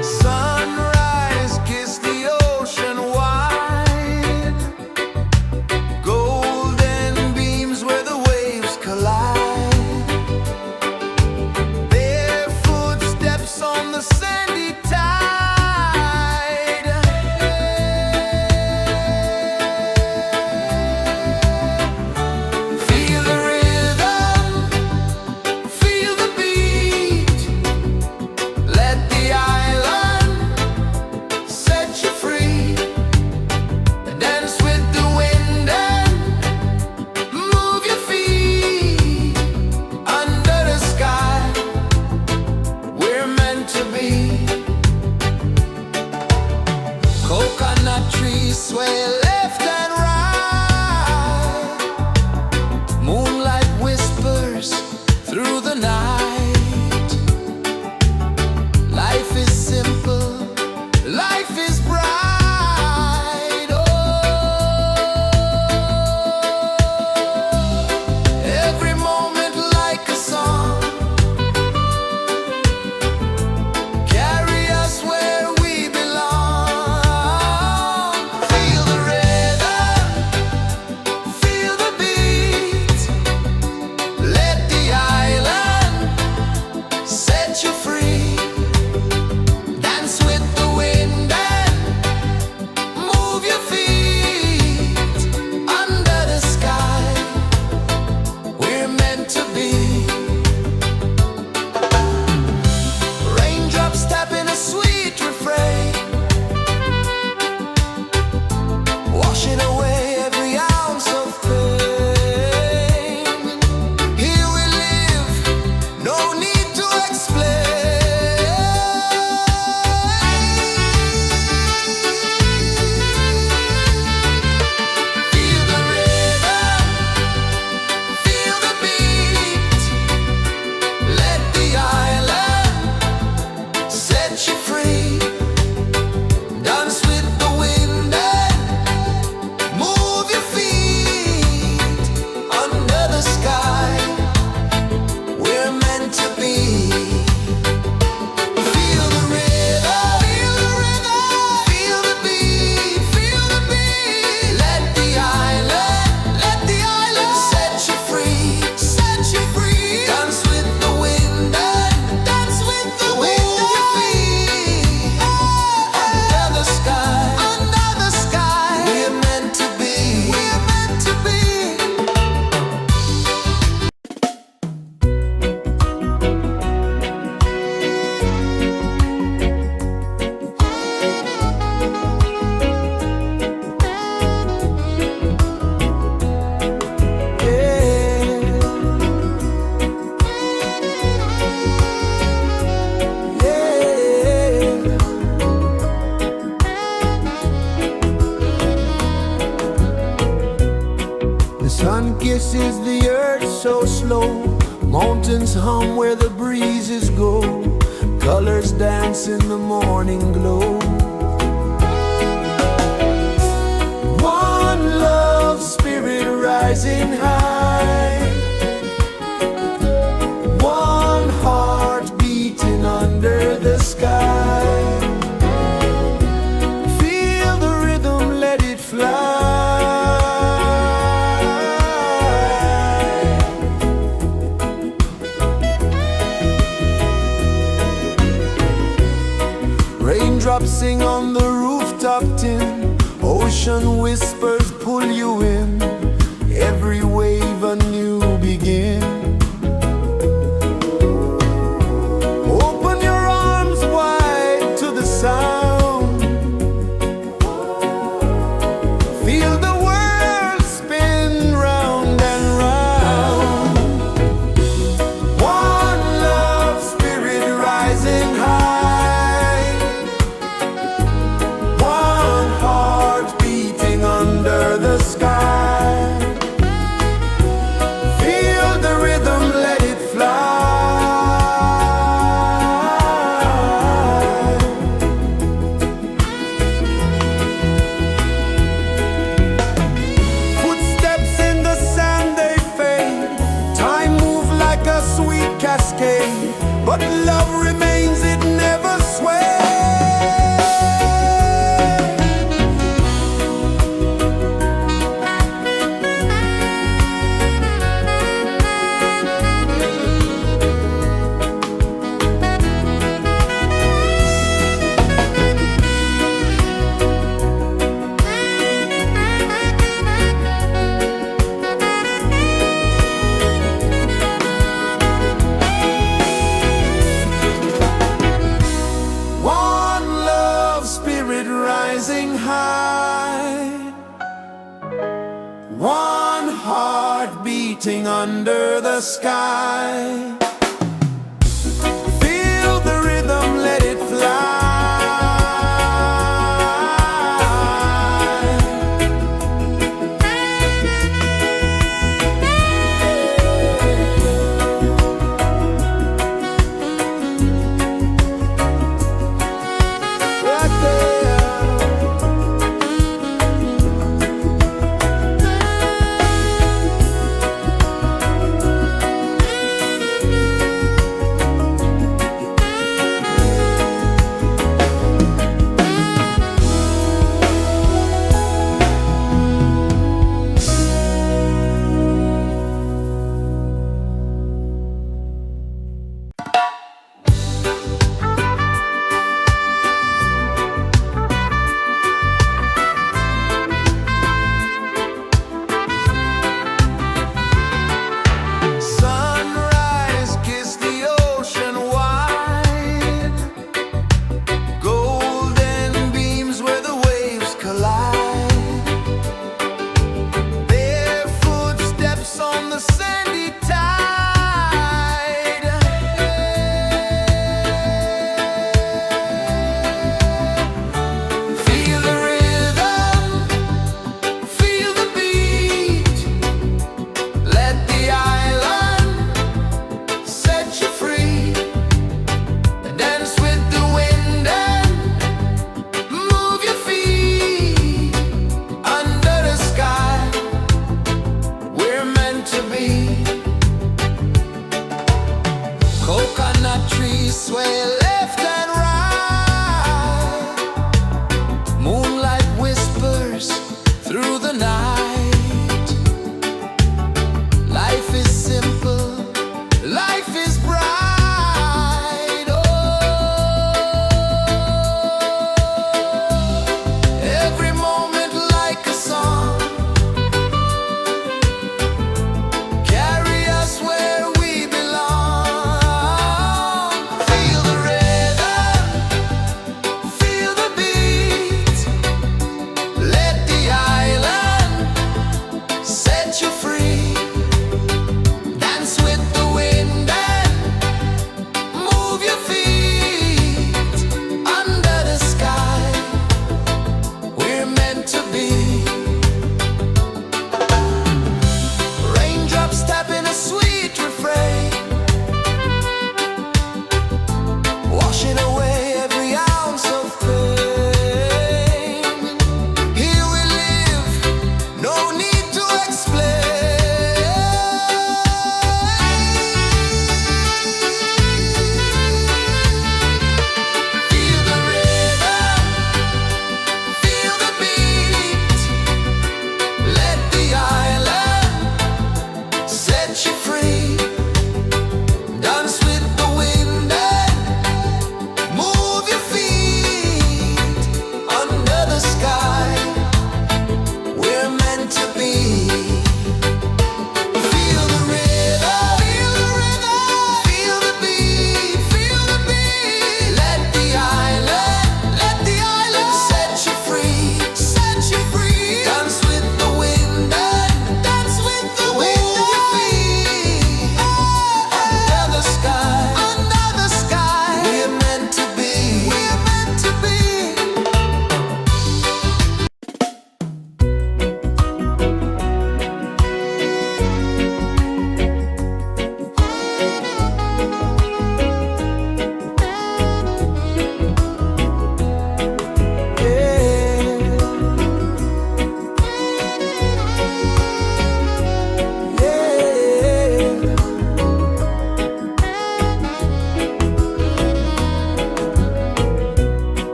Sunrise, kiss the ocean wide. Golden beams where the waves collide. Barefoot steps on the sandy tide. Feel the rhythm, feel the beat. Let the island set you free. Dance with the wind and move your feet. Under the sky, we're meant to be. Coconut trees sway left and right. Moonlight whispers through the night. Life is simple, life is bright. Oh, every moment like a song. Carry us where we belong. Feel the rain. so slow. Mountains hum where the breezes go. Colors dance in the morning glow. One love, spirit rising high. One heart beating under the sky. Feel the rhythm, let it fly. Raindrops sing on the rooftop tin. Ocean whispers pull you in. Every wave a new begin. Open your arms wide to the sound. Feel the world spin round and round. One love, spirit rising high. One heart beating under the sky. Feel the rhythm, let it fly. Footsteps in the sand, they fade. Time moves like a sweet cascade, but love remains, it never sways. One love, spirit rising high. One heart beating under the sky. Feel the rhythm, let it fly. Right there.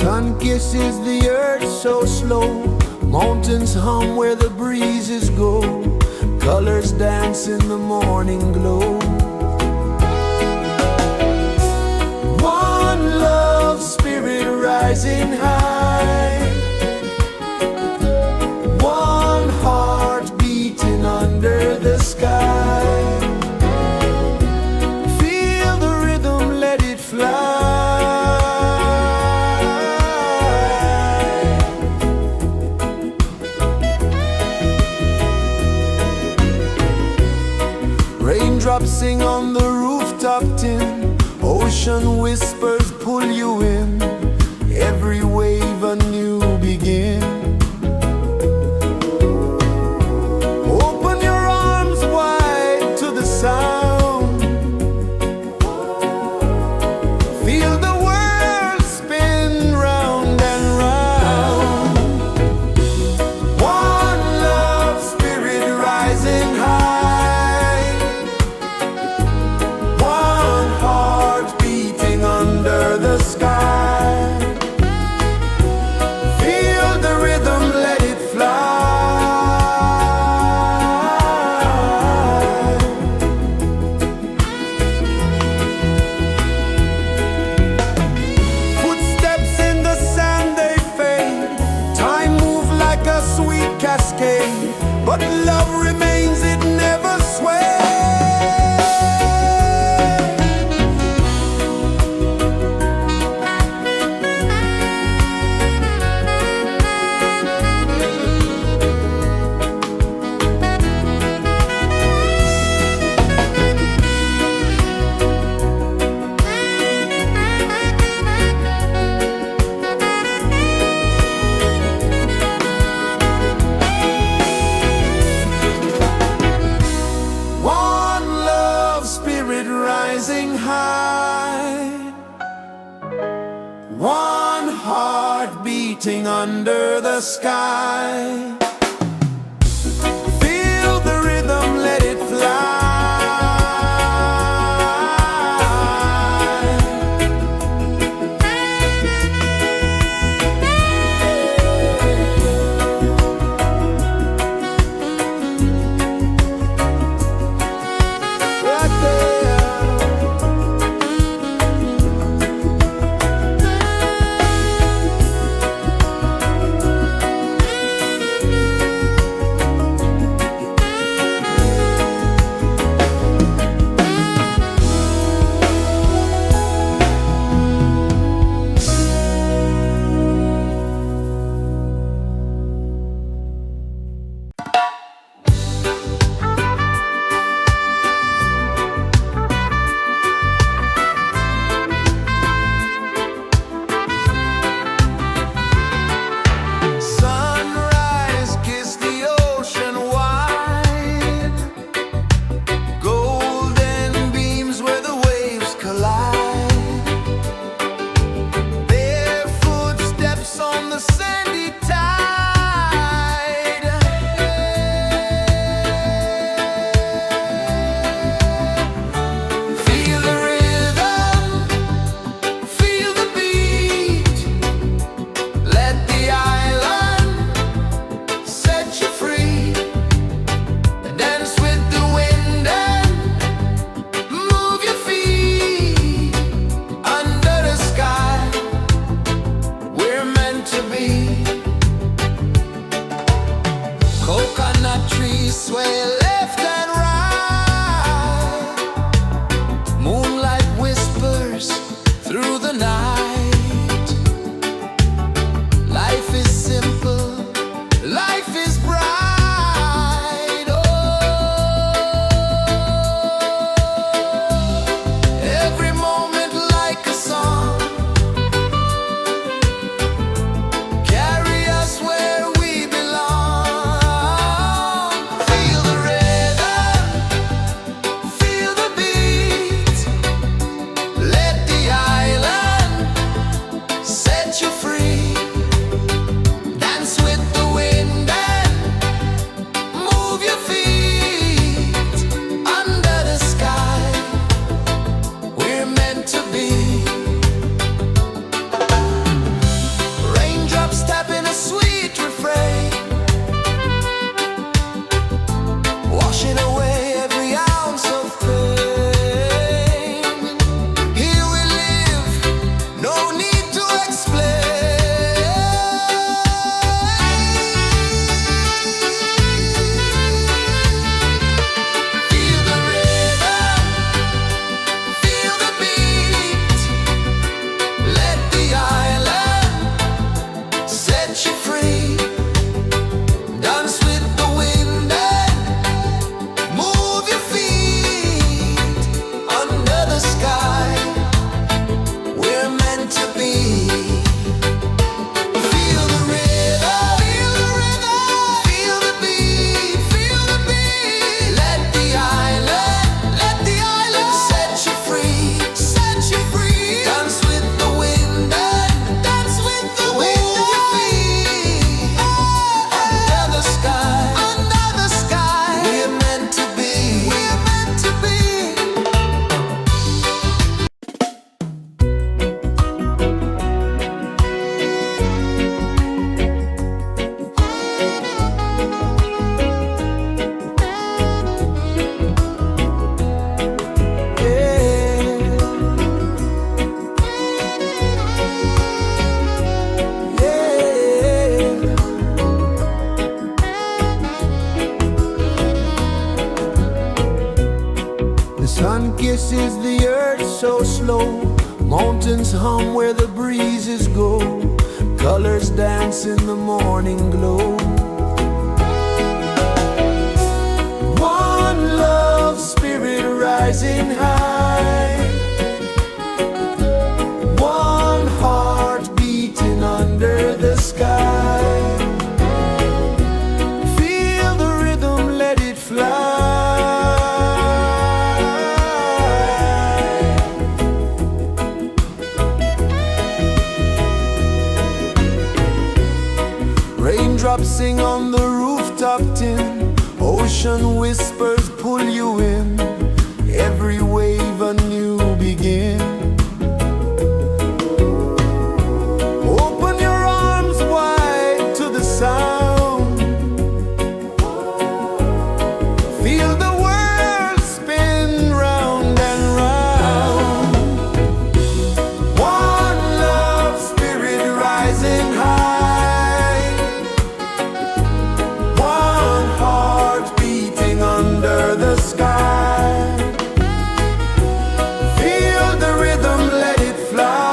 Sun kisses the earth so slow, mountains hum where the breezes go, colors dance in the morning glow. One love spirit rising high, one heart beating under the sky. Feel the rhythm, let it fly. Raindrops sing on the rooftop tin, ocean whispers pull you in, every wave a new begin. Open your arms wide to the sound, feel the world spin round and round. One love spirit rising high, one heart beating under the sky. Feel the rhythm, let it fly. Footsteps in the sand, they fade, time moves like a sweet cascade, but love remains, it never sways. One love spirit rising high, one heart beating under the sky. Feel the rhythm, let it fly. Right there. birds hum where the breezes go, colors dance in the morning glow. One love spirit rising high, one heart beating under the sky. Feel the rhythm, let it fly. Raindrops sing on the rooftop tin, ocean whispers pull you in, every wave a new begin. Open your arms wide to the sound, feel the world spin round and round. One love spirit rising high, one heart beating under the sky. Feel the rhythm, let it fly.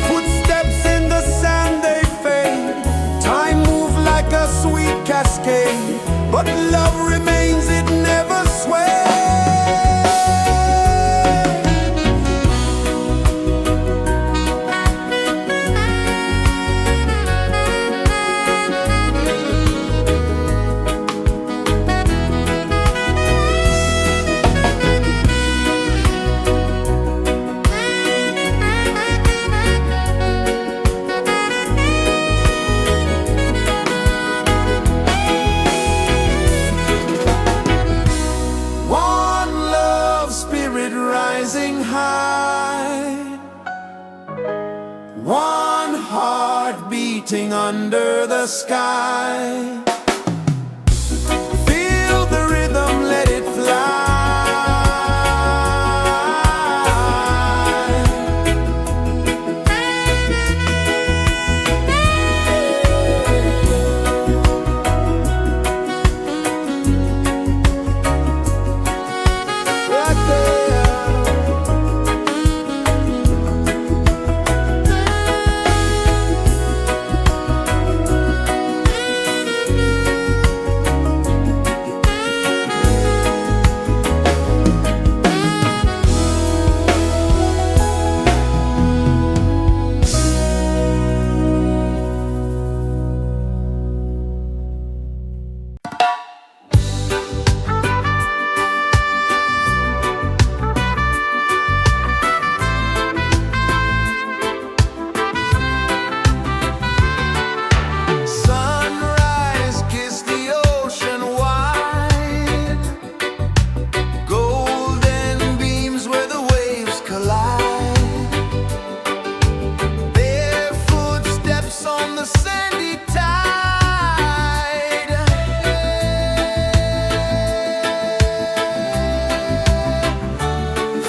Footsteps in the sand, they fade. Time moves like a sweet cascade, but love remains, it never sways. One love spirit rising high, one heart beating under the sky. Feel the rhythm, let it fly. Right there. Sunrise, kiss the ocean wide, golden beams where the waves collide, bare footsteps on the sandy tide.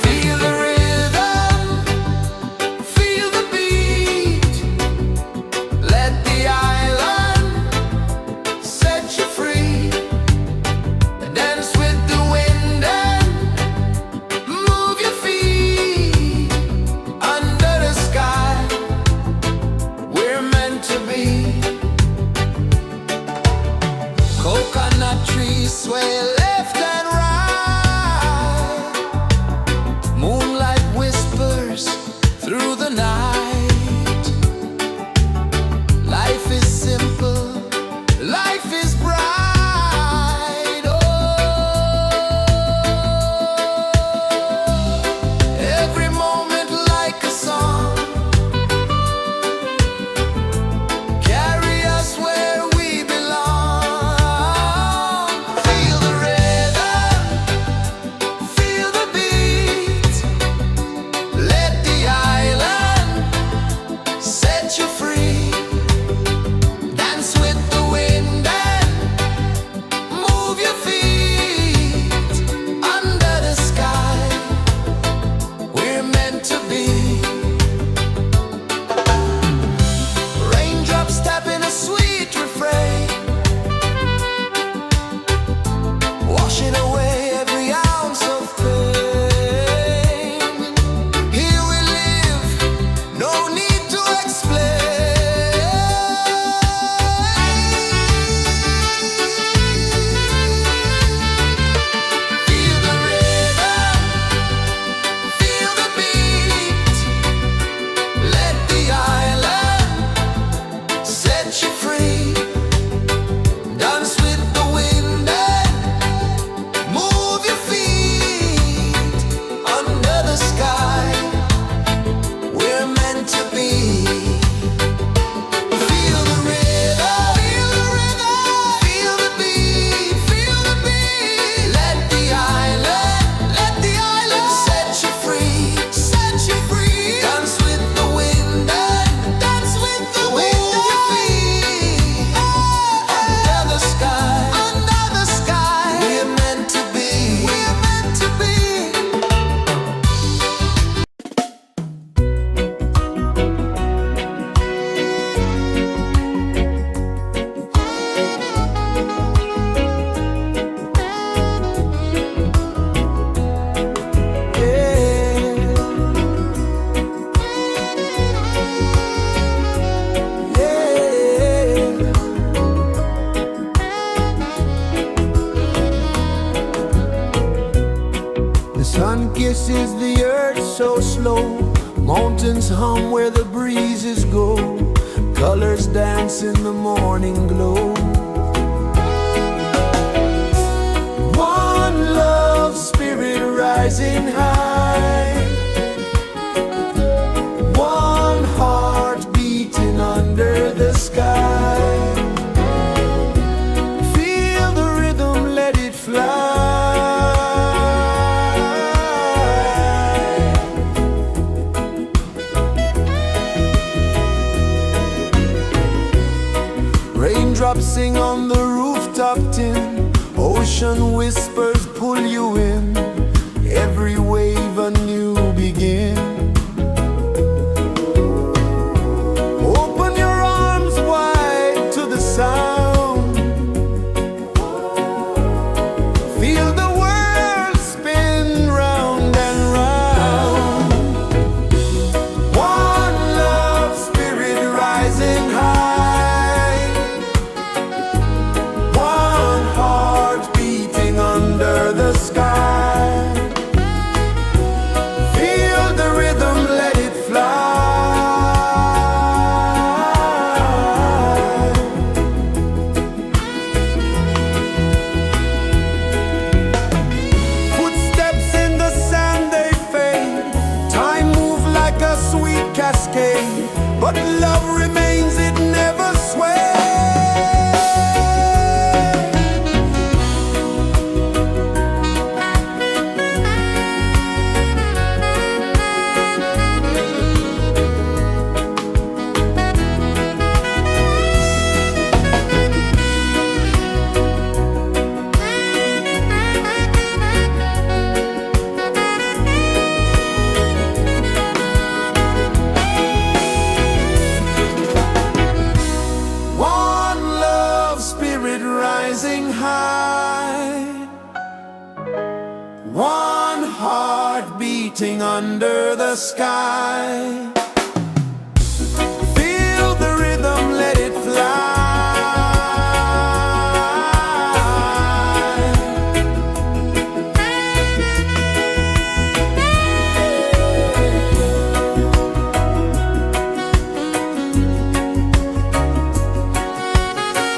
Feel the rhythm, feel the beat, let the island set you free. Dance with the wind and move your feet under the sky. We're meant to be. Coconut trees sway left and right, moonlight whispers through the night. Life is simple, life is bright. Oh, every moment like a song, carry us where we belong. Feel the rhythm, feel the beat, let the island set you free. Dance with the wind and kisses the earth so slow. Mountains hum where the breezes go. Colors dance in the morning glow. One love, spirit rising high. One heart beating under the sky. Feel the rhythm, let it fly. Raindrops sing on the rooftop tin. Ocean whispers pull you in. Every wave a new begin. Open your arms wide to the sound. Feel the world spin round and round. One love, spirit rising high. One heart beating under the sky. Feel the rhythm, let it fly. Footsteps in the sand, they fade. Time moves like a sweet cascade, but love remains, it never sways. One love, spirit rising high. One heart beating under the sky. Feel the rhythm, let it fly.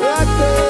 Right there.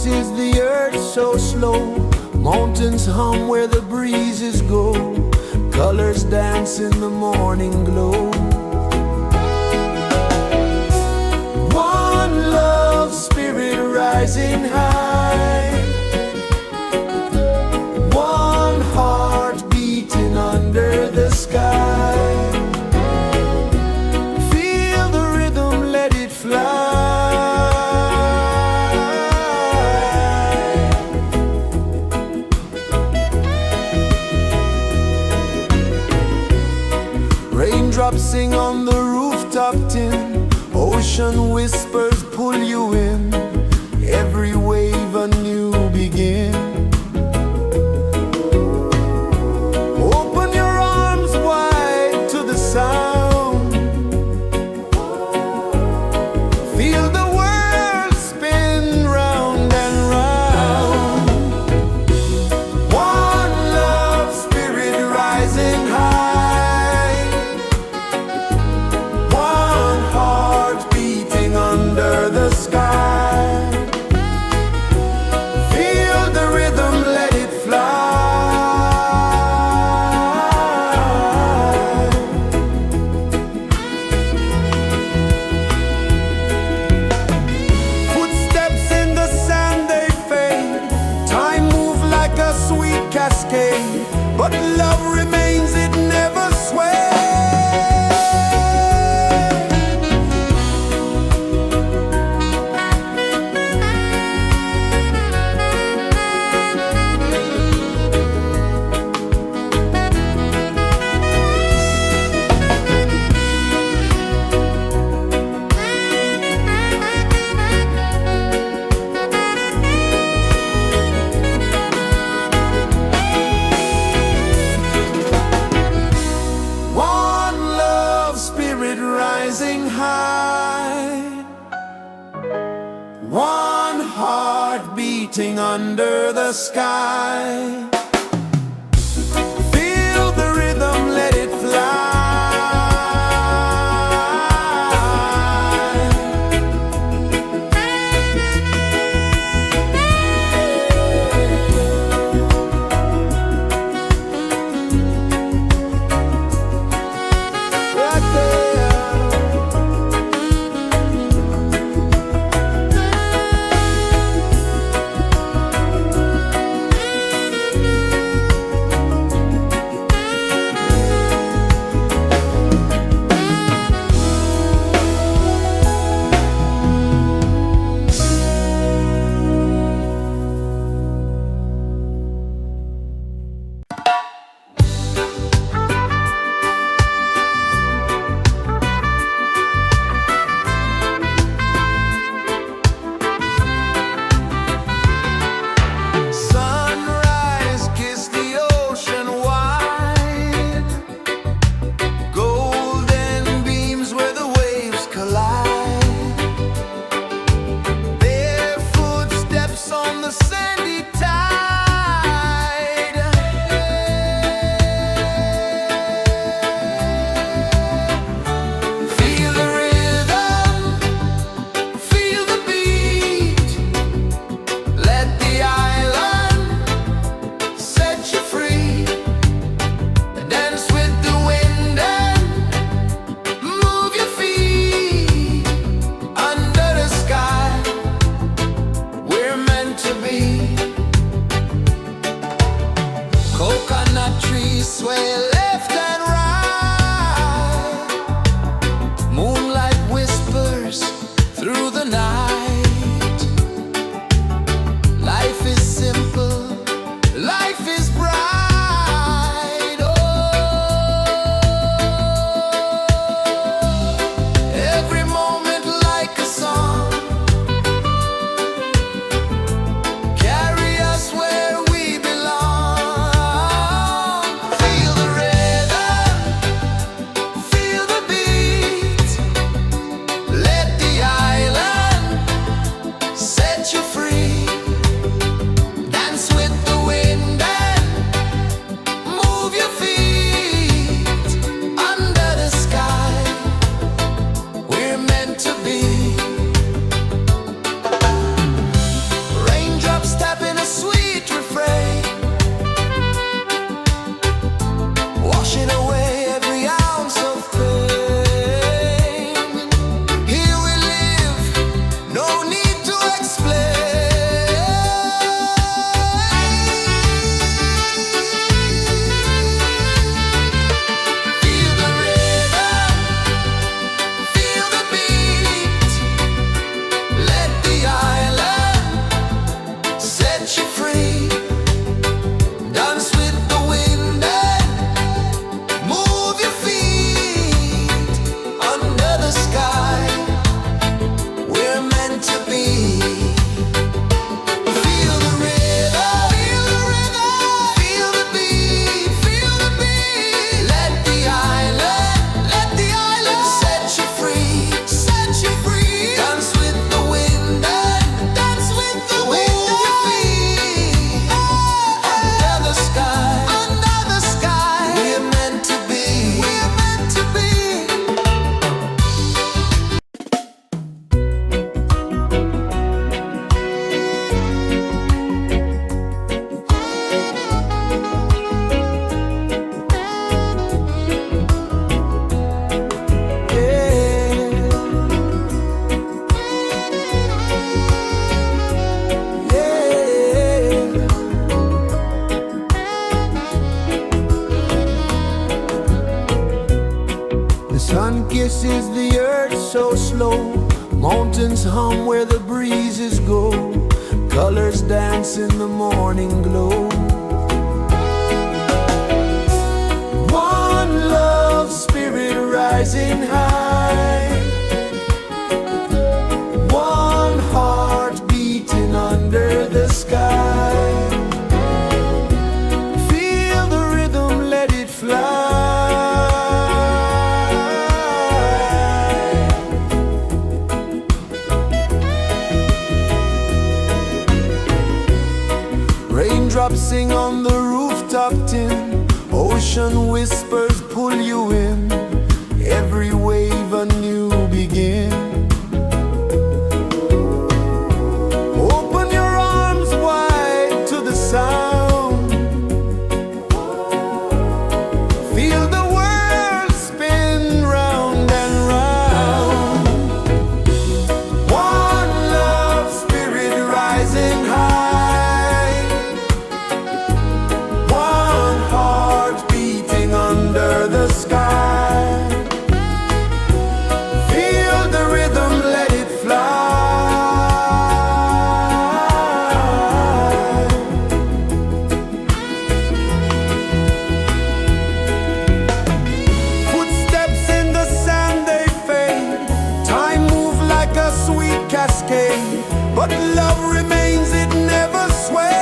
is the earth so slow. Mountains hum where the breezes go. Colors dance in the morning glow. One love, spirit rising high. One heart beating under the sky. Feel the rhythm, let it fly. Raindrops sing on the rooftop tin. Ocean whispers pull you in. Every wave a new begin. Open your arms wide to the sound. Feel the world spin round and round. One love, spirit rising high. One heart beating under the sky. Feel the rhythm, let it fly. Footsteps in the sand, they fade. Time moves like a sweet cascade, but love remains, it never sways. One love, spirit rising high. One heart beating under the sky. Feel the rhythm, let it fly. Right there. Sunrise, kiss the ocean wide. Golden beams where the waves collide. Bare footsteps on the sandy tide. Feel the rhythm, feel the beat. Let the island set you free. Dance with the wind and move your feet. Under the sky, we're meant to be. Coconut trees sway left and right. Moonlight whispers through the night. Life is simple, life is bright. Oh, every moment like a song. Carry us where we belong. Feel the rhythm. set you free. Dance with the wind and move your feet under the sky. We're meant to be. Feel the rhythm, feel the rhythm, feel the beat, feel the beat. Let the island set you free, set you free. Dance with the wind and dance with the wind. Move your feet under the sky, under the sky. We're meant to be, we're meant to be. The sun kisses the earth so slow. Mountains hum where the breezes go. Colors dance in the morning glow. One love spirit rising high. One heart beating under the sky. Feel the rhythm, let it fly. Raindrops sing on the rooftop tin. Ocean whispers pull you in. Every wave a new begin. Open your arms wide to the sound. Feel the world spin round and round. One love spirit rising high. One heart beating under the sky. Feel the rhythm, let it fly. Footsteps in the sand, they fade. Time moves like a sweet cascade, but love remains, it never sways.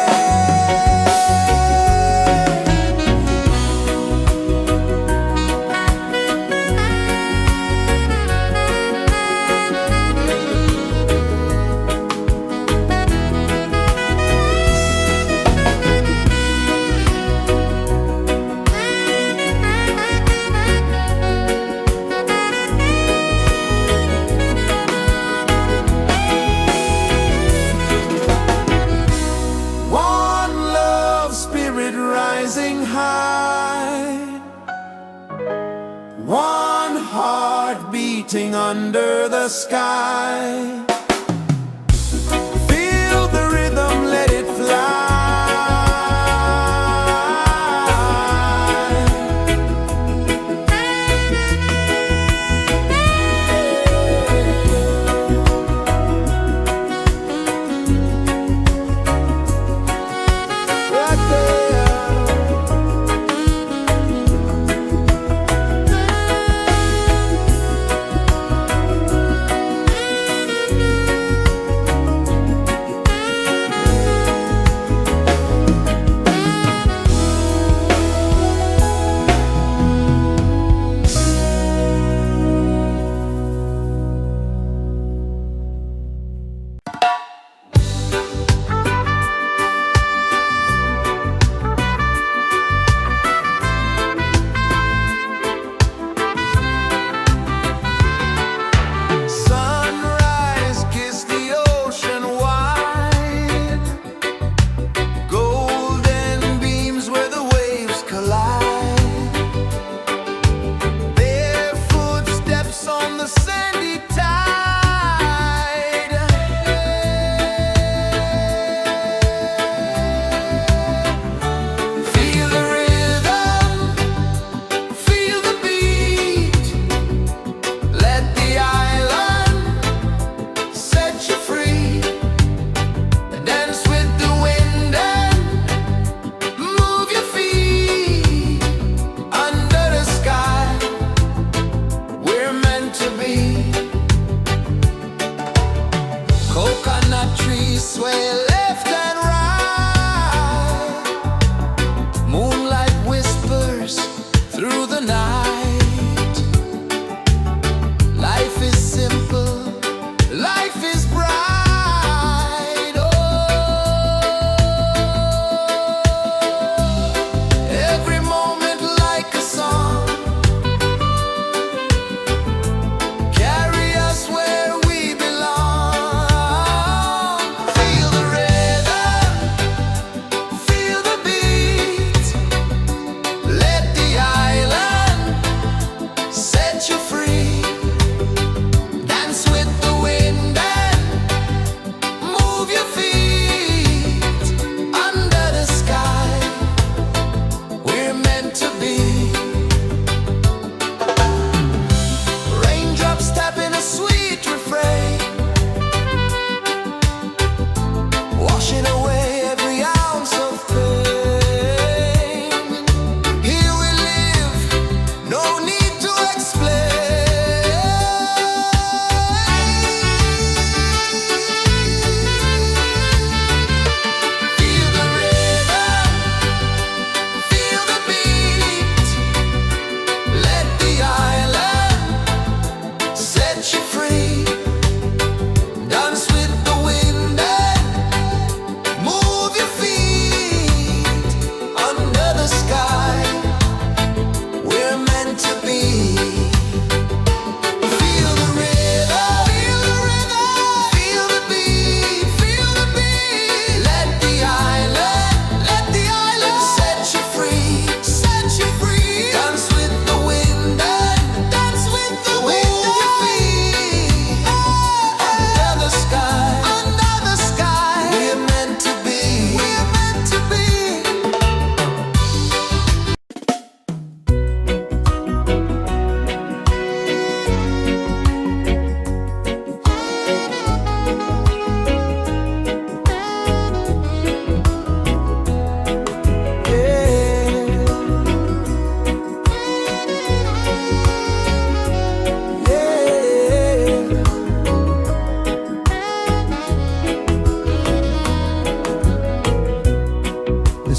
One love spirit rising high. One heart beating under the sky. Feel the rhythm, let it fly. Right there.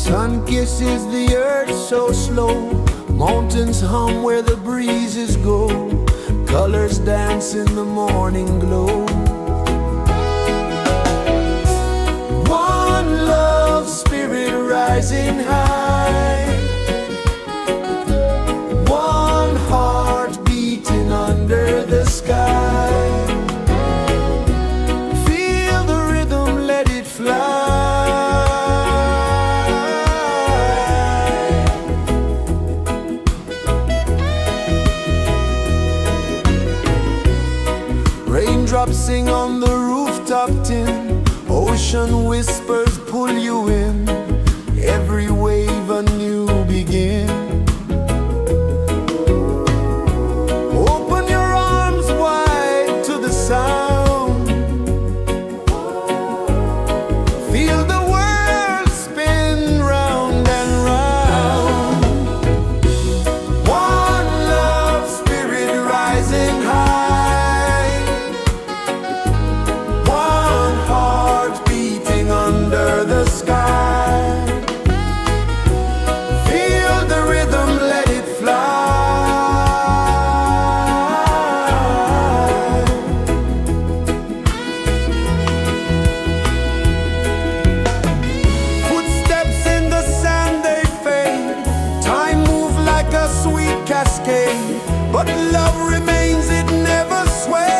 Sun kisses the earth so slow, mountains hum where the breezes go, colors dance in the morning glow. One love spirit rising high, one heart beating under the sky. Feel the rhythm, let it fly. Raindrops sing on the rooftop tin, ocean whispers pull you in, every wave a new begin. Open your arms wide to the sound, feel the world spin round and round. One love spirit rising high, one heart beating under the sky. Feel the rhythm, let it fly. Footsteps in the sand, they fade. Time moves like a sweet cascade, but love remains, it never sways.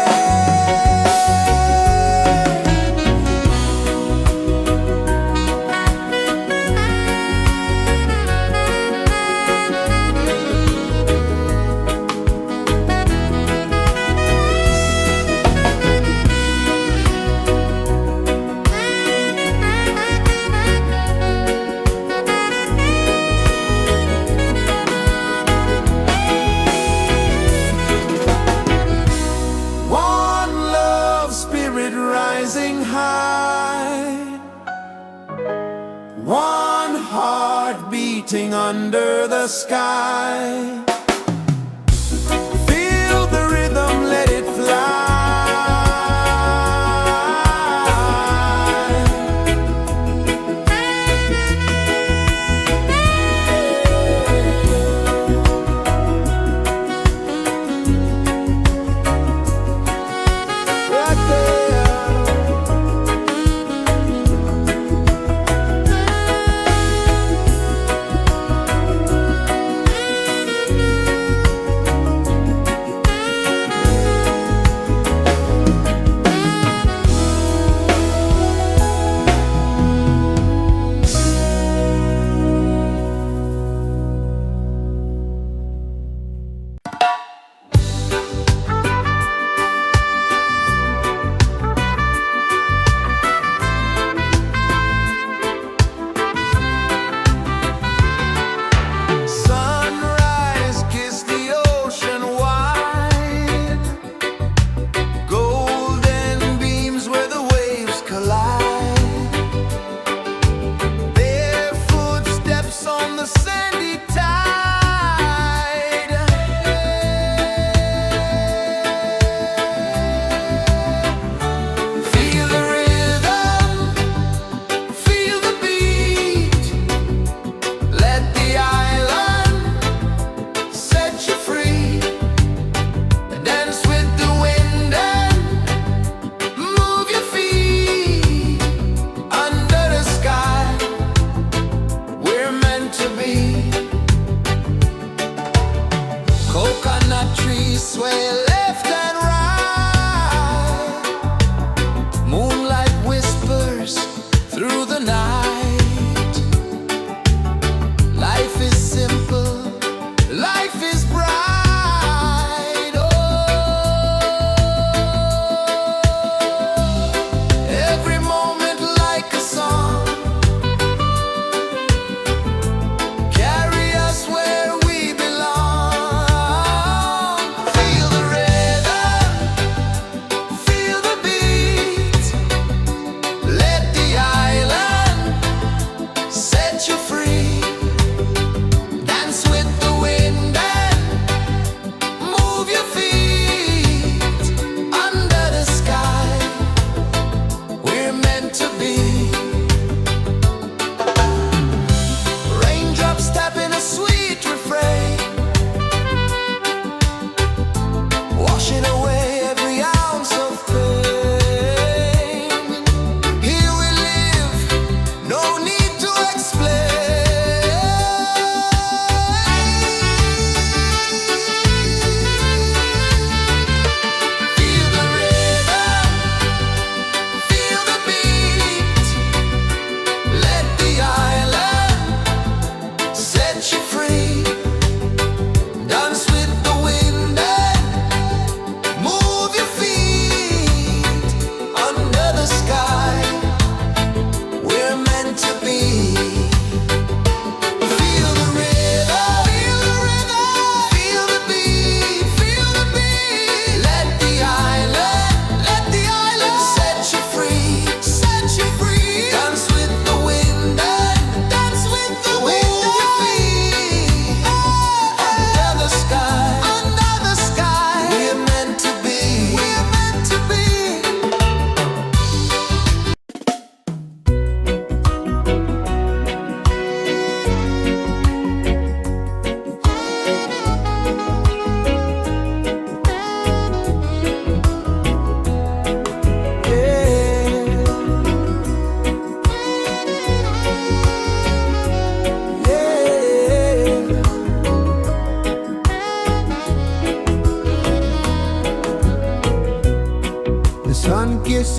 One love spirit rising high, one heart beating under the sky. Feel the rhythm, let it fly. Right there.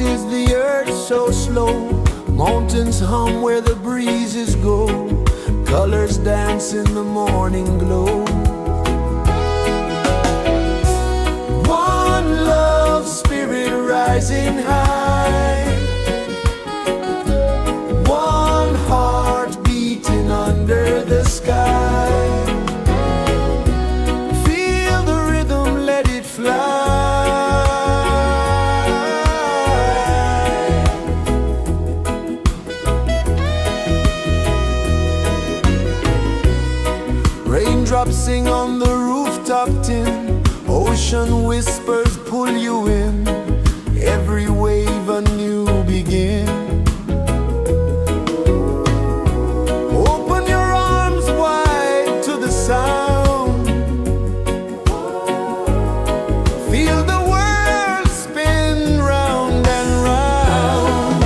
is the earth so slow? Mountains hum where the breezes go. Colors dance in the morning glow. One love, spirit rising high. One heart beating under the sky. Feel the rhythm, let it fly. Raindrops sing on the rooftop tin. Ocean whispers pull you in. Every wave a new begin. Open your arms wide to the sound. Feel the world spin round and round.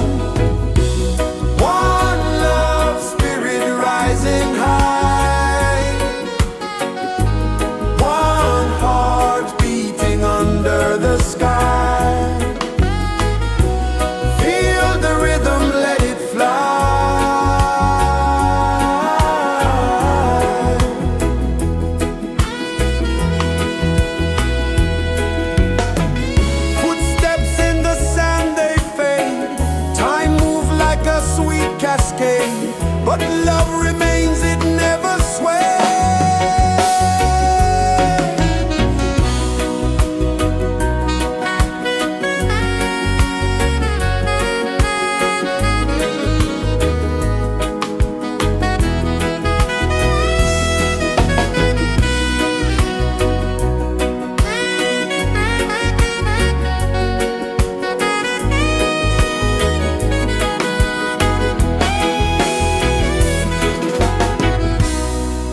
One love, spirit rising high. One heart beating under the sky. Feel the rhythm, let it fly. Footsteps in the sand, they fade. Time moves like a sweet cascade, but love remains, it never sways.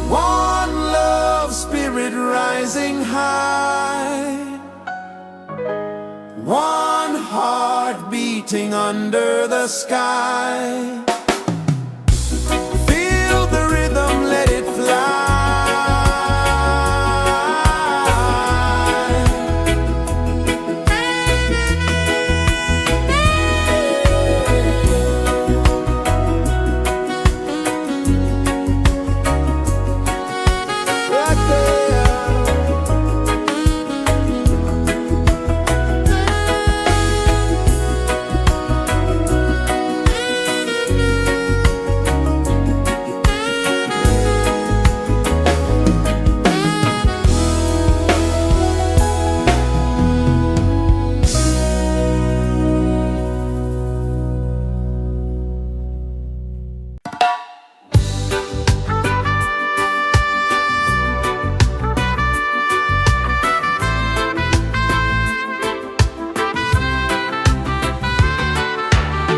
One love, spirit rising high. One heart beating under the sky. Feel the rhythm, let it fly. Right there.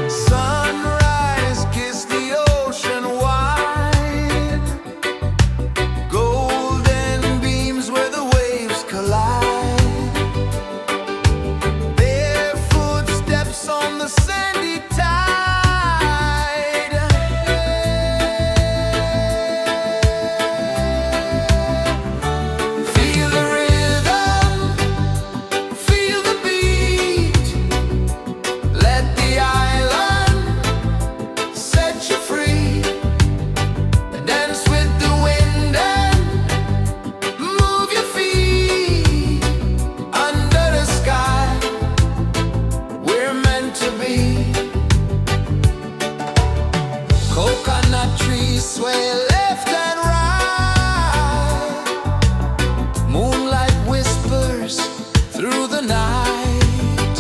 Sunrise, kiss the ocean wide. Golden beams where the waves collide. Their footsteps on the sandy tide. Feel the rhythm, feel the beat. Let the island set you free. Dance with the wind and move your feet. Under the sky, we're meant to be. Coconut trees sway left and right. Moonlight whispers through the night.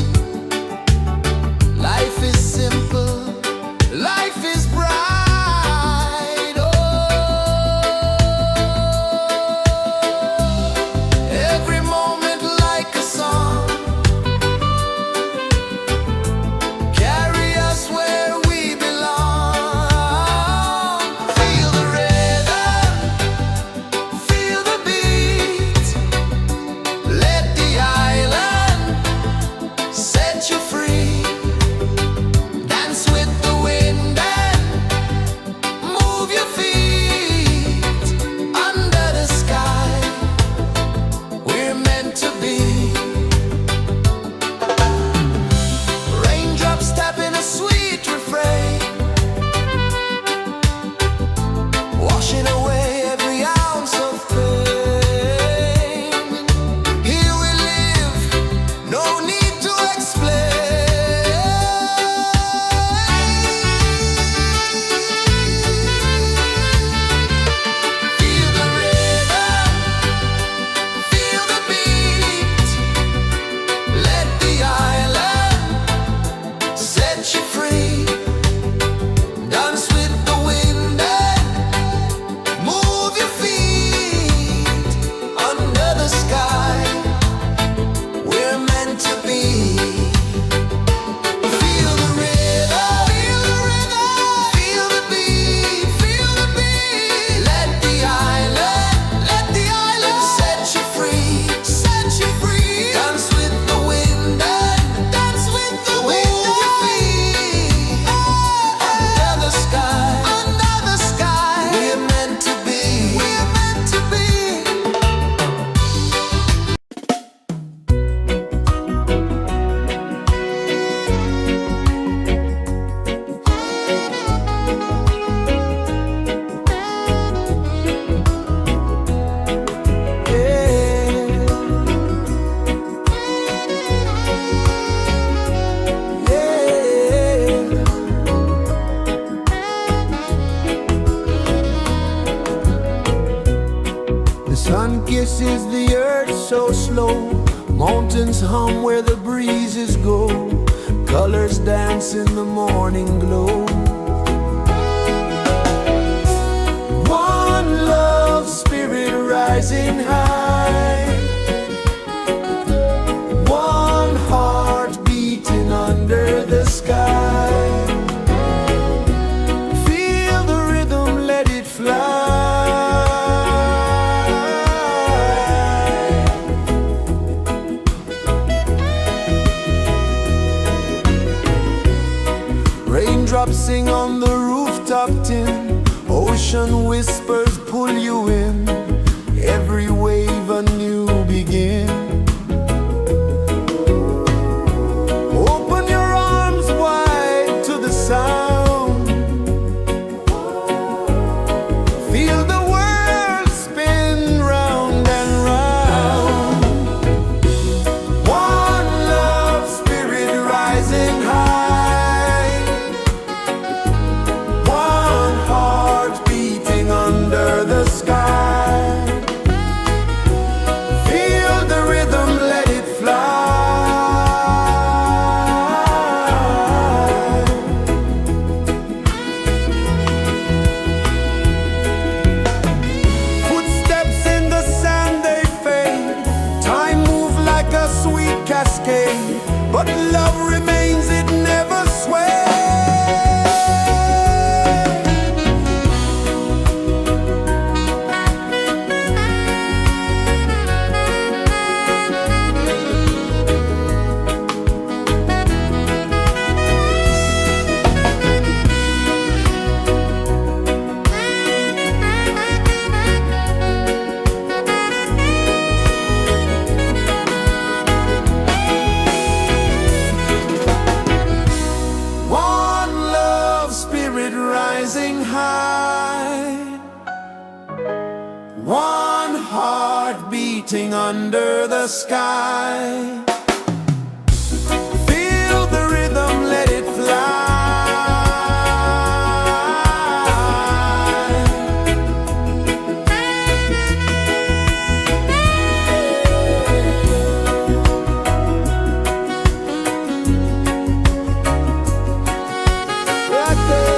Life is simple, life is bright. Oh, every moment like a song. Carry us where we belong. Feel the rhythm. kisses the earth so slow. Mountains hum where the breezes go. Colors dance in the morning glow. One love, spirit rising high. One heart beating under the sky. Feel the rhythm, let it fly. Raindrops sing on the rooftop tin. Ocean whispers pull you in. Every wave a new begin. Open your arms wide to the sound. Feel the world spin round and round. One love, spirit rising high. One heart beating under the sky. Feel the rhythm, let it fly. Footsteps in the sand, they fade. Time moves like a sweet cascade, but love remains, it never sways. One love, spirit rising high. One heart beating under the sky. Feel the rhythm, let it fly. Right there.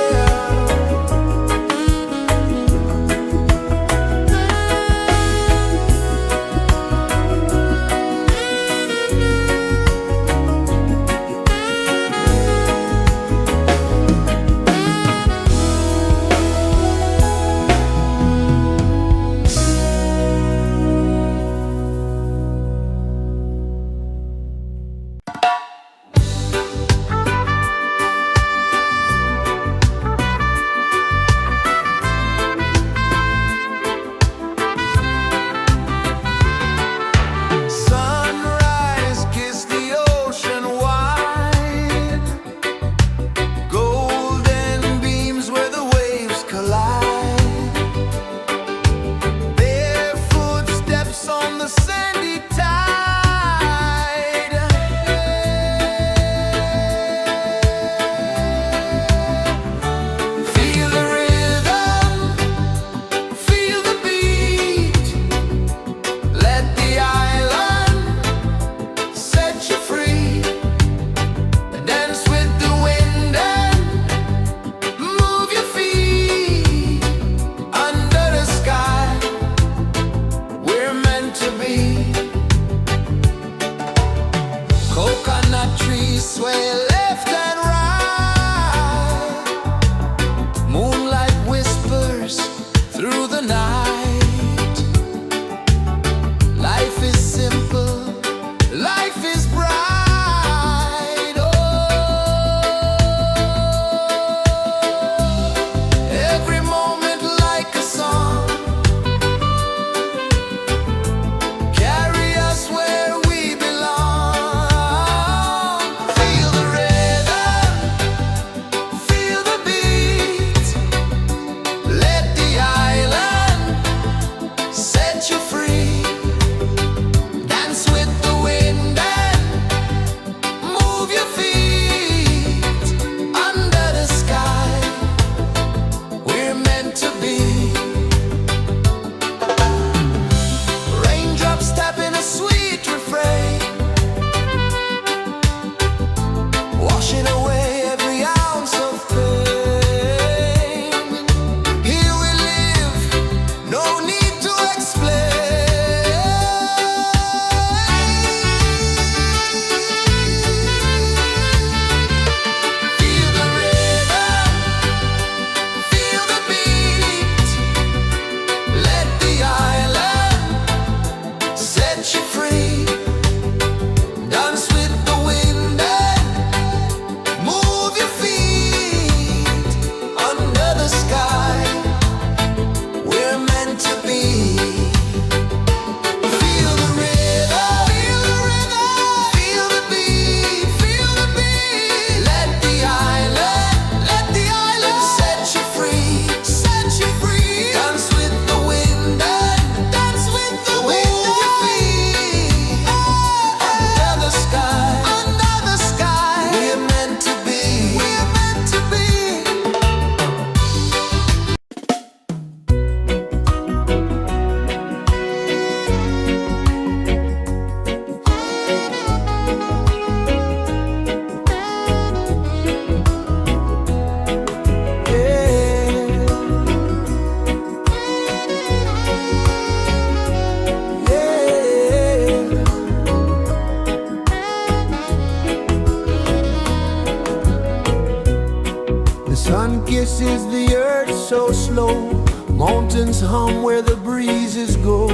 slow. Mountains hum where the breezes go.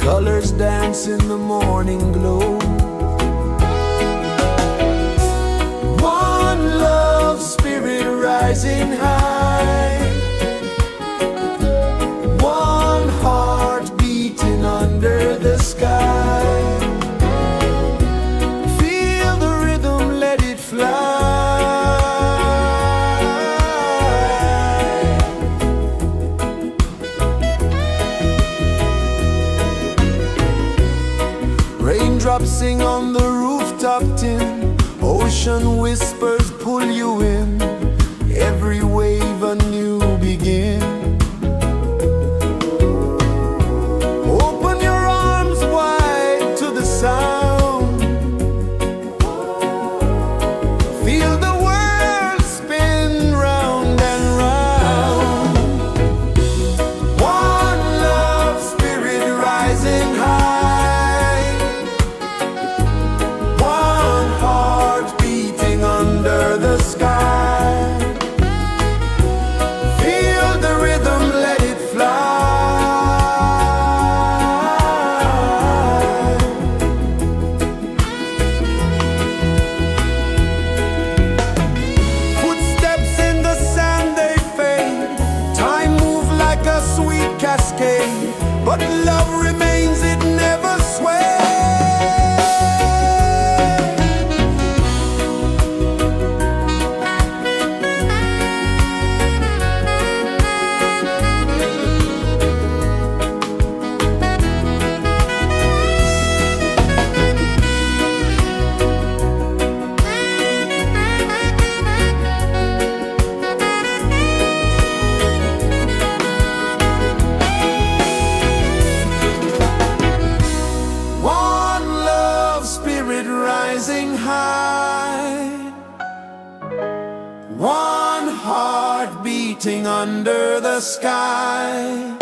Colors dance in the morning glow. One love, spirit rising high. One heart beating under the sky. Feel the rhythm, let it fly. Raindrops sing on the rooftop tin. Ocean whispers pull you in. Every wave a new begin. Open your arms wide to the sound. Feel the world spin round and round. One love, spirit rising high. One heart beating under the sky. Feel the rhythm, let it fly. Footsteps in the sand, they fade. Time moves like a sweet cascade, but love remains, it never sways. One love, spirit rising high. One heart beating under the sky.